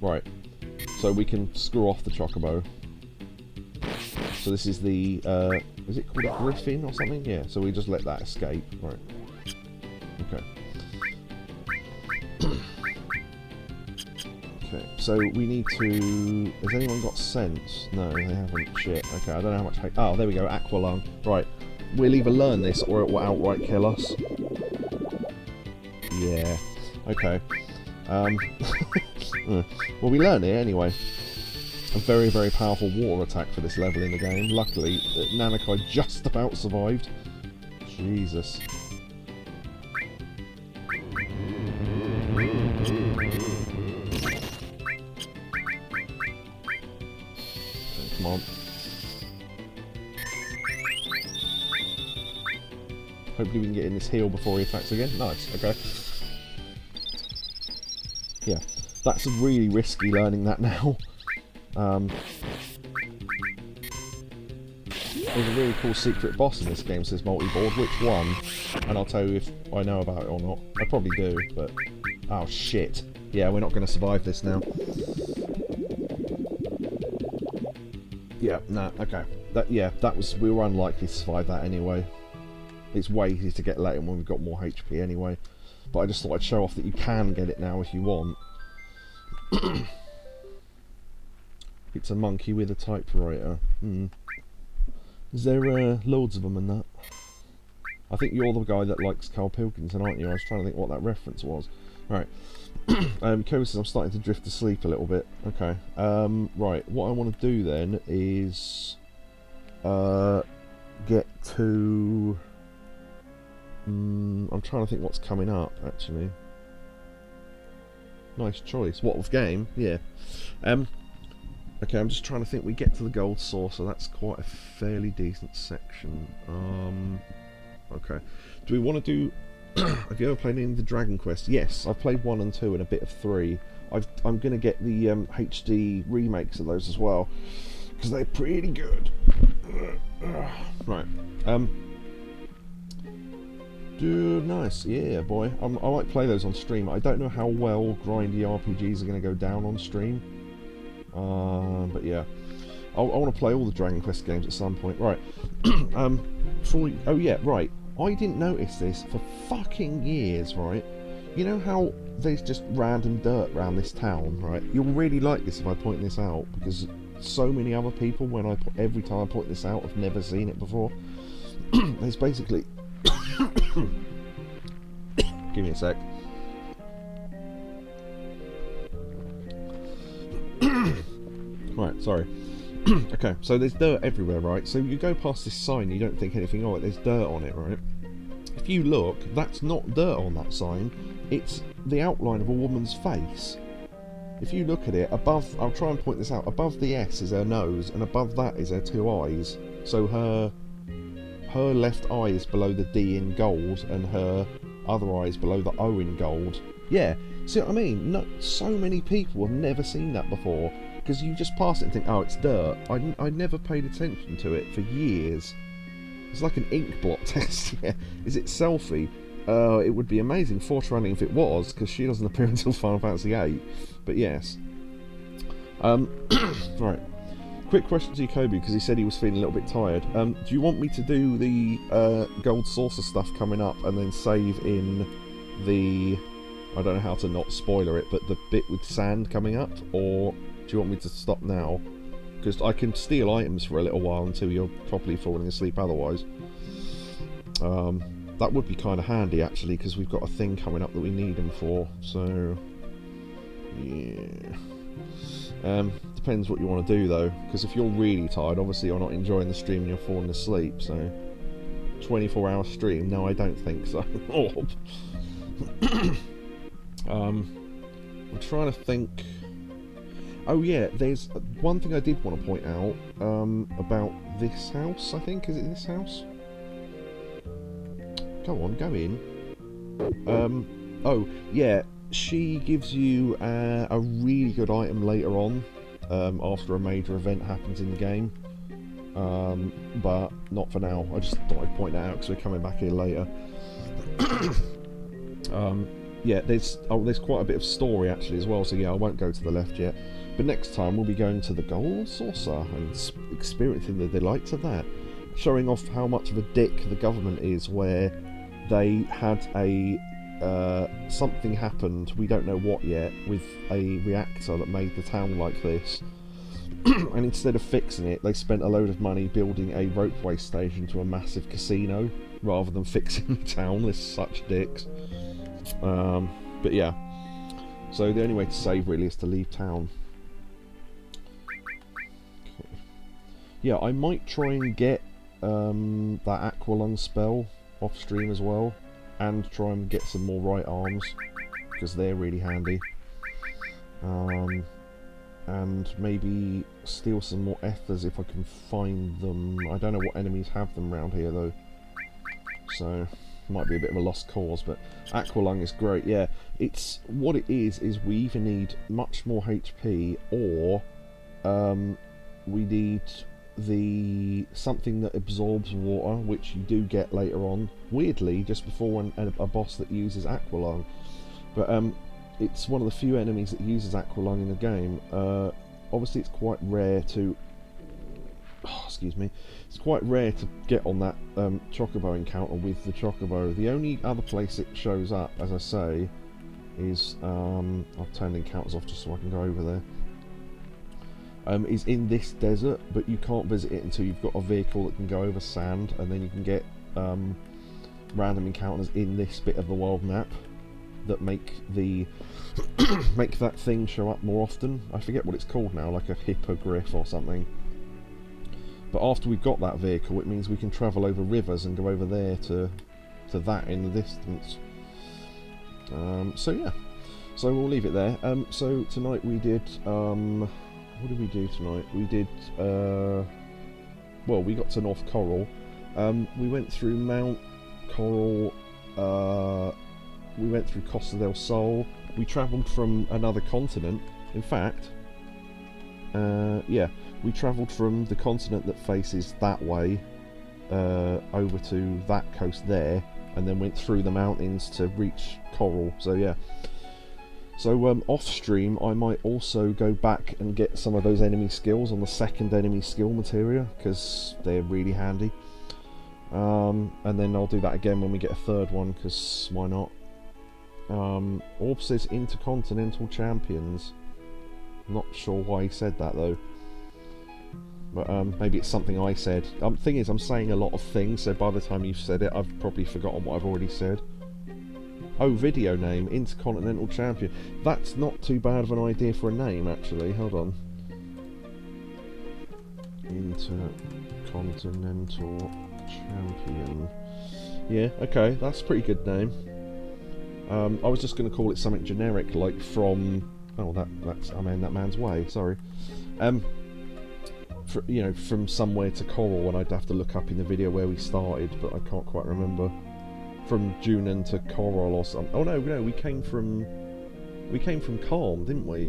Right. So we can screw off the Chocobo. So this is the. Is it called a Griffin or something? Yeah. So we just let that escape. Right. Okay. Okay, so we need to... Has anyone got sense? No, they haven't. Shit. Okay, I don't know how much... Oh, there we go, Aqualung. Right. We'll either learn this or it will outright kill us. Yeah. Okay. Well, we learn it anyway. A very, very powerful water attack for this level in the game. Luckily, Nanakai just about survived. Jesus. Come on. Hopefully we can get in this heal before he attacks again. Nice, okay. Yeah, that's really risky learning that now. There's a really cool secret boss in this game, says multi-board. Which one? And I'll tell you if I know about it or not. I probably do, but... Oh, shit. Yeah, we're not going to survive this now. Yeah, nah, okay. We were unlikely to survive that anyway. It's way easier to get later when we've got more HP anyway. But I just thought I'd show off that you can get it now if you want. It's a monkey with a typewriter. Is there loads of them in that? I think you're the guy that likes Carl Pilkington, aren't you? I was trying to think what that reference was. Right. Kobe says I'm starting to drift asleep a little bit. Okay. Right. What I want to do then is get to... I'm trying to think what's coming up, actually. Nice choice. What, with game? Yeah. Okay, I'm just trying to think. We get to the gold saucer. That's quite a fairly decent section. Okay. Do we want to do... Have you ever played any of the Dragon Quest? Yes, I've played 1 and 2 and a bit of 3. I'm going to get the HD remakes of those as well, because they're pretty good. Right. Dude, nice. Yeah, boy. I might play those on stream. I don't know how well grindy RPGs are going to go down on stream. But yeah. I want to play all the Dragon Quest games at some point. Right. Oh yeah, right. I didn't notice this for fucking years, right? You know how there's just random dirt around this town, right? You'll really like this if I point this out, because so many other people, every time I point this out, have never seen it before. There's basically... Give me a sec. Right, sorry. Okay, so there's dirt everywhere, right? So you go past this sign, you don't think anything of it, there's dirt on it, right? If you look, that's not dirt on that sign, it's the outline of a woman's face. If you look at it, above, I'll try and point this out, above the S is her nose, and above that is her two eyes. So her left eye is below the D in gold, and her other eye is below the O in gold. Yeah, see what I mean? No, so many people have never seen that before, because you just pass it and think, oh, it's dirt. I never paid attention to it for years. It's like an ink blot test. Yeah. Is it selfie? It would be amazing foreshadowing if it was, because she doesn't appear until Final Fantasy VIII. But yes. Right. Quick question to Chocobo, because he said he was feeling a little bit tired. Do you want me to do the gold saucer stuff coming up and then save in the... I don't know how to not spoiler it, but the bit with sand coming up? Or do you want me to stop now? Because I can steal items for a little while until you're properly falling asleep otherwise. That would be kind of handy, actually, because we've got a thing coming up that we need them for. So, yeah. Depends what you want to do, though. Because if you're really tired, obviously you're not enjoying the stream and you're falling asleep. So, 24-hour stream? No, I don't think so. I'm trying to think... Oh yeah, there's one thing I did want to point out about this house, I think. Is it this house? Go on, go in. Oh, yeah, she gives you a really good item later on, after a major event happens in the game. But not for now. I just thought I'd point that out because we're coming back here later. Yeah, there's quite a bit of story actually as well, so yeah, I won't go to the left yet. But next time we'll be going to the gold saucer and experiencing the delights of that. Showing off how much of a dick the government is, where they had a... something happened, we don't know what yet, with a reactor that made the town like this. And instead of fixing it, they spent a load of money building a ropeway station to a massive casino, rather than fixing the town. They're such dicks. But yeah. So the only way to save really is to leave town. Okay. Yeah, I might try and get that Aqualung spell off stream as well, and try and get some more right arms, because they're really handy. And maybe steal some more ethers if I can find them. I don't know what enemies have them around here though, so might be a bit of a lost cause. But Aqualung is great. Yeah, it's what it is we either need much more HP, or we need something that absorbs water, which you do get later on, weirdly just before a boss that uses Aqualung. But it's one of the few enemies that uses Aqualung in the game. Obviously it's quite rare to... Oh, excuse me. It's quite rare to get on that Chocobo encounter with the Chocobo. The only other place it shows up, as I say, is... I'll turn the encounters off just so I can go over there. Is in this desert, but you can't visit it until you've got a vehicle that can go over sand, and then you can get random encounters in this bit of the world map that make the make that thing show up more often. I forget what it's called now, like a hippogriff or something. But after we've got that vehicle, it means we can travel over rivers and go over there to that in the distance. So yeah, so we'll leave it there. So tonight we did what did we do tonight? We did well, we got to North Corel. We went through Mount Corel. We went through Costa del Sol. We travelled from another continent. In fact, yeah, we travelled from the continent that faces that way over to that coast there, and then went through the mountains to reach Corel. So yeah. So off stream, I might also go back and get some of those enemy skills on the second enemy skill materia, because they're really handy. And then I'll do that again when we get a third one, because why not? Orb says Intercontinental Champions. I'm not sure why he said that though. But maybe it's something I said. Thing is, I'm saying a lot of things, so by the time you've said it, I've probably forgotten what I've already said. Oh, video name, Intercontinental Champion. That's not too bad of an idea for a name, actually. Hold on. Intercontinental Champion. Yeah, okay, that's a pretty good name. I was just going to call it something generic, like from... Oh, that's... I mean, that man's way, sorry. You know, from somewhere to Corel, and I'd have to look up in the video where we started, but I can't quite remember. From Junin to Corel or something. Oh no, we came from Calm, didn't we?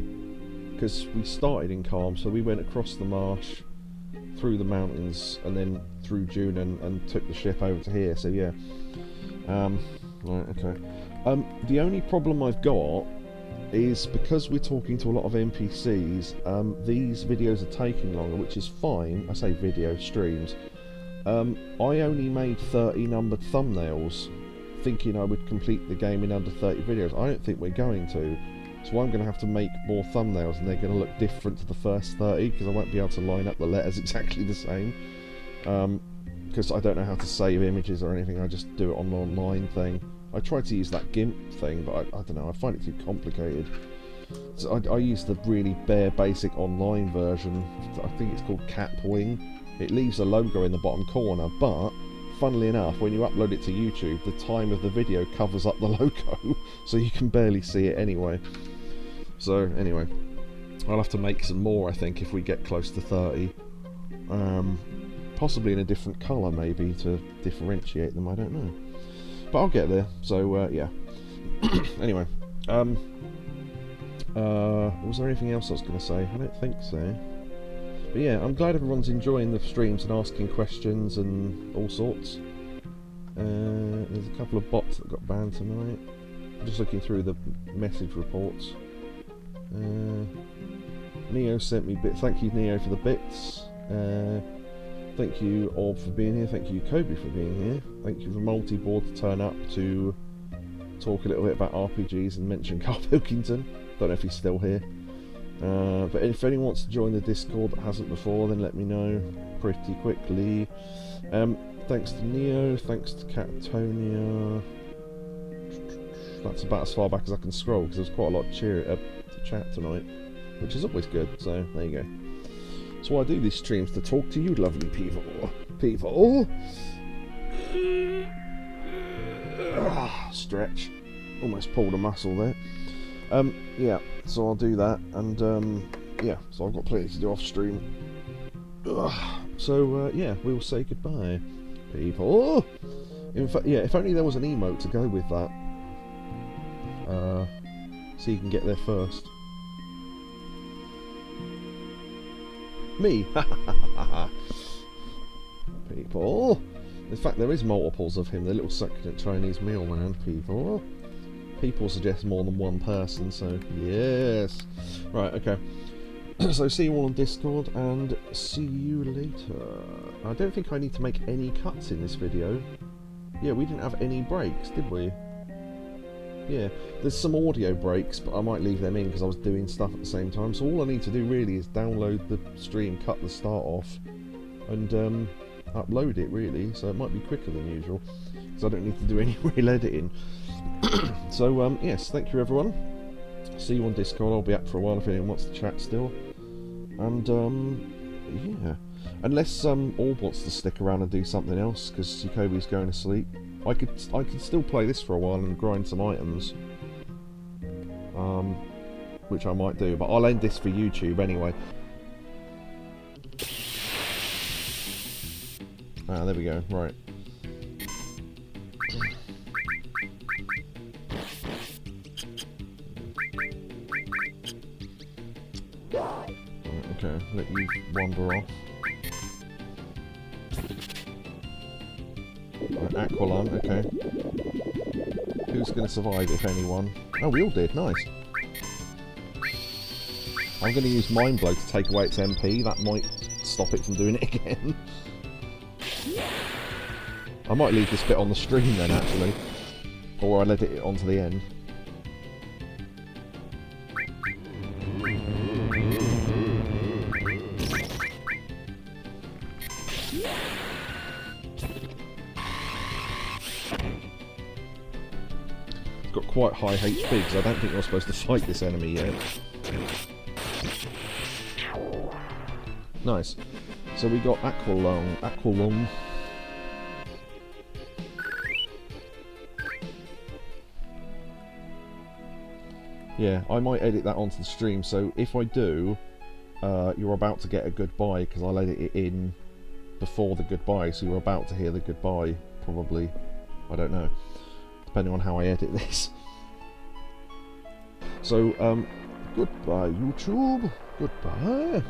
Because we started in Calm, so we went across the marsh, through the mountains, and then through Junin and took the ship over to here. So yeah. Right, okay. The only problem I've got is because we're talking to a lot of NPCs, these videos are taking longer, which is fine. I say video streams. I only made 30 numbered thumbnails, thinking I would complete the game in under 30 videos. I don't think we're going to, so I'm going to have to make more thumbnails, and they're going to look different to the first 30, because I won't be able to line up the letters exactly the same, because I don't know how to save images or anything. I just do it on an online thing. I tried to use that GIMP thing, but I don't know, I find it too complicated. So I use the really bare basic online version. I think it's called Capwing. It leaves a logo in the bottom corner, but funnily enough, when you upload it to YouTube, the time of the video covers up the logo, so you can barely see it anyway. So anyway, I'll have to make some more, I think, if we get close to 30. Possibly in a different colour, maybe, to differentiate them, I don't know. But I'll get there, so yeah. Anyway, was there anything else I was going to say? I don't think so. But yeah, I'm glad everyone's enjoying the streams and asking questions and all sorts. There's a couple of bots that got banned tonight. I'm just looking through the message reports. Neo sent me bits. Thank you, Neo, for the bits. Thank you, Orb, for being here. Thank you, Kobe, for being here. Thank you for Multiboard to turn up to talk a little bit about RPGs and mention Carl Pilkington. Don't know if he's still here. But if anyone wants to join the Discord that hasn't before, then let me know pretty quickly. Thanks to Neo, thanks to Catatonia. That's about as far back as I can scroll, because there's quite a lot of to chat tonight, which is always good, so there you go. So I do these streams to talk to you lovely people. Stretch. Almost pulled a muscle there. Yeah, so I'll do that, and yeah, so I've got plenty to do off stream. So yeah, we'll say goodbye, people. In fact, yeah, if only there was an emote to go with that, so you can get there first. Me. People. In fact, there is multiples of him, the little succulent Chinese mealman. People suggest more than one person, so yes. Right, okay. So see you all on Discord, and see you later. I don't think I need to make any cuts in this video. Yeah, we didn't have any breaks, did we? Yeah, there's some audio breaks, but I might leave them in because I was doing stuff at the same time. So all I need to do really is download the stream, cut the start off, and upload it really. So it might be quicker than usual because I don't need to do any real editing. So yes, thank you everyone. See you on Discord. I'll be up for a while if anyone wants to chat still. And yeah, unless Orb wants to stick around and do something else because Jacoby's going to sleep. I could still play this for a while and grind some items, which I might do, but I'll end this for YouTube anyway. Ah, there we go, right. Okay, let you wander off. Aqualung, okay. Who's going to survive, if anyone? Oh, we all did, nice. I'm going to use Mind Blow to take away its MP, that might stop it from doing it again. I might leave this bit on the stream then, actually. Or I'll edit it onto the end. Got quite high HP because I don't think you're supposed to fight this enemy yet. Nice. So we got Aqualung. Yeah, I might edit that onto the stream, so if I do, you're about to get a goodbye, because I'll edit it in before the goodbye, so you're about to hear the goodbye, probably. I don't know, depending on how I edit this. So, goodbye YouTube, goodbye.